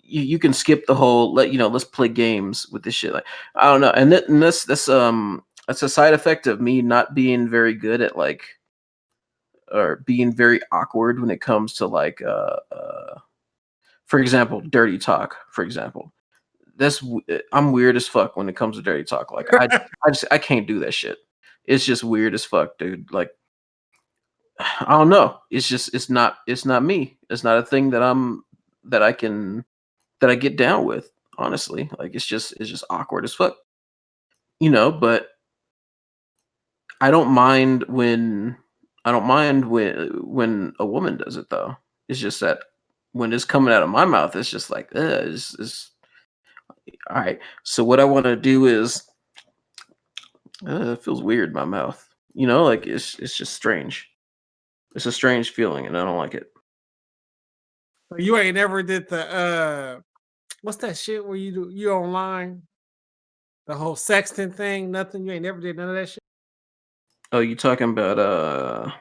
you can skip the whole let's play games with this shit. Like, I don't know, and that's a side effect of me not being very good at like or being very awkward when it comes to like for example, dirty talk. For example, I'm weird as fuck when it comes to dirty talk. Like, I can't do that shit. It's just weird as fuck, dude. Like, I don't know. It's not me. It's not a thing that I can that I get down with, honestly. Like it's just awkward as fuck. But I don't mind when a woman does it though. It's just that when it's coming out of my mouth, it's just like, it's all right. So what I want to do is it feels weird in my mouth. Like it's just strange. It's a strange feeling and I don't like it. You ain't never did the what's that shit where you online? The whole sexting thing, nothing. You ain't never did none of that shit. Oh, you talking about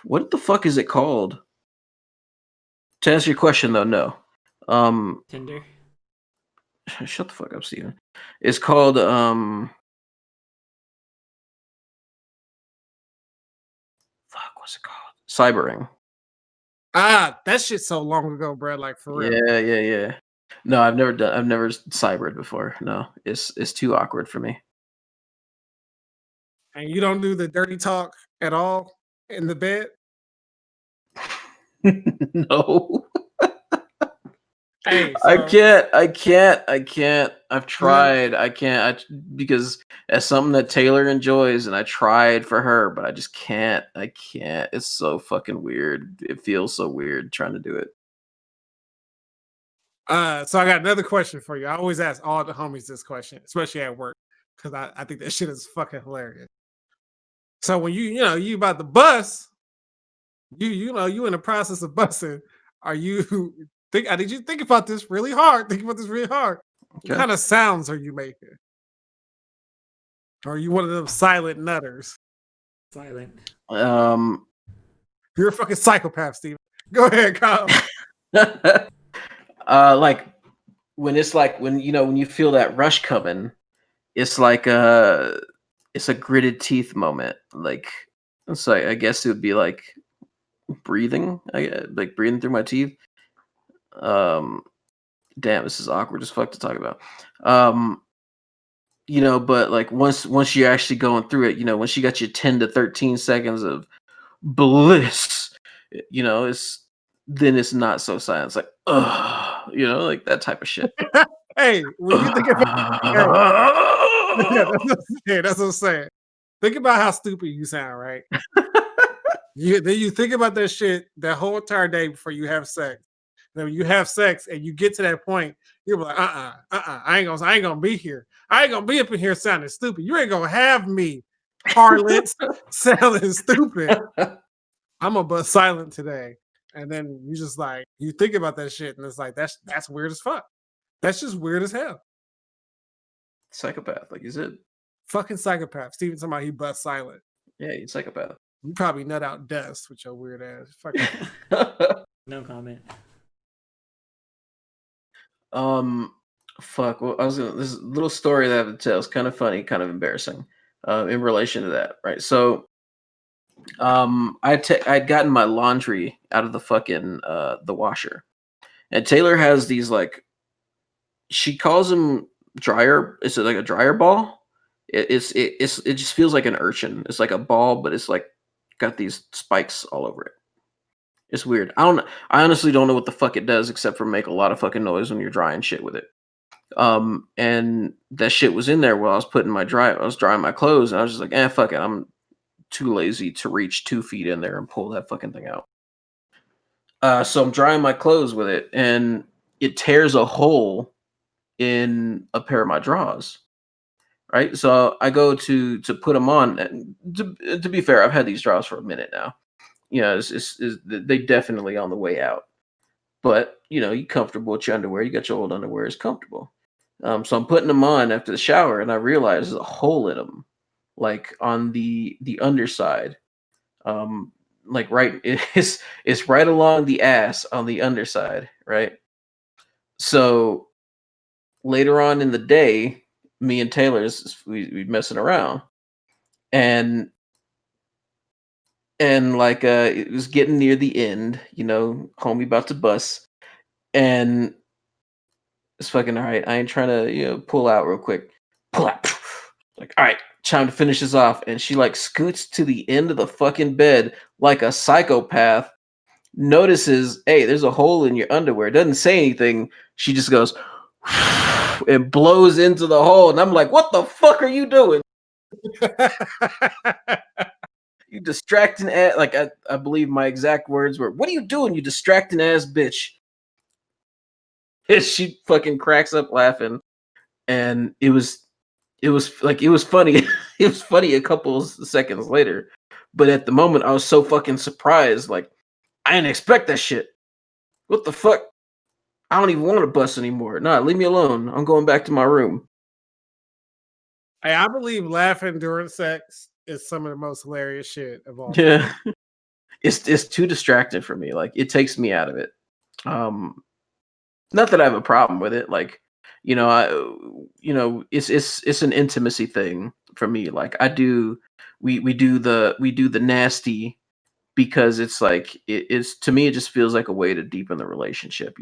what the fuck is it called? To answer your question though, no. Tinder. Shut the fuck up, Steven. It's called fuck, what's it called? Cybering. Ah, that shit so long ago, bro. Like for real. Yeah, yeah, yeah. No, I've never cybered before. No, it's too awkward for me. And you don't do the dirty talk at all in the bed. No. Hey, I so can't. I can't. I've you tried. I can't. Because that's something that Taylor enjoys, and I tried for her, but I just can't. I can't. It's so fucking weird. It feels so weird trying to do it. so I got another question for you. I always ask all the homies this question, especially at work, because I think that shit is fucking hilarious. So when you about to bust, you in the process of busting, are you did you think about this really hard? Think about this really hard. What Okay. kind of sounds are you making? Or are you one of them silent nutters? Silent. Um. You're a fucking psychopath, Steven. Go ahead, Kyle. Like when you feel that rush coming, it's like it's a gritted teeth moment. Like, so I guess it would be like breathing, like breathing through my teeth. Um, damn, this is awkward as fuck to talk about. Um, but like once you're actually going through it, when she got you 10 to 13 seconds of bliss, it's then it's not so silent. It's like, like that type of shit. Hey, when you think about hey, yeah, that's what I'm saying. Think about how stupid you sound, right? Then you think about that shit that whole entire day before you have sex. Then when you have sex and you get to that point, you're like, I ain't gonna be here. I ain't gonna be up in here sounding stupid. You ain't gonna have me, harlots, sounding stupid. I'm gonna bust silent today. And then you just like you think about that shit, and it's like that's weird as fuck. That's just weird as hell. Psychopath, like you said. Fucking psychopath. Steven talking about he bust silent. Yeah, he's psychopath. You probably nut out dust with your weird ass. Fuck. No comment. Fuck. Well, this little story that I have to tell is kind of funny, kind of embarrassing, in relation to that, right? So, I'd gotten my laundry out of the fucking the washer, and Taylor has these like, she calls them dryer. It's like a dryer ball. It just feels like an urchin. It's like a ball, but it's like got these spikes all over it. It's weird. I honestly don't know what the fuck it does except for make a lot of fucking noise when you're drying shit with it. And that shit was in there while I was drying my clothes, and I was just like, fuck it. I'm too lazy to reach 2 feet in there and pull that fucking thing out. So I'm drying my clothes with it, and it tears a hole in a pair of my drawers. Right. So I go to put them on. And to be fair, I've had these drawers for a minute now. They definitely on the way out. But you comfortable with your underwear. You got your old underwear. It's comfortable. So I'm putting them on after the shower, and I realize there's a hole in them, like on the underside. Like right, it's right along the ass on the underside, right? So later on in the day, me and Taylor's we messing around, and like it was getting near the end, homie about to bust, and it's fucking all right. I ain't trying to pull out real quick. Pull out. Like, all right, time to finish this off. And she like scoots to the end of the fucking bed like a psychopath. Notices, hey, there's a hole in your underwear. Doesn't say anything. She just goes and blows into the hole. And I'm like, what the fuck are you doing? You distracting ass. Like I believe my exact words were, what are you doing, you distracting ass bitch? And she fucking cracks up laughing. And it was funny. It was funny a couple of seconds later. But at the moment I was so fucking surprised. Like, I didn't expect that shit. What the fuck? I don't even want to bust anymore. Nah, leave me alone. I'm going back to my room. Hey, I believe laughing during sex is some of the most hilarious shit of all. Yeah. It's too distracting for me. Like, it takes me out of it. Not that I have a problem with it. Like, it's an intimacy thing for me. Like, we do the nasty because it's like it's to me it just feels like a way to deepen the relationship.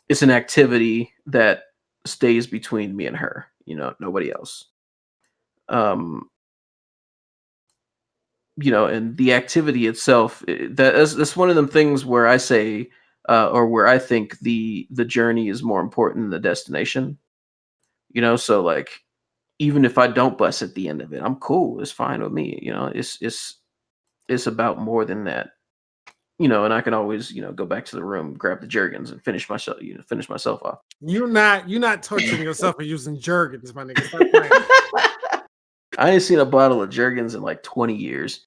It's an activity that stays between me and her. Nobody else. And the activity itself, that's one of them things where I say, or where I think the journey is more important than the destination. So like, even if I don't bust at the end of it, I'm cool. It's fine with me. It's about more than that. And I can always, go back to the room, grab the Jergens, and finish myself off. You're not torturing yourself for using Jergens, my nigga. Stop playing. I ain't seen a bottle of Jergens in like 20 years.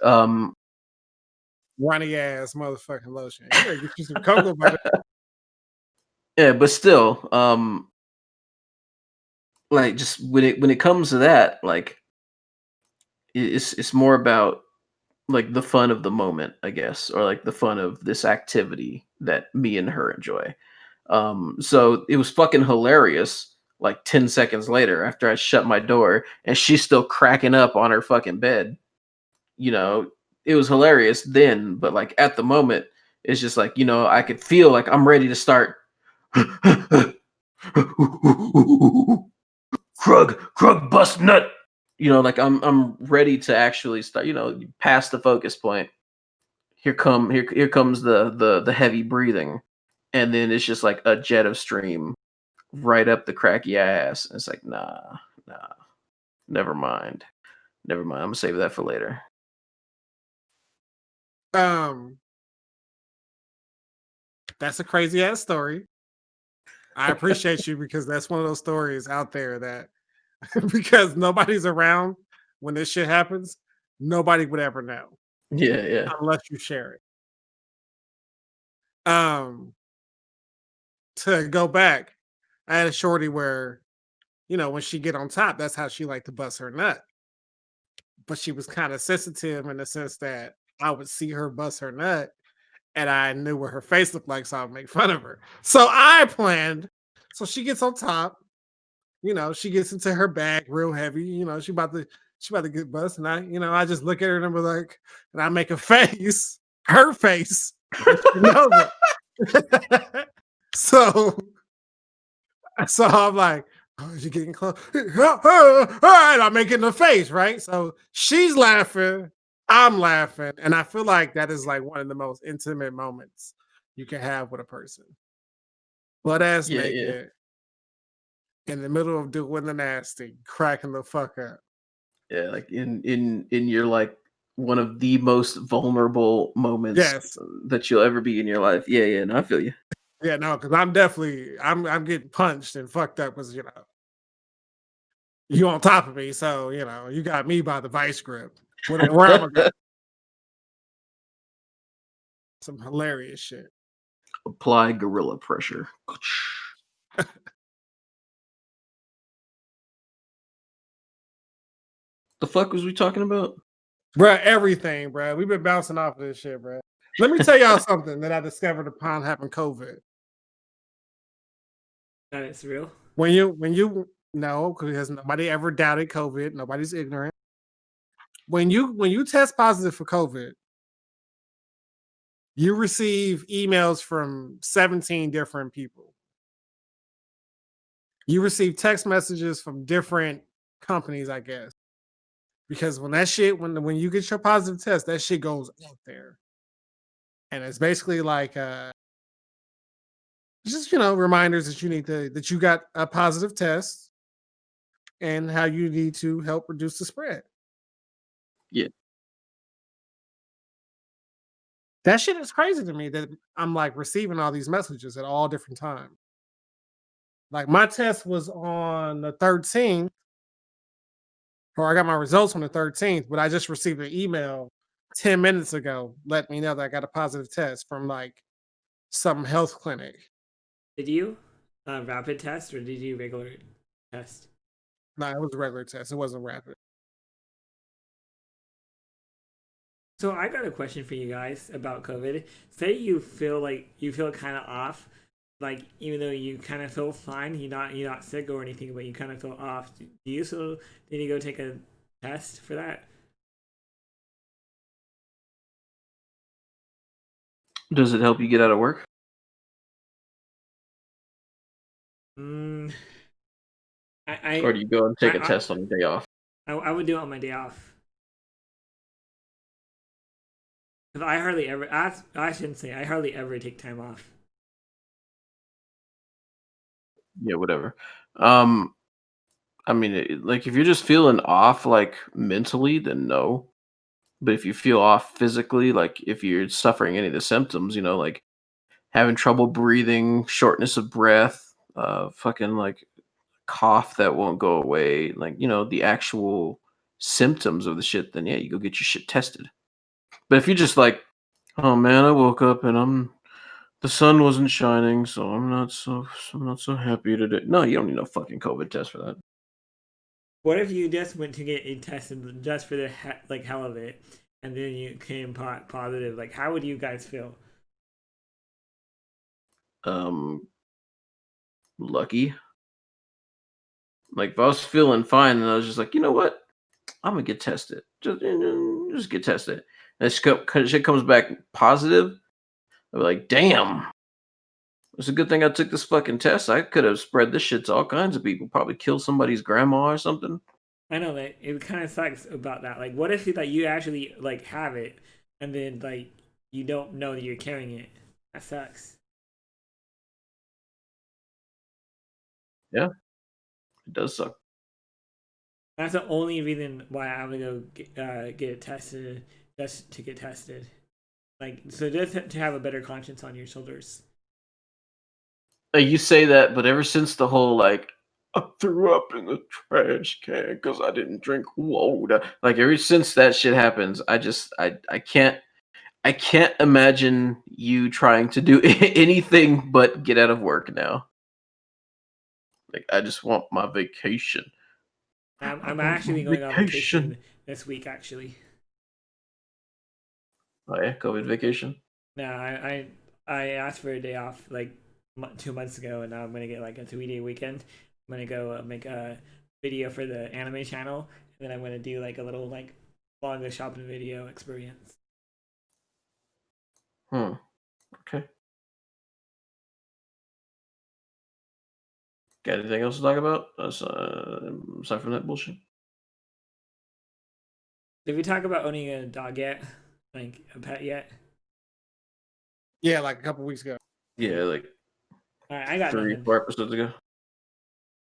Runny ass motherfucking lotion. You better get you some cocoa butter. Yeah, but still, like, just when it comes to that, like, it's more about like the fun of the moment, I guess, or like the fun of this activity that me and her enjoy. So it was fucking hilarious. Like 10 seconds later, after I shut my door, and she's still cracking up on her fucking bed. it was hilarious then, but like at the moment, it's just like, I could feel like I'm ready to start. Krug bust nut. Like I'm ready to actually start, past the focus point. Here comes the heavy breathing. And then it's just like a jet of stream right up the cracky ass. It's like, nah, never mind. I'm gonna save that for later. That's a crazy ass story. I appreciate you because that's one of those stories out there that because nobody's around when this shit happens, nobody would ever know Yeah. unless you share it. To go back, I had a shorty where, when she get on top, that's how she liked to bust her nut. But she was kind of sensitive in the sense that I would see her bust her nut and I knew what her face looked like, so I would make fun of her. So I planned. So she gets on top, she gets into her bag real heavy, she about to get bust. And I just look at her and be like, and I make a face, her face. And she knows it. So I'm like, oh, is she getting close? All right, I'm making the face, right? So she's laughing, I'm laughing, and I feel like that is like one of the most intimate moments you can have with a person. Butt ass Yeah. naked, in the middle of doing the nasty, cracking the fuck up. Yeah, like in your like one of the most vulnerable moments Yes. that you'll ever be in your life. Yeah, no, I feel you. Yeah, no, because I'm getting punched and fucked up because you on top of me, so you got me by the vice grip. Where am I going? Some hilarious shit. Apply gorilla pressure. The fuck was we talking about? Bruh, everything, bruh. We've been bouncing off of this shit, bruh. Let me tell y'all something that I discovered upon having COVID. That it's real. When you know, because nobody ever doubted COVID, nobody's ignorant. When you test positive for COVID, you receive emails from 17 different people. You receive text messages from different companies, I guess. Because when that shit, when you get your positive test, that shit goes out there. And it's basically like just reminders that that you got a positive test and how you need to help reduce the spread. Yeah. That shit is crazy to me that I'm like receiving all these messages at all different times. Like my test was on the 13th, or I got my results on the 13th, but I just received an email 10 minutes ago letting me know that I got a positive test from like some health clinic. Did you rapid test or did you regular test? No, it was a regular test. It wasn't rapid. So I got a question for you guys about COVID. Say you feel kind of off, like even though you kind of feel fine, you're not sick or anything, but you kind of feel off. Do you still need to go take a test for that? Does it help you get out of work? Mm, Or do you go and take a I test on your day off? I would do it on my day off. 'Cause I hardly ever. I shouldn't say I hardly ever take time off. Yeah, whatever. I mean, like if you're just feeling off, like mentally, then no. But if you feel off physically, like if you're suffering any of the symptoms, like having trouble breathing, shortness of breath, fucking like cough that won't go away, like, the actual symptoms of the shit, then yeah, you go get your shit tested. But if you're just like, oh man, I woke up and the sun wasn't shining, so I'm not so happy today. No, you don't need no fucking COVID test for that. What if you just went to get a test just for the hell of it, and then you came positive? Like, how would you guys feel? Lucky. Like if I was feeling fine and I was just like, you know what? I'm gonna get tested. Just get tested. And shit comes back positive. I'm like, damn. It's a good thing I took this fucking test. I could have spread this shit to all kinds of people. Probably killed somebody's grandma or something. I know that it kind of sucks about that. Like, what if you like you actually like have it, and then like you don't know that you're carrying it? That sucks. Yeah, it does suck. That's the only reason why I would go get it tested, just to get tested. Like, so just to have a better conscience on your shoulders. You say that, but ever since the whole like I threw up in the trash can because I didn't drink water, like ever since that shit happens, I can't imagine you trying to do anything but get out of work now. Like I just want my vacation. I I'm want actually my going on vacation. vacation this week. Actually, Oh yeah, COVID vacation. no, I asked for a day off like 2 months ago, and now I'm gonna get like a 3-day weekend. I'm gonna go make a video for the anime channel, and then I'm gonna do like a little like manga shopping video experience. Hmm. Okay. Got anything else to talk about? Aside from that bullshit. Did we talk about owning a dog yet? Like a pet yet? Yeah, like a couple weeks ago. Yeah, like All right, I got three, nothing. 4 episodes ago.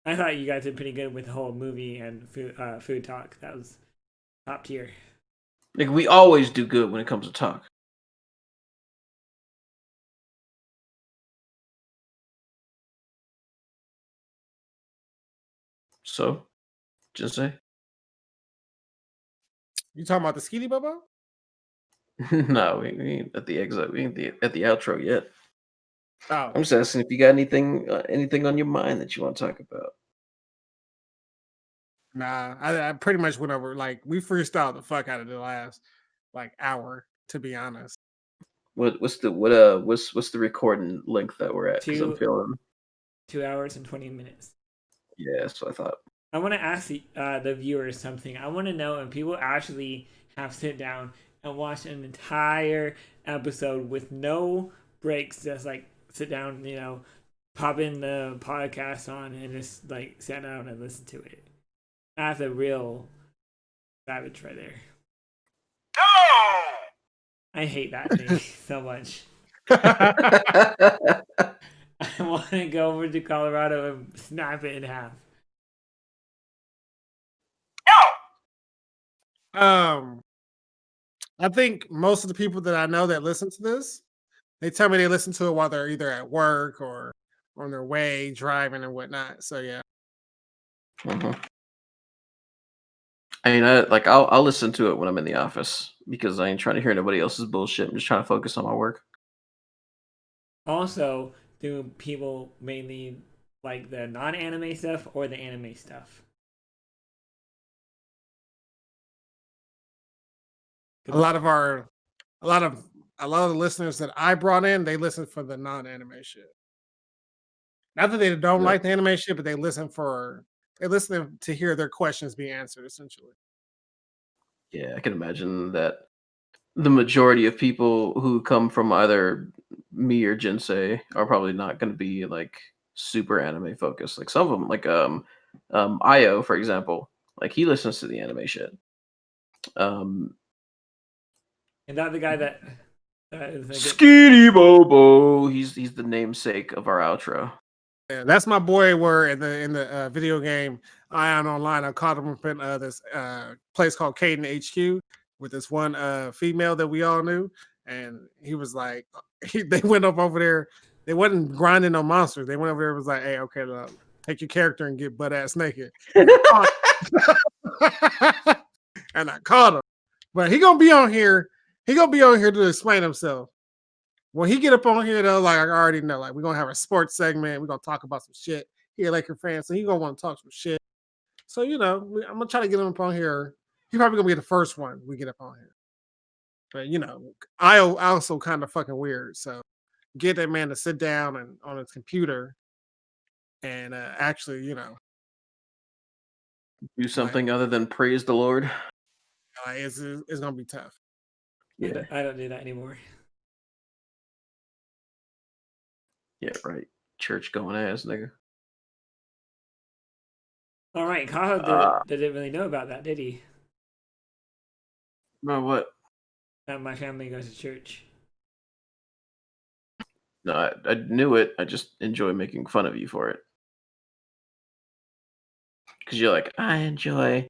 I thought you guys did pretty good with the whole movie and food talk. That was top tier. Like we always do good when it comes to talk. So, just say You talking about the Skeety Bubba? no. We ain't at the exit. We ain't at the outro yet. Oh, I'm just asking if you got anything on your mind that you want to talk about. nah. I pretty much went over like we freestyled the fuck out of the last like hour, to be honest. What's the recording length that we're at? Because I'm Two feeling 2 hours and 20 minutes. yeah. That's what I thought. I want to ask the viewers something. I want to know if people actually have sit down and watch an entire episode with no breaks, just like sit down, pop in the podcast on and just like sit down and listen to it. That's a real savage right there. I hate that thing so much. I want to go over to Colorado and snap it in half. I think most of the people that I know that listen to this, they tell me they listen to it while they're either at work or on their way driving and whatnot. So yeah, Mhm. I mean, I'll listen to it when I'm in the office because I ain't trying to hear nobody else's bullshit. I'm just trying to focus on my work. Also, do people mainly like the non-anime stuff or the anime stuff? a lot of our, a lot of a lot of the listeners that I brought in, they listen for the non-anime shit. Not that they don't Yeah, like the anime shit, but they listen to hear their questions be answered essentially. yeah, I can imagine that the majority of people who come from either me or Jinsei are probably not going to be like super anime focused. Like some of them, like Io, for example, like he listens to the anime shit. Um, And that the guy that is a good. Skeety Bobo. He's the namesake of our outro. Yeah, that's my boy. Where in the video game Ion Online, I caught him up in this place called Caden HQ with this one female that we all knew, and he was like, they went up over there. They wasn't grinding no monsters. They went over there and was like, hey, okay, look, take your character and get butt ass naked. And and I caught him, but he gonna be on here. He gonna be on here to explain himself. When he get up on here though, like I already know, like we're gonna have a sports segment. We're gonna talk about some shit. He a Laker fan, so he gonna want to talk some shit. So I'm gonna try to get him up on here. He probably gonna be the first one we get up on here. But I also kind of fucking weird. So get that man to sit down and on his computer and actually, Do something other than praise the Lord. It's gonna be tough. Yeah, I don't do that anymore. yeah, right. Church going ass, nigga. All right, Kaho didn't really know about that, did he? No, what? That my family goes to church. No, I knew it. I just enjoy making fun of you for it. Because you're like, I enjoy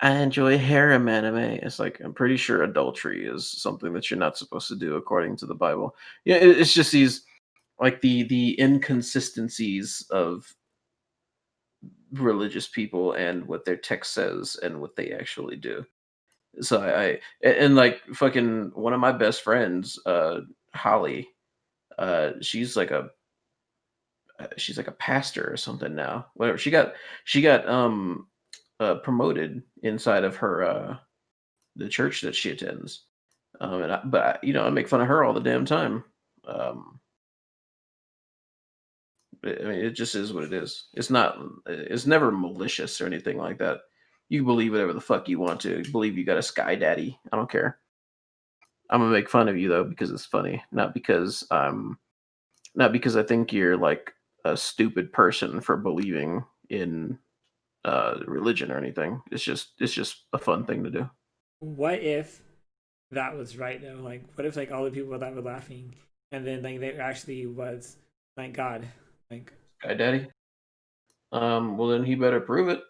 harem anime. It's like, I'm pretty sure adultery is something that you're not supposed to do according to the Bible. Yeah, it's just these like the inconsistencies of religious people and what their text says and what they actually do. So and like fucking one of my best friends, Holly, she's like a pastor or something now. Whatever. She got promoted inside of her the church that she attends. I make fun of her all the damn time. Um, I mean, it just is what it is. It's never malicious or anything like that. You can believe whatever the fuck you want to. Believe you got a sky daddy. I don't care. I'm gonna make fun of you though because it's funny, not because I think you're like a stupid person for believing in religion or anything. It's just a fun thing to do. What if that was right though? Like, what if like all the people that were laughing, and then like there actually was like God, like Sky daddy. Well then he better prove it.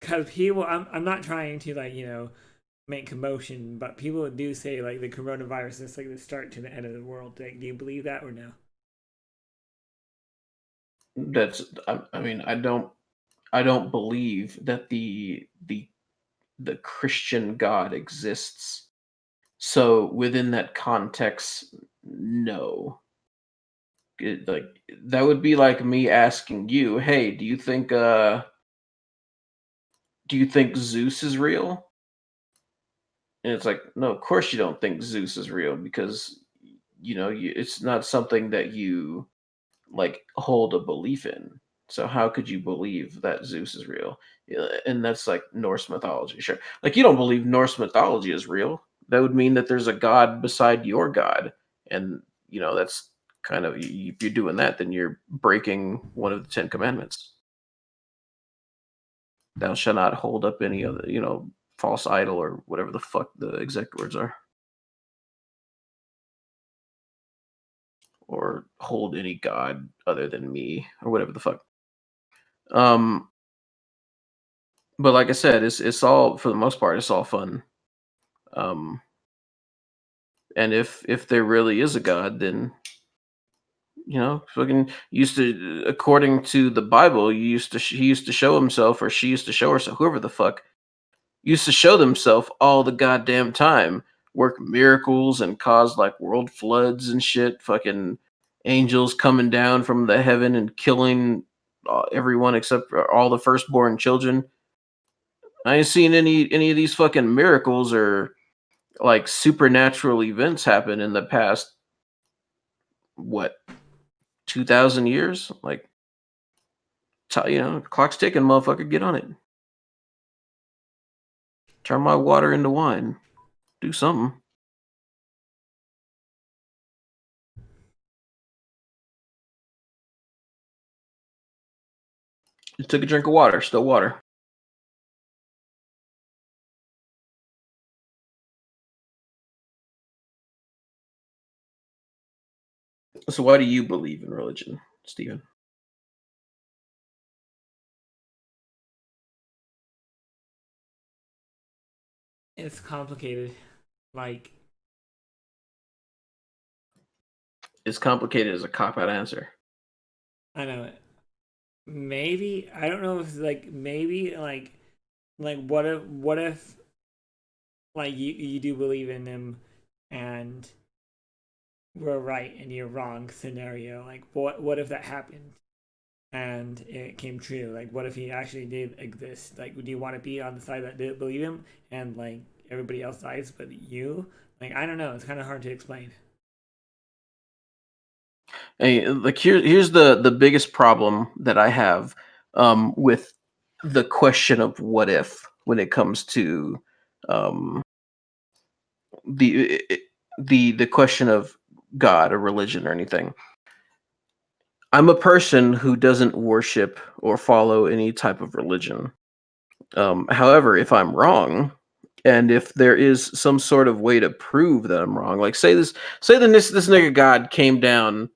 because people. I'm not trying to like make commotion, but people do say like the coronavirus is like the start to the end of the world. Like, do you believe that or no? I mean, I don't believe that the Christian God exists. So within that context, no. Like that would be like me asking you, "Hey, do you think Zeus is real?" And it's like, "No, of course you don't think Zeus is real because it's not something that you like hold a belief in. So how could you believe that Zeus is real?" Yeah, and that's like Norse mythology, sure. Like you don't believe Norse mythology is real. That would mean that there's a god beside your god, and that's kind of if you're doing that, then you're breaking one of the Ten Commandments. Thou shalt not hold up any other, false idol or whatever the fuck the exact words are, or hold any god other than me, or whatever the fuck. Um, But like I said, it's all for the most part, it's all fun. Um, and if there really is a God, then fucking used to according to the Bible, he used to show himself or she used to show herself, whoever the fuck used to show themselves all the goddamn time, work miracles and cause like world floods and shit. Fucking angels coming down from the heaven and killing everyone except for all the firstborn children. I ain't seen any of these fucking miracles or like supernatural events happen in the past what 2,000 years. Like clock's ticking, motherfucker. Get on it. Turn my water into wine. Do something. Just took a drink of water. Still water. So why do you believe in religion, Stephen? It's complicated. Like, It's complicated as a cop out answer. I know it. Maybe I don't know if like maybe like what if like you do believe in him and we're right and you're wrong scenario. Like what if that happened and it came true? Like what if he actually did exist? Like do you want to be on the side that didn't believe him and like everybody else dies but you? Like I don't know. It's kind of hard to explain. Hey, like here's the biggest problem that I have with the question of what if when it comes to um, the the question of God or religion or anything. I'm a person who doesn't worship or follow any type of religion. However, if I'm wrong, and if there is some sort of way to prove that I'm wrong, like say this nigga God came down,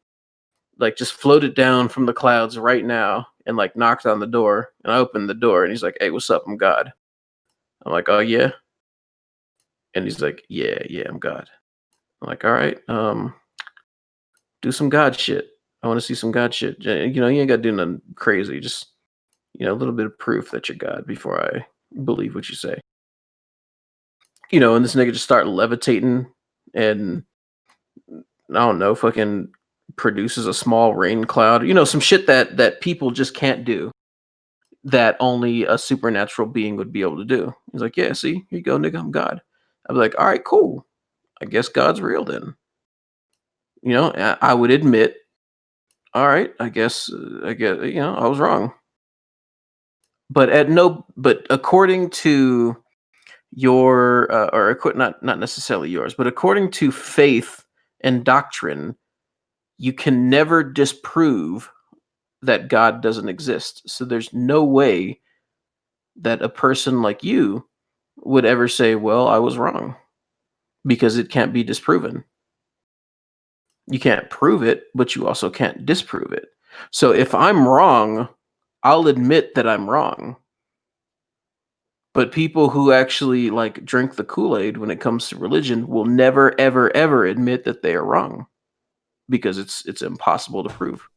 like just floated down from the clouds right now, and like knocked on the door, and I opened the door, and he's like, "Hey, what's up? I'm God." I'm like, "Oh yeah," and he's like, "Yeah, yeah, I'm God." I'm like, "All right, do some God shit. I want to see some God shit. You know, you ain't got to do nothing crazy. Just a little bit of proof that you're God before I believe what you say." And this nigga just start levitating and I don't know, fucking produces a small rain cloud. Some shit that people just can't do. That only a supernatural being would be able to do. He's like, "Yeah, see, here you go, nigga. I'm God." I'd be like, "All right, cool. I guess God's real then." I would admit, all right, I guess I was wrong. But according to your not necessarily yours, but according to faith and doctrine, you can never disprove that God doesn't exist. So there's no way that a person like you would ever say, "Well, I was wrong," because it can't be disproven. You can't prove it, but you also can't disprove it. So if I'm wrong, I'll admit that I'm wrong. But people who actually like drink the Kool-Aid when it comes to religion will never ever ever admit that they are wrong because it's impossible to prove.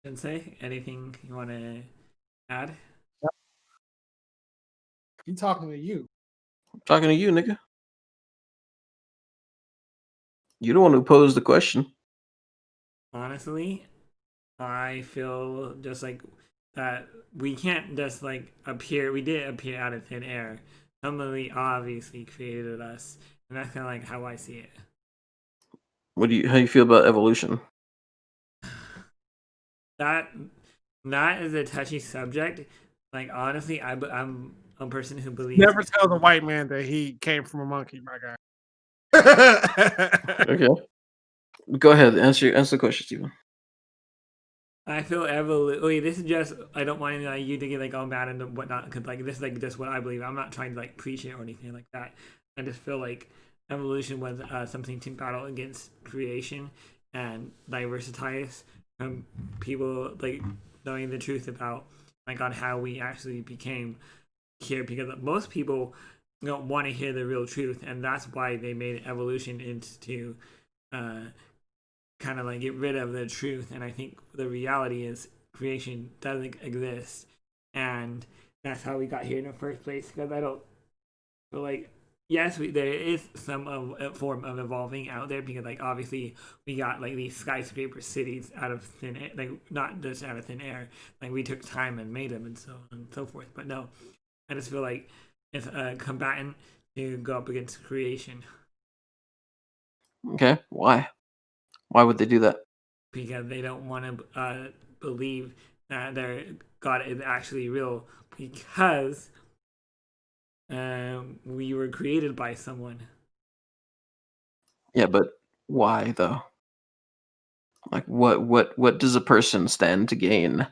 Sensei, anything you want to add? You talking to you? I'm talking to you, nigga. You the one who posed the question. Honestly, I feel just like that we can't just like appear. We did appear out of thin air. Somebody obviously created us, and that's kind of like how I see it. How you feel about evolution? That that is a touchy subject. Like honestly, I'm a person who believes. Never tell the white man that he came from a monkey, my guy. Okay. Go ahead. Answer the question, Steven. I feel evolution. Wait, this is just. I don't want you to get like all mad and whatnot because like this is like just what I believe. I'm not trying to like preach it or anything like that. I just feel like evolution was something to battle against creation and diversitize from people like knowing the truth about like on how we actually became here because most people don't want to hear the real truth and that's why they made evolution into uh, kind of like get rid of the truth. And I think the reality is creation doesn't exist, and that's how we got here in the first place. Because I don't feel like yes, there is some of a form of evolving out there because like obviously we got like these skyscraper cities out of thin air, like not just out of thin air. Like we took time and made them and so on and so forth. But no, I just feel like it's a combatant to go up against creation. Okay. Why? Why would they do that? Because they don't want to believe that their God is actually real because we were created by someone. Yeah, but why though? Like, what does a person stand to gain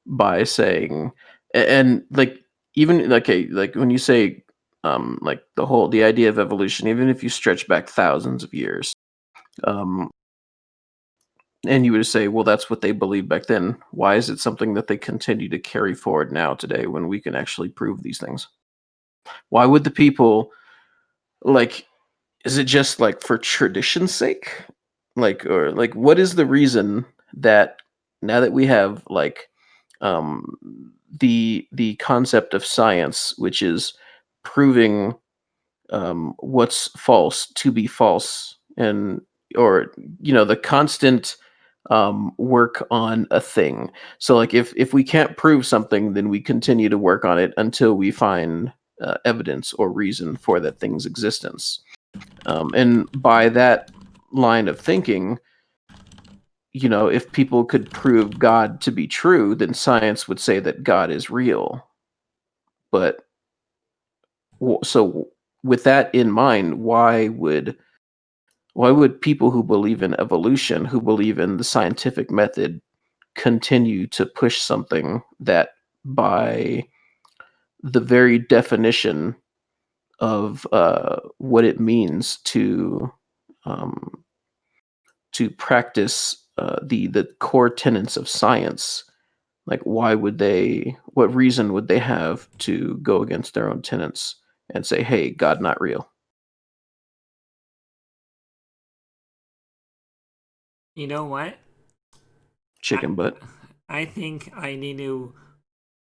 by saying, and like even okay, like when you say, like the idea of evolution, even if you stretch back thousands of years, um, and you would say, well, that's what they believed back then. Why is it something that they continue to carry forward now today when we can actually prove these things? Why would the people like? Is it just like for tradition's sake? Or like, what is the reason that now that we have like um the concept of science, which is proving what's false to be false, and or the constant work on a thing. So like if we can't prove something, then we continue to work on it until we find evidence or reason for that thing's existence. And by that line of thinking, if people could prove God to be true, then science would say that God is real. But so with that in mind, why would people who believe in evolution, who believe in the scientific method, continue to push something that, by the very definition of what it means um, to practice the core tenets of science? Like, why would they? What reason would they have to go against their own tenets and say, "Hey, God not real"? You know what? Chicken butt. I think I need to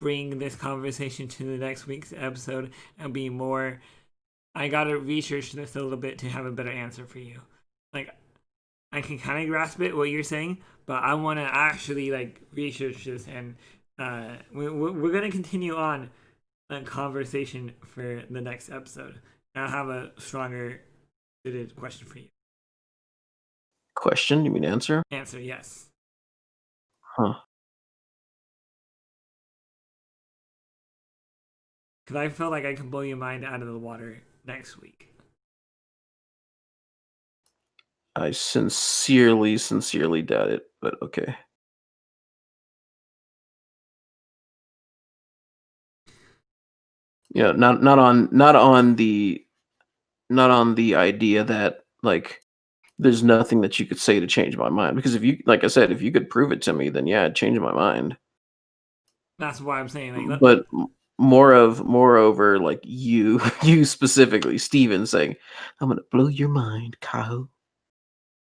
bring this conversation to the next week's episode and be more. I gotta research this a little bit to have a better answer for you. Like, I can kind of grasp it what you're saying, but I want to actually like research this, and we're gonna continue on a conversation for the next episode. And I'll have a stronger suited question for you. Question? You mean answer? Answer: yes. Huh. Because I feel like I can blow your mind out of the water next week. I sincerely, sincerely doubt it, but okay. Not on the idea that, like, there's nothing that you could say to change my mind. Because if you, like I said, if you could prove it to me, then yeah, I'd change my mind. That's why I'm saying, like, But moreover, like, you you specifically, Steven, saying, "I'm gonna blow your mind, Kyle."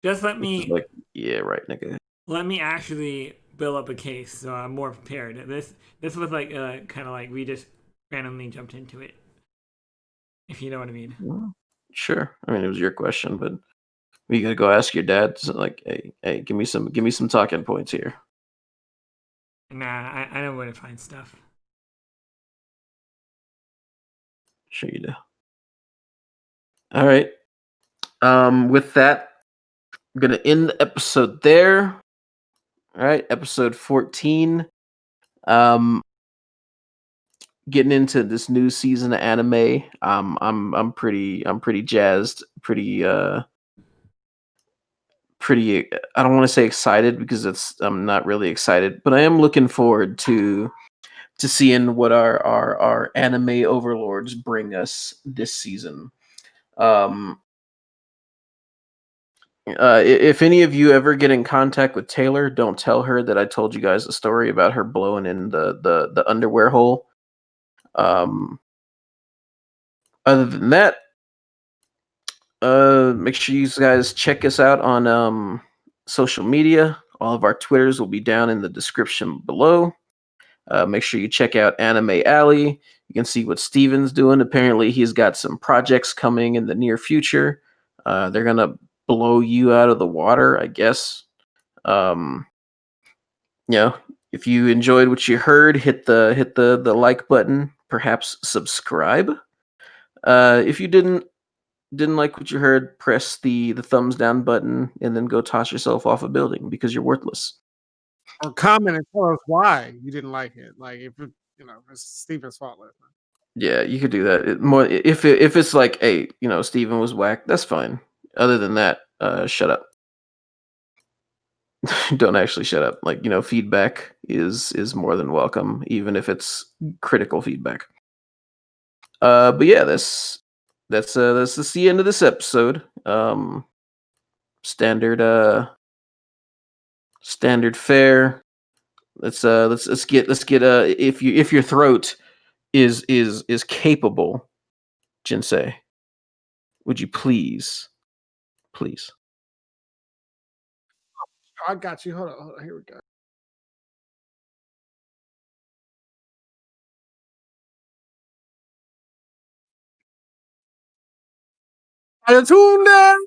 just let Which is me like, yeah, right, nigga. actually build up a case so I'm more prepared. This was like kind of like we just randomly jumped into it, if you know what I mean. Well, sure. I mean, it was your question, but you gotta go ask your dad. So, like, hey, give me some talking points here. Nah, I know where to find stuff. Sure you do. All right. With that, I'm gonna end the episode there. All right, episode 14. Um, getting into this new season of anime. I'm pretty jazzed, pretty. I don't want to say excited because I'm not really excited, but I am looking forward to seeing what our anime overlords bring us this season. Um, if any of you ever get in contact with Taylor, don't tell her that I told you guys a story about her blowing in the underwear hole. Um, other than that, make sure you guys check us out on social media. All of our Twitters will be down in the description below. Make sure you check out Anime Alley. You can see what Steven's doing. Apparently, he's got some projects coming in the near future. They're gonna blow you out of the water, I guess. Um, you know, if you enjoyed what you heard, hit the like button. Perhaps subscribe. If you didn't like what you heard, press the thumbs down button and then go toss yourself off a building because you're worthless. Or comment and tell us why you didn't like it. Like if it, it's Steven's fault. Yeah, you could do that. If it's like, hey, Steven was whack, that's fine. Other than that, shut up. Don't actually shut up. Like, feedback is more than welcome, even if it's critical feedback. But yeah, that's the end of this episode. Standard standard fare. Let's get if your throat is capable, Jinsei, would you please? I got you. Hold on. Here we go. Ayatunda.